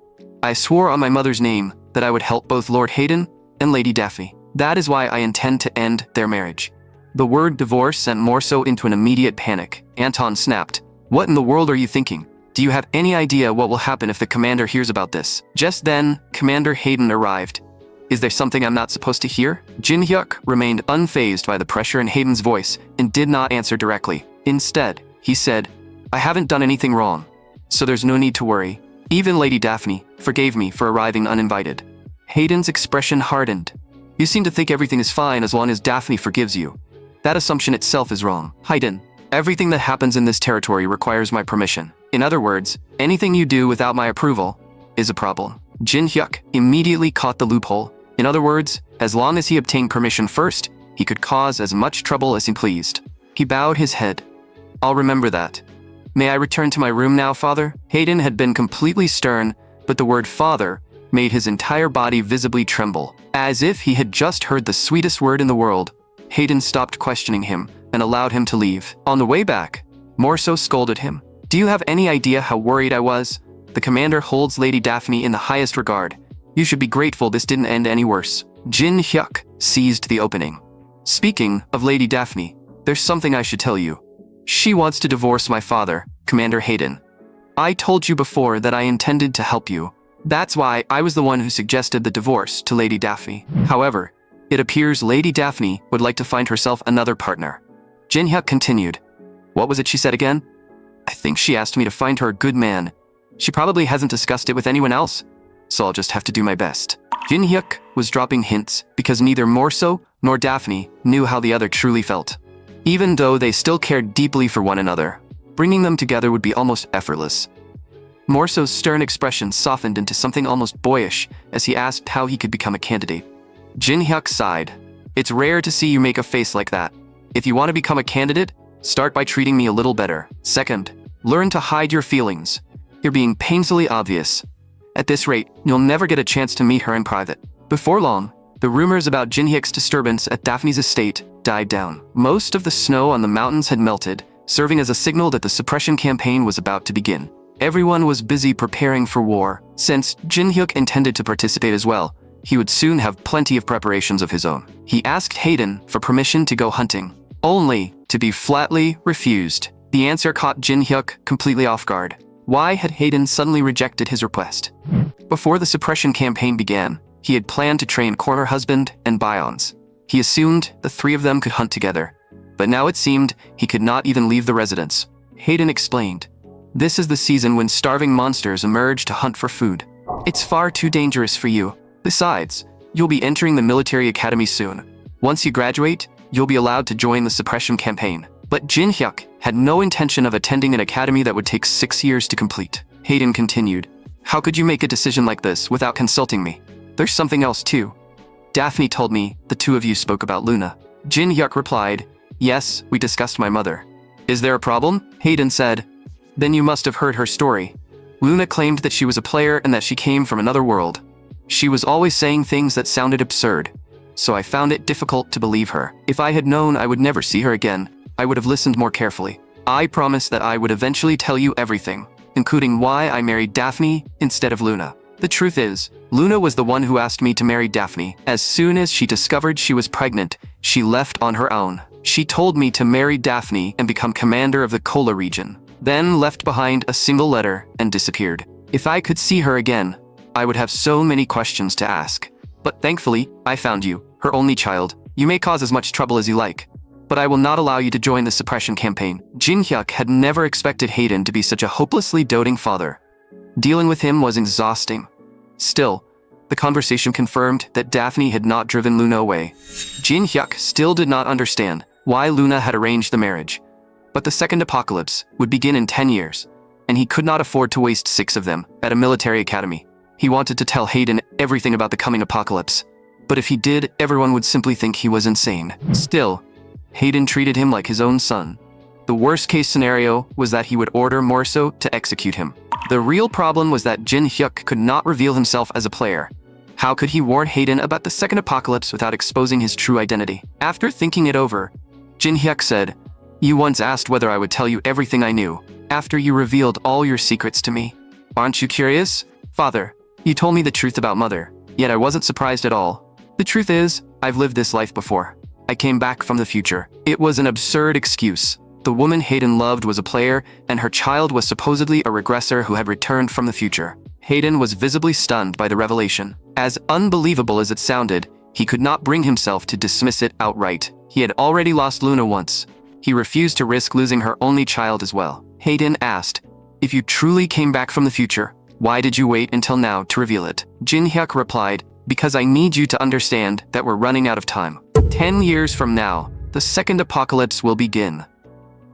S1: I swore on my mother's name that I would help both Lord Hayden and Lady Daphne. That is why I intend to end their marriage." The word divorce sent Morso into an immediate panic. Anton snapped, "What in the world are you thinking? Do you have any idea what will happen if the commander hears about this?" Just then, Commander Hayden arrived. "Is there something I'm not supposed to hear?" Jin Hyuk remained unfazed by the pressure in Hayden's voice and did not answer directly. Instead, he said, "I haven't done anything wrong, so there's no need to worry. Even Lady Daphne forgave me for arriving uninvited." Hayden's expression hardened. "You seem to think everything is fine as long as Daphne forgives you. That assumption itself is wrong. Hayden, everything that happens in this territory requires my permission. In other words, anything you do without my approval is a problem." Jin Hyuk immediately caught the loophole. In other words, as long as he obtained permission first, he could cause as much trouble as he pleased. He bowed his head. "I'll remember that. May I return to my room now, father?" Hayden had been completely stern, but the word father made his entire body visibly tremble. As if he had just heard the sweetest word in the world, Hayden stopped questioning him and allowed him to leave. On the way back, Morso scolded him. "Do you have any idea how worried I was? The commander holds Lady Daphne in the highest regard. You should be grateful this didn't end any worse." Jin Hyuk seized the opening. "Speaking of Lady Daphne, there's something I should tell you. She wants to divorce my father, Commander Hayden. I told you before that I intended to help you. That's why I was the one who suggested the divorce to Lady Daphne. However, it appears Lady Daphne would like to find herself another partner." Jin Hyuk continued. "What was it she said again?" "I think she asked me to find her a good man. She probably hasn't discussed it with anyone else, so I'll just have to do my best." Jin Hyuk was dropping hints because neither Morso nor Daphne knew how the other truly felt. Even though they still cared deeply for one another, bringing them together would be almost effortless. Morso's stern expression softened into something almost boyish as he asked how he could become a candidate. Jin Hyuk sighed. "It's rare to see you make a face like that. If you want to become a candidate, start by treating me a little better. Second, learn to hide your feelings. You're being painfully obvious. At this rate, you'll never get a chance to meet her in private." Before long, the rumors about Jin Hyuk's disturbance at Daphne's estate died down. Most of the snow on the mountains had melted, serving as a signal that the suppression campaign was about to begin. Everyone was busy preparing for war. Since Jin Hyuk intended to participate as well, he would soon have plenty of preparations of his own. He asked Hayden for permission to go hunting, only to be flatly refused. The answer caught Jin Hyuk completely off guard. Why had Hayden suddenly rejected his request? Before the suppression campaign began, he had planned to train Corner Husband and Bions. He assumed the three of them could hunt together, but now it seemed he could not even leave the residence. Hayden explained, "This is the season when starving monsters emerge to hunt for food. It's far too dangerous for you. Besides, you'll be entering the military academy soon. Once you graduate, you'll be allowed to join the suppression campaign." But Jin Hyuk had no intention of attending an academy that would take 6 years to complete. Hayden continued, "How could you make a decision like this without consulting me? There's something else too. Daphne told me the two of you spoke about Luna." Jin Hyuk replied, "Yes, we discussed my mother." "Is there a problem?" Hayden said. "Then you must have heard her story. Luna claimed that she was a player and that she came from another world. She was always saying things that sounded absurd, so I found it difficult to believe her. If I had known I would never see her again, I would have listened more carefully. I promised that I would eventually tell you everything, including why I married Daphne instead of Luna. The truth is, Luna was the one who asked me to marry Daphne. As soon as she discovered she was pregnant, she left on her own. She told me to marry Daphne and become commander of the Kola region, then left behind a single letter and disappeared. If I could see her again, I would have so many questions to ask. But thankfully, I found you, her only child. You may cause as much trouble as you like, but I will not allow you to join the suppression campaign." Jin Hyuk had never expected Hayden to be such a hopelessly doting father. Dealing with him was exhausting. Still, the conversation confirmed that Daphne had not driven Luna away. Jin Hyuk still did not understand why Luna had arranged the marriage. But the second apocalypse would begin in 10 years, and he could not afford to waste 6 of them at a military academy. He wanted to tell Hayden everything about the coming apocalypse, but if he did, everyone would simply think he was insane. Still, Hayden treated him like his own son. The worst-case scenario was that he would order Morso to execute him. The real problem was that Jin Hyuk could not reveal himself as a player. How could he warn Hayden about the second apocalypse without exposing his true identity? After thinking it over, Jin Hyuk said, "You once asked whether I would tell you everything I knew, after you revealed all your secrets to me. Aren't you curious? Father, you told me the truth about Mother, yet I wasn't surprised at all. The truth is, I've lived this life before. I came back from the future." It was an absurd excuse. The woman Hayden loved was a player, and her child was supposedly a regressor who had returned from the future. Hayden was visibly stunned by the revelation. As unbelievable as it sounded, he could not bring himself to dismiss it outright. He had already lost Luna once. He refused to risk losing her only child as well. Hayden asked, "If you truly came back from the future, why did you wait until now to reveal it?" Jin Hyuk replied, "Because I need you to understand that we're running out of time. 10 years from now, the second apocalypse will begin.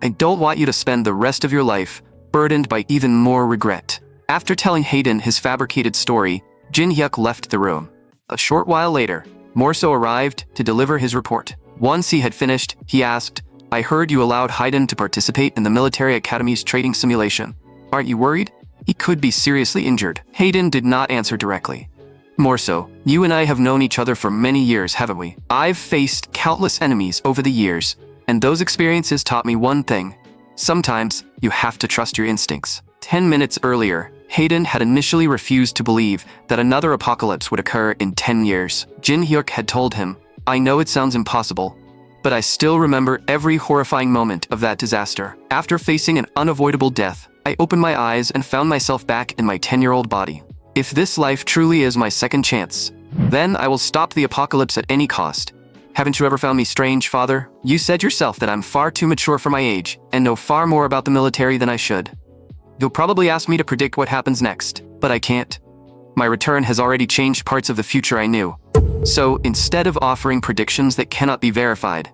S1: I don't want you to spend the rest of your life burdened by even more regret." After telling Hayden his fabricated story, Jin Hyuk left the room. A short while later, Morso arrived to deliver his report. Once he had finished, he asked, "I heard you allowed Hayden to participate in the military academy's trading simulation. Aren't you worried? He could be seriously injured." Hayden did not answer directly. "Morso, you and I have known each other for many years, haven't we? I've faced countless enemies over the years, and those experiences taught me one thing. Sometimes, you have to trust your instincts." 10 minutes earlier, Hayden had initially refused to believe that another apocalypse would occur in 10 years. Jin Hyuk had told him, "I know it sounds impossible, but I still remember every horrifying moment of that disaster. After facing an unavoidable death, I opened my eyes and found myself back in my 10-year-old body. If this life truly is my second chance, then I will stop the apocalypse at any cost. Haven't you ever found me strange, Father? You said yourself that I'm far too mature for my age and know far more about the military than I should. You'll probably ask me to predict what happens next, but I can't. My return has already changed parts of the future I knew. So instead of offering predictions that cannot be verified,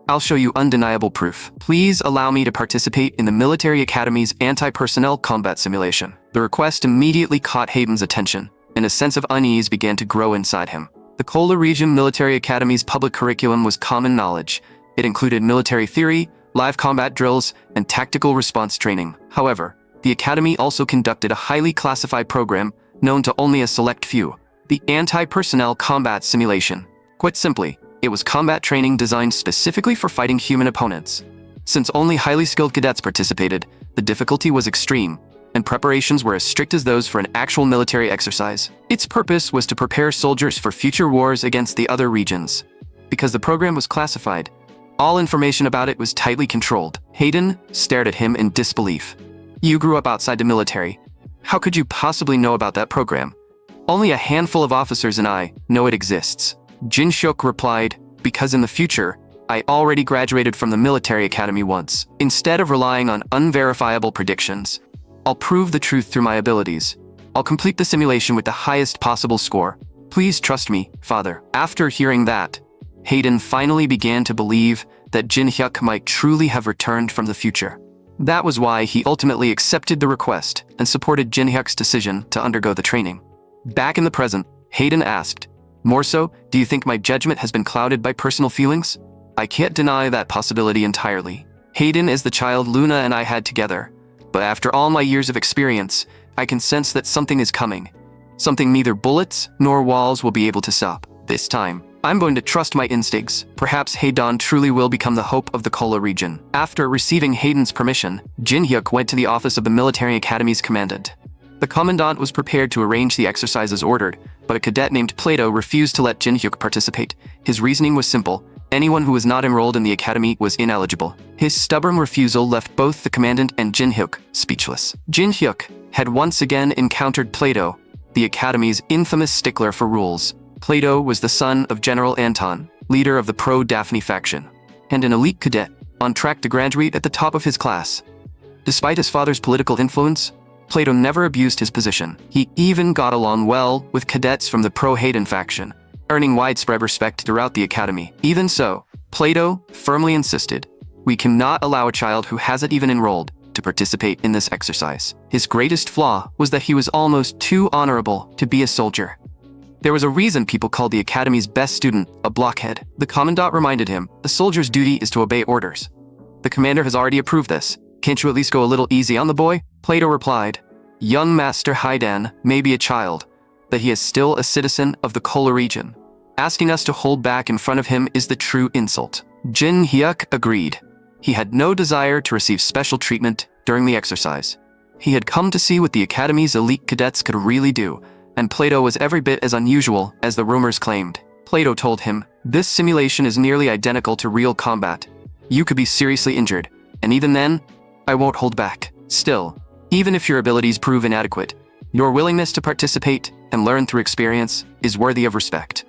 S1: I'll show you undeniable proof. Please allow me to participate in the military academy's anti-personnel combat simulation." The request immediately caught Hayden's attention, and a sense of unease began to grow inside him. The Kola Region Military Academy's public curriculum was common knowledge. It included military theory, live combat drills, and tactical response training. However, the academy also conducted a highly classified program known to only a select few, the anti-personnel combat simulation. Quite simply, it was combat training designed specifically for fighting human opponents. Since only highly skilled cadets participated, the difficulty was extreme, and preparations were as strict as those for an actual military exercise. Its purpose was to prepare soldiers for future wars against the other regions. Because the program was classified, all information about it was tightly controlled. Hayden stared at him in disbelief. "You grew up outside the military. How could you possibly know about that program? Only a handful of officers and I know it exists." Jin Hyuk replied, "Because in the future, I already graduated from the military academy once. Instead of relying on unverifiable predictions, I'll prove the truth through my abilities. I'll complete the simulation with the highest possible score. Please trust me, Father." After hearing that, Hayden finally began to believe that Jin Hyuk might truly have returned from the future. That was why he ultimately accepted the request and supported Jin Hyuk's decision to undergo the training. Back in the present, Hayden asked, "Morso, do you think my judgment has been clouded by personal feelings?" "I can't deny that possibility entirely. Hayden is the child Luna and I had together, but after all my years of experience, I can sense that something is coming. Something neither bullets nor walls will be able to stop. This time, I'm going to trust my instincts. Perhaps Hayden truly will become the hope of the Kola region." After receiving Hayden's permission, Jin Hyuk went to the office of the military academy's commandant. The commandant was prepared to arrange the exercises ordered, but a cadet named Plato refused to let Jin Hyuk participate. His reasoning was simple: anyone who was not enrolled in the academy was ineligible. His stubborn refusal left both the commandant and Jin Hyuk speechless. Jin Hyuk had once again encountered Plato, the academy's infamous stickler for rules. Plato was the son of General Anton, leader of the pro-Daphne faction, and an elite cadet, on track to graduate at the top of his class. Despite his father's political influence, Plato never abused his position. He even got along well with cadets from the pro-Hayden faction, earning widespread respect throughout the academy. Even so, Plato firmly insisted, we cannot allow a child who hasn't even enrolled to participate in this exercise. His greatest flaw was that he was almost too honorable to be a soldier. There was a reason people called the academy's best student a blockhead. The commandant reminded him, a soldier's duty is to obey orders. The commander has already approved this. Can't you at least go a little easy on the boy? Plato replied, young Master Hayden may be a child, but he is still a citizen of the Kola region. Asking us to hold back in front of him is the true insult. Jin Hyuk agreed. He had no desire to receive special treatment during the exercise. He had come to see what the academy's elite cadets could really do, and Plato was every bit as unusual as the rumors claimed. Plato told him, this simulation is nearly identical to real combat. You could be seriously injured, and even then, I won't hold back. Still, even if your abilities prove inadequate, your willingness to participate and learn through experience is worthy of respect.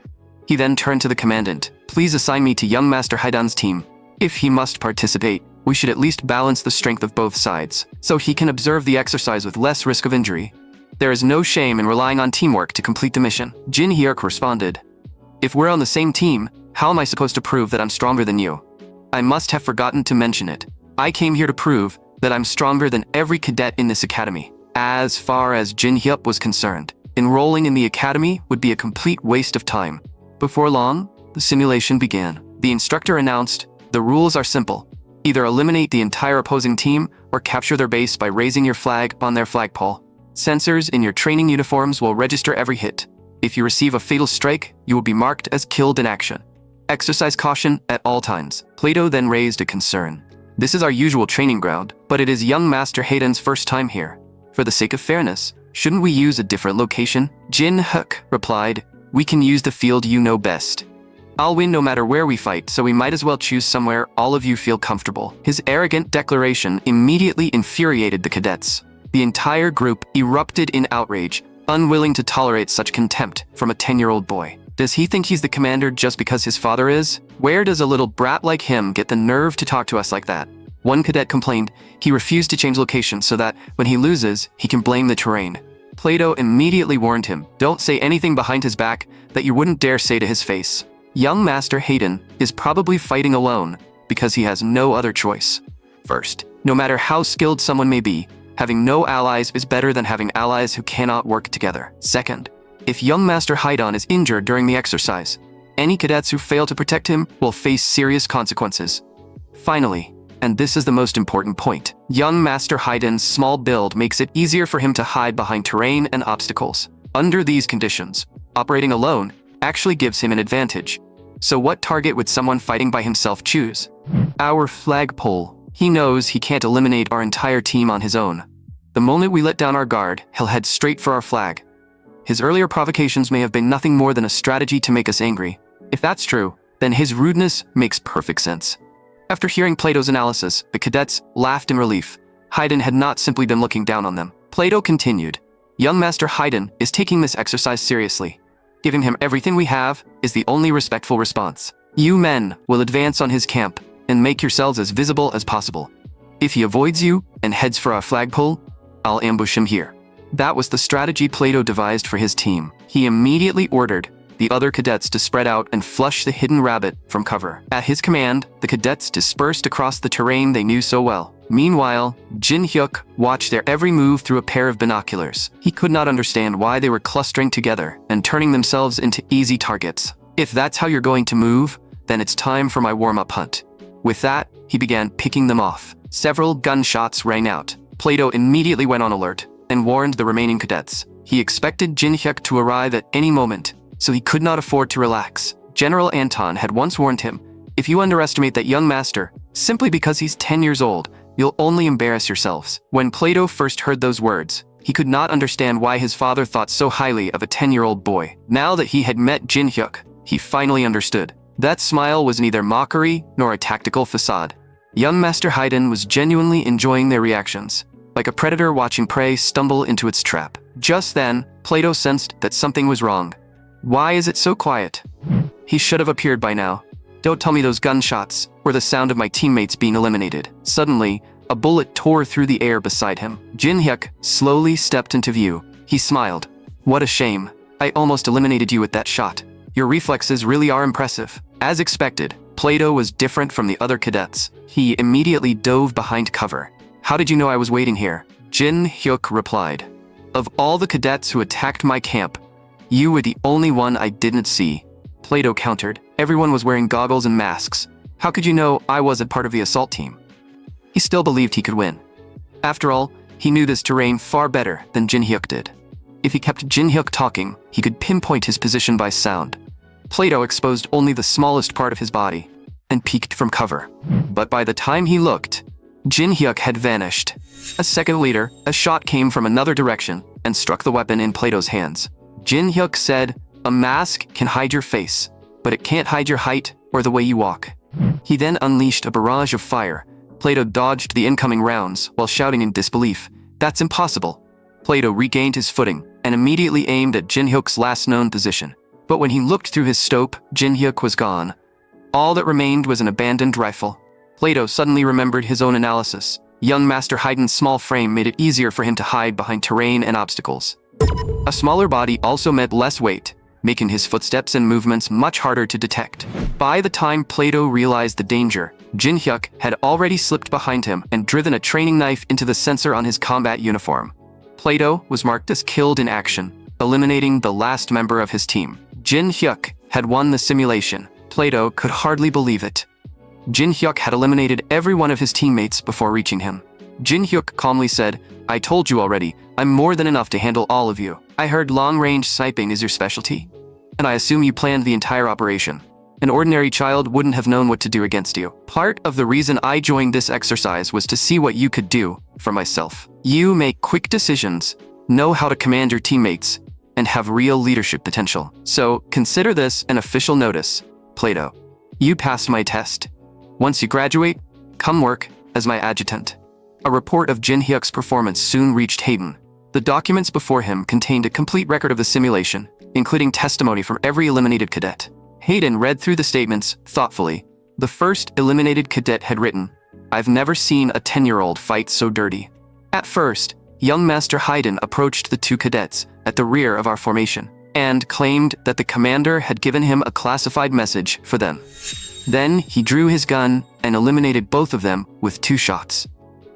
S1: He then turned to the commandant. Please assign me to young Master Haydan's team. If he must participate, we should at least balance the strength of both sides, so he can observe the exercise with less risk of injury. There is no shame in relying on teamwork to complete the mission. Jin Hyuk responded, if we're on the same team, how am I supposed to prove that I'm stronger than you? I must have forgotten to mention it. I came here to prove that I'm stronger than every cadet in this academy. As far as Jin Hyuk was concerned, enrolling in the academy would be a complete waste of time. Before long, the simulation began. The instructor announced, the rules are simple. Either eliminate the entire opposing team or capture their base by raising your flag on their flagpole. Sensors in your training uniforms will register every hit. If you receive a fatal strike, you will be marked as killed in action. Exercise caution at all times. Plato then raised a concern. This is our usual training ground, but it is young Master Hayden's first time here. For the sake of fairness, shouldn't we use a different location? Jin Hyuk replied, we can use the field you know best. I'll win no matter where we fight, so we might as well choose somewhere all of you feel comfortable. His arrogant declaration immediately infuriated the cadets. The entire group erupted in outrage, unwilling to tolerate such contempt from a 10-year-old boy. Does he think he's the commander just because his father is? Where does a little brat like him get the nerve to talk to us like that? One cadet complained he refused to change location so that when he loses, he can blame the terrain. Plato immediately warned him, don't say anything behind his back that you wouldn't dare say to his face. Young Master Hayden is probably fighting alone because he has no other choice. First, no matter how skilled someone may be, having no allies is better than having allies who cannot work together. Second, if young Master Hayden is injured during the exercise, any cadets who fail to protect him will face serious consequences. Finally, and this is the most important point, young Master Hayden's small build makes it easier for him to hide behind terrain and obstacles. Under these conditions, operating alone actually gives him an advantage. So what target would someone fighting by himself choose? Our flagpole. He knows he can't eliminate our entire team on his own. The moment we let down our guard, he'll head straight for our flag. His earlier provocations may have been nothing more than a strategy to make us angry. If that's true, then his rudeness makes perfect sense. After hearing Plato's analysis, the cadets laughed in relief. Hayden had not simply been looking down on them. Plato continued, young Master Hayden is taking this exercise seriously. Giving him everything we have is the only respectful response. You men will advance on his camp and make yourselves as visible as possible. If he avoids you and heads for our flagpole, I'll ambush him here. That was the strategy Plato devised for his team. He immediately ordered the other cadets to spread out and flush the hidden rabbit from cover. At his command, the cadets dispersed across the terrain they knew so well. Meanwhile, Jin Hyuk watched their every move through a pair of binoculars. He could not understand why they were clustering together and turning themselves into easy targets. If that's how you're going to move, then it's time for my warm-up hunt. With that, he began picking them off. Several gunshots rang out. Plato immediately went on alert and warned the remaining cadets. He expected Jin Hyuk to arrive at any moment, so he could not afford to relax. General Anton had once warned him, if you underestimate that young master, simply because he's 10 years old, you'll only embarrass yourselves. When Plato first heard those words, he could not understand why his father thought so highly of a 10-year-old boy. Now that he had met Jin Hyuk, he finally understood. That smile was neither mockery nor a tactical facade. Young Master Hayden was genuinely enjoying their reactions, like a predator watching prey stumble into its trap. Just then, Plato sensed that something was wrong. Why is it so quiet? He should have appeared by now. Don't tell me those gunshots or the sound of my teammates being eliminated. Suddenly, A bullet tore through the air beside him. Jin Hyuk slowly stepped into view. He smiled. "What a shame. I almost eliminated you with that shot. Your reflexes really are impressive." As expected, Plato was different from the other cadets. He immediately dove behind cover. "How did you know I was waiting here?" Jin Hyuk replied. "Of all the cadets who attacked my camp, you were the only one I didn't see." Plato countered. "Everyone was wearing goggles and masks. How could you know I wasn't part of the assault team?" He still believed he could win. After all, he knew this terrain far better than Jin Hyuk did. If he kept Jin Hyuk talking, he could pinpoint his position by sound. Plato exposed only the smallest part of his body and peeked from cover. But by the time he looked, Jin Hyuk had vanished. A second later, a shot came from another direction and struck the weapon in Plato's hands. Jin Hyuk said, "A mask can hide your face, but it can't hide your height or the way you walk." He then unleashed a barrage of fire. Plato dodged the incoming rounds while shouting in disbelief, "That's impossible." Plato regained his footing and immediately aimed at Jin Hyuk's last known position. But when he looked through his scope, Jin Hyuk was gone. All that remained was an abandoned rifle. Plato suddenly remembered his own analysis. Young Master Haiden's small frame made it easier for him to hide behind terrain and obstacles. A smaller body also meant less weight, making his footsteps and movements much harder to detect. By the time Plato realized the danger, Jin Hyuk had already slipped behind him and driven a training knife into the sensor on his combat uniform. Plato was marked as killed in action, eliminating the last member of his team. Jin Hyuk had won the simulation. Plato could hardly believe it. Jin Hyuk had eliminated every one of his teammates before reaching him. Jin Hyuk calmly said, "I told you already, I'm more than enough to handle all of you. I heard long-range sniping is your specialty, and I assume you planned the entire operation. An ordinary child wouldn't have known what to do against you. Part of the reason I joined this exercise was to see what you could do for myself. You make quick decisions, know how to command your teammates, and have real leadership potential. So consider this an official notice, Plato. You passed my test. Once you graduate, come work as my adjutant." A report of Jin Hyuk's performance soon reached Hayden. The documents before him contained a complete record of the simulation, including testimony from every eliminated cadet. Hayden read through the statements thoughtfully. The first eliminated cadet had written, "I've never seen a 10-year-old fight so dirty." At first, young Master Hayden approached the two cadets at the rear of our formation and claimed that the commander had given him a classified message for them. Then he drew his gun and eliminated both of them with 2 shots.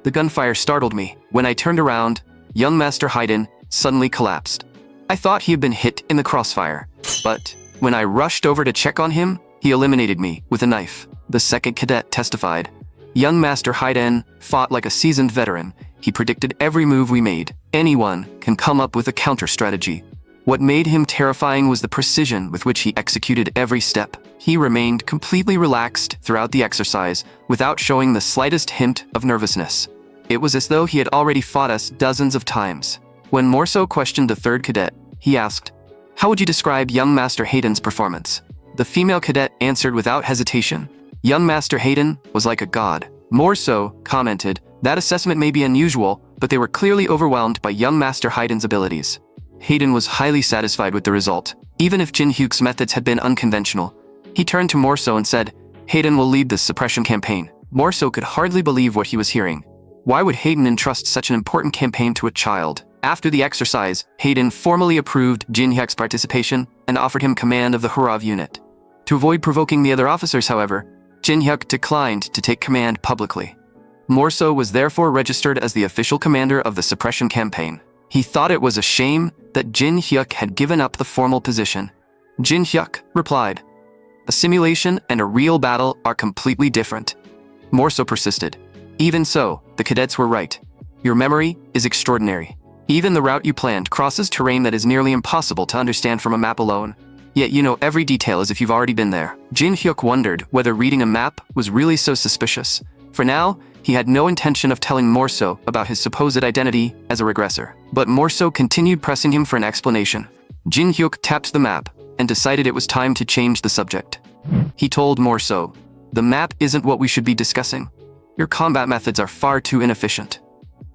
S1: The gunfire startled me. When I turned around, young Master Hayden suddenly collapsed. I thought he had been hit in the crossfire, but when I rushed over to check on him, he eliminated me with a knife. The second cadet testified. Young Master Hayden fought like a seasoned veteran. He predicted every move we made. Anyone can come up with a counter-strategy. What made him terrifying was the precision with which he executed every step. He remained completely relaxed throughout the exercise without showing the slightest hint of nervousness. It was as though he had already fought us dozens of times. When Morso questioned the third cadet, he asked, "How would you describe young Master Hayden's performance?" The female cadet answered without hesitation, "Young Master Hayden was like a god." Morso commented, "That assessment may be unusual, but they were clearly overwhelmed by young Master Hayden's abilities." Hayden was highly satisfied with the result, even if Jin Hyuk's methods had been unconventional. He turned to Morso and said, "Hayden will lead this suppression campaign." Morso could hardly believe what he was hearing. Why would Hayden entrust such an important campaign to a child? After the exercise, Hayden formally approved Jin Hyuk's participation and offered him command of the Hurav unit. To avoid provoking the other officers, however, Jin Hyuk declined to take command publicly. Morso was therefore registered as the official commander of the suppression campaign. He thought it was a shame that Jin Hyuk had given up the formal position. Jin Hyuk replied, "A simulation and a real battle are completely different." Morso persisted. "Even so, the cadets were right. Your memory is extraordinary. Even the route you planned crosses terrain that is nearly impossible to understand from a map alone. Yet you know every detail as if you've already been there." Jin Hyuk wondered whether reading a map was really so suspicious. For now, he had no intention of telling Morso about his supposed identity as a regressor. But Morso continued pressing him for an explanation. Jin Hyuk tapped the map and decided it was time to change the subject. He told Morso, "The map isn't what we should be discussing. Your combat methods are far too inefficient.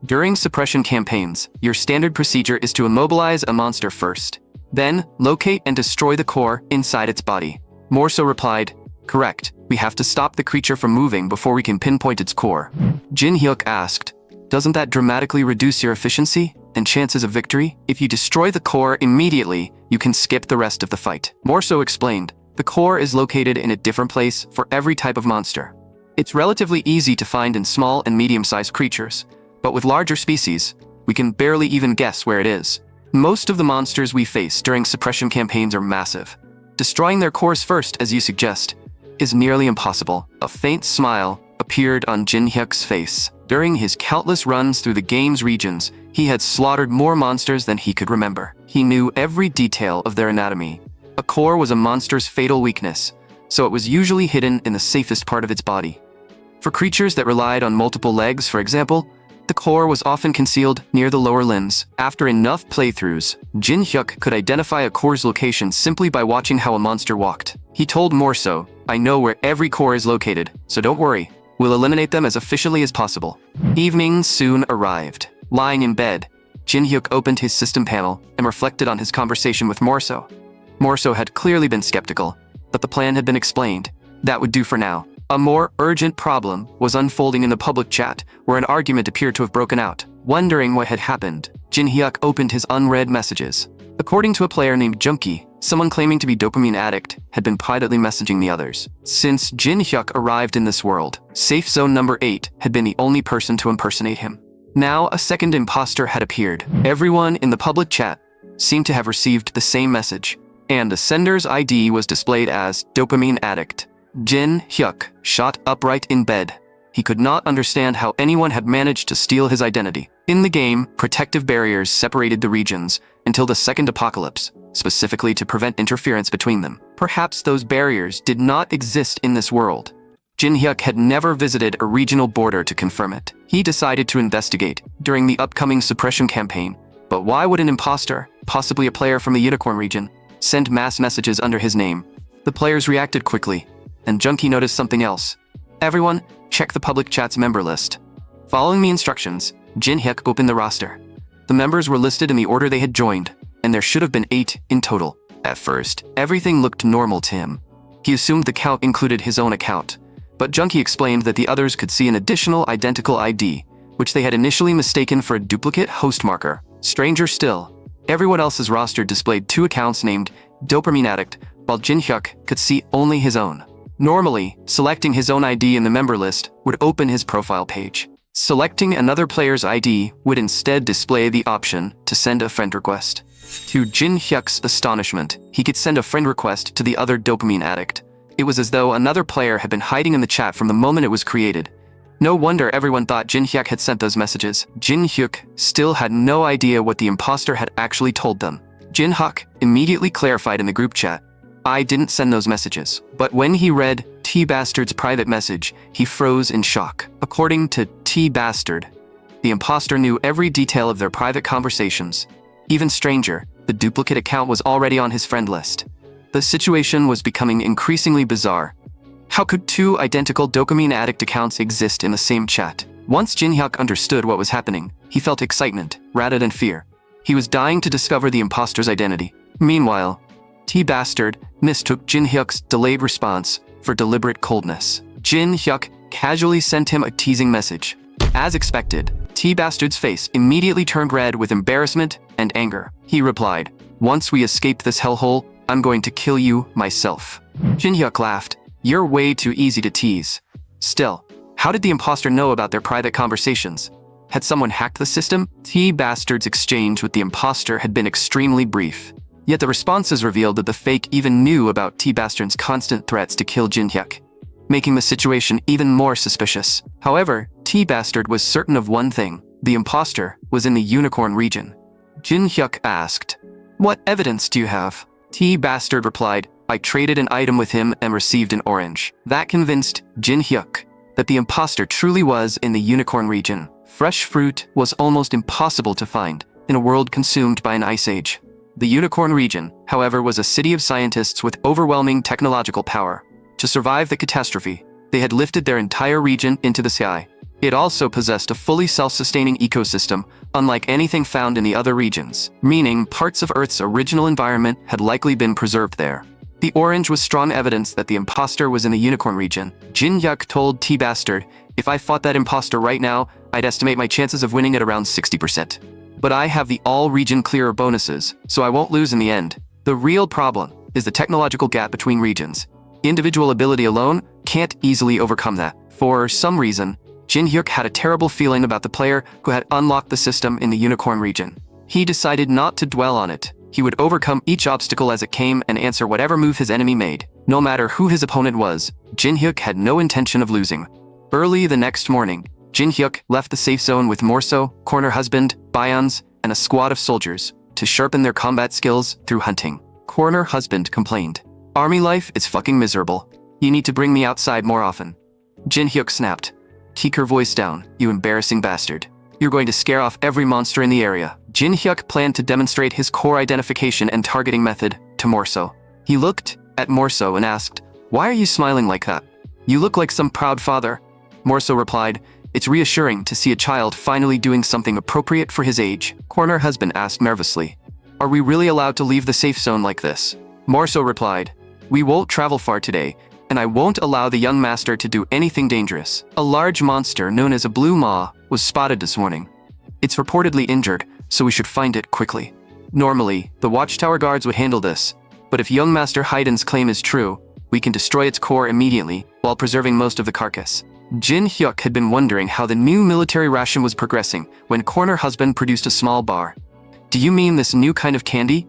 S1: During suppression campaigns, your standard procedure is to immobilize a monster first, then locate and destroy the core inside its body." Morso replied, Correct. We have to stop the creature from moving before we can pinpoint its core. Jin Hyuk asked, doesn't that dramatically reduce your efficiency and chances of victory? If you destroy the core immediately, you can skip the rest of the fight. Morso explained, the core is located in a different place for every type of monster. It's relatively easy to find in small and medium-sized creatures, but with larger species, we can barely even guess where it is. Most of the monsters we face during suppression campaigns are massive. Destroying their cores first, as you suggest, is nearly impossible. A faint smile appeared on Jin Hyuk's face. During his countless runs through the game's regions, he had slaughtered more monsters than he could remember. He knew every detail of their anatomy. A core was a monster's fatal weakness, so it was usually hidden in the safest part of its body. For creatures that relied on multiple legs, for example, the core was often concealed near the lower limbs. After enough playthroughs, Jin Hyuk could identify a core's location simply by watching how a monster walked. He told Morso, I know where every core is located, so don't worry. We'll eliminate them as efficiently as possible. Evening soon arrived. Lying in bed, Jin Hyuk opened his system panel and reflected on his conversation with Morso. Morso had clearly been skeptical, but the plan had been explained. That would do for now. A more urgent problem was unfolding in the public chat, where an argument appeared to have broken out. Wondering what had happened, Jin Hyuk opened his unread messages. According to a player named Junkie, someone claiming to be dopamine addict had been privately messaging the others. Since Jin Hyuk arrived in this world, Safe Zone number 8 had been the only person to impersonate him. Now a second imposter had appeared. Everyone in the public chat seemed to have received the same message, and the sender's ID was displayed as dopamine addict. Jin Hyuk shot upright in bed. He could not understand how anyone had managed to steal his identity. In the game, protective barriers separated the regions until the second apocalypse, specifically to prevent interference between them. Perhaps those barriers did not exist in this world. Jin Hyuk had never visited a regional border to confirm it. He decided to investigate during the upcoming suppression campaign. But why would an imposter, possibly a player from the Unicorn region, send mass messages under his name? The players reacted quickly, and Junkie noticed something else. Everyone, check the public chat's member list. Following the instructions, Jin Hyuk opened the roster. The members were listed in the order they had joined, and there should have been 8 in total. At first, everything looked normal to him. He assumed the count included his own account, but Junkie explained that the others could see an additional identical ID, which they had initially mistaken for a duplicate host marker. Stranger still, everyone else's roster displayed 2 accounts named Dopamine Addict, while Jin Hyuk could see only his own. Normally, selecting his own ID in the member list would open his profile page. Selecting another player's ID would instead display the option to send a friend request. To Jin Hyuk's astonishment, he could send a friend request to the other dopamine addict. It was as though another player had been hiding in the chat from the moment it was created. No wonder everyone thought Jin Hyuk had sent those messages. Jin Hyuk still had no idea what the imposter had actually told them. Jin Hyuk immediately clarified in the group chat, I didn't send those messages. But when he read T-Bastard's private message, he froze in shock. According to T-Bastard, the imposter knew every detail of their private conversations. Even stranger, the duplicate account was already on his friend list. The situation was becoming increasingly bizarre. How could 2 identical dopamine addict accounts exist in the same chat? Once Jin Hyuk understood what was happening, he felt excitement rather than fear. He was dying to discover the imposter's identity. Meanwhile, T-Bastard mistook Jin Hyuk's delayed response for deliberate coldness. Jin Hyuk casually sent him a teasing message. As expected, T-Bastard's face immediately turned red with embarrassment and anger. He replied, once we escape this hellhole, I'm going to kill you myself. Jin Hyuk laughed. You're way too easy to tease. Still, how did the imposter know about their private conversations? Had someone hacked the system? T-Bastard's exchange with the imposter had been extremely brief. Yet the responses revealed that the fake even knew about T-Bastard's constant threats to kill Jin Hyuk, making the situation even more suspicious. However, T-Bastard was certain of one thing. The imposter was in the Unicorn region. Jin Hyuk asked, what evidence do you have? T-Bastard replied, I traded an item with him and received an orange. That convinced Jin Hyuk that the imposter truly was in the Unicorn region. Fresh fruit was almost impossible to find in a world consumed by an ice age. The Unicorn region, however, was a city of scientists with overwhelming technological power. To survive the catastrophe, they had lifted their entire region into the sky. It also possessed a fully self-sustaining ecosystem, unlike anything found in the other regions, meaning parts of Earth's original environment had likely been preserved there. The orange was strong evidence that the imposter was in the unicorn region. Jin Hyuk told T-Bastard, "If I fought that imposter right now, I'd estimate my chances of winning at around 60%. But I have the all-region clearer bonuses, so I won't lose in the end. The real problem is the technological gap between regions. Individual ability alone can't easily overcome that." For some reason, Jin Hyuk had a terrible feeling about the player who had unlocked the system in the unicorn region. He decided not to dwell on it. He would overcome each obstacle as it came and answer whatever move his enemy made. No matter who his opponent was, Jin Hyuk had no intention of losing. Early the next morning, Jin Hyuk left the safe zone with Morso, corner husband, Byons, and a squad of soldiers to sharpen their combat skills through hunting. Corner husband complained, "Army life is fucking miserable. You need to bring me outside more often." Jin Hyuk snapped, "Keep your voice down, you embarrassing bastard. You're going to scare off every monster in the area." Jin Hyuk planned to demonstrate his core identification and targeting method to Morso. He looked at Morso and asked, "Why are you smiling like that? You look like some proud father." Morso replied, "It's reassuring to see a child finally doing something appropriate for his age." Corner husband asked nervously, "Are we really allowed to leave the safe zone like this?" Morso replied, "We won't travel far today, and I won't allow the young master to do anything dangerous. A large monster known as a blue maw was spotted this morning. It's reportedly injured, so we should find it quickly. Normally, the watchtower guards would handle this, but if young master Haiden's claim is true, we can destroy its core immediately while preserving most of the carcass." Jin Hyuk had been wondering how the new military ration was progressing when corner husband produced a small bar. "Do you mean this new kind of candy?"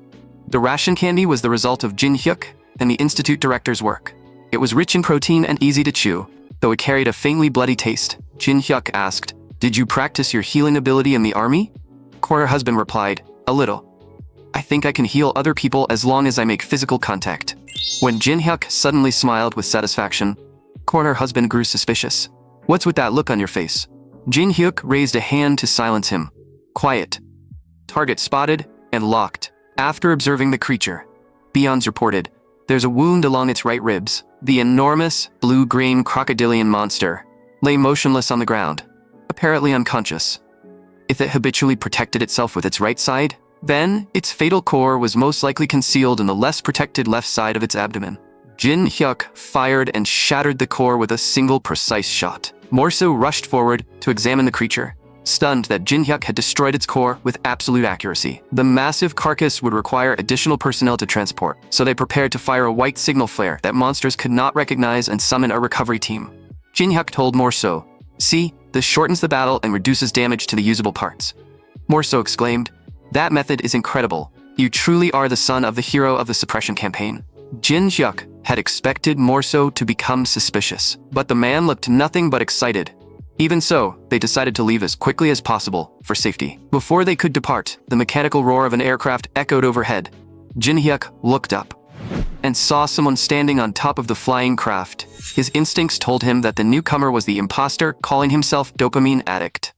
S1: The ration candy was the result of Jin Hyuk and the institute director's work. It was rich in protein and easy to chew, though it carried a faintly bloody taste. Jin Hyuk asked, "Did you practice your healing ability in the army?" Corner husband replied, "A little. I think I can heal other people as long as I make physical contact." When Jin Hyuk suddenly smiled with satisfaction, corner husband grew suspicious. "What's with that look on your face?" Jin Hyuk raised a hand to silence him. "Quiet. Target spotted and locked." After observing the creature, Byons reported, "There's a wound along its right ribs." The enormous, blue-green crocodilian monster lay motionless on the ground, apparently unconscious. If it habitually protected itself with its right side, then its fatal core was most likely concealed in the less protected left side of its abdomen. Jin Hyuk fired and shattered the core with a single precise shot. Morso rushed forward to examine the creature, stunned that Jin Hyuk had destroyed its core with absolute accuracy. The massive carcass would require additional personnel to transport, so they prepared to fire a white signal flare that monsters could not recognize and summon a recovery team. Jin Hyuk told Morso, "See, this shortens the battle and reduces damage to the usable parts." Morso exclaimed, "That method is incredible. You truly are the son of the hero of the suppression campaign." Jin Hyuk had expected Morso to become suspicious, but the man looked nothing but excited. Even so, they decided to leave as quickly as possible for safety. Before they could depart, the mechanical roar of an aircraft echoed overhead. Jin Hyuk looked up and saw someone standing on top of the flying craft. His instincts told him that the newcomer was the imposter calling himself Dopamine Addict.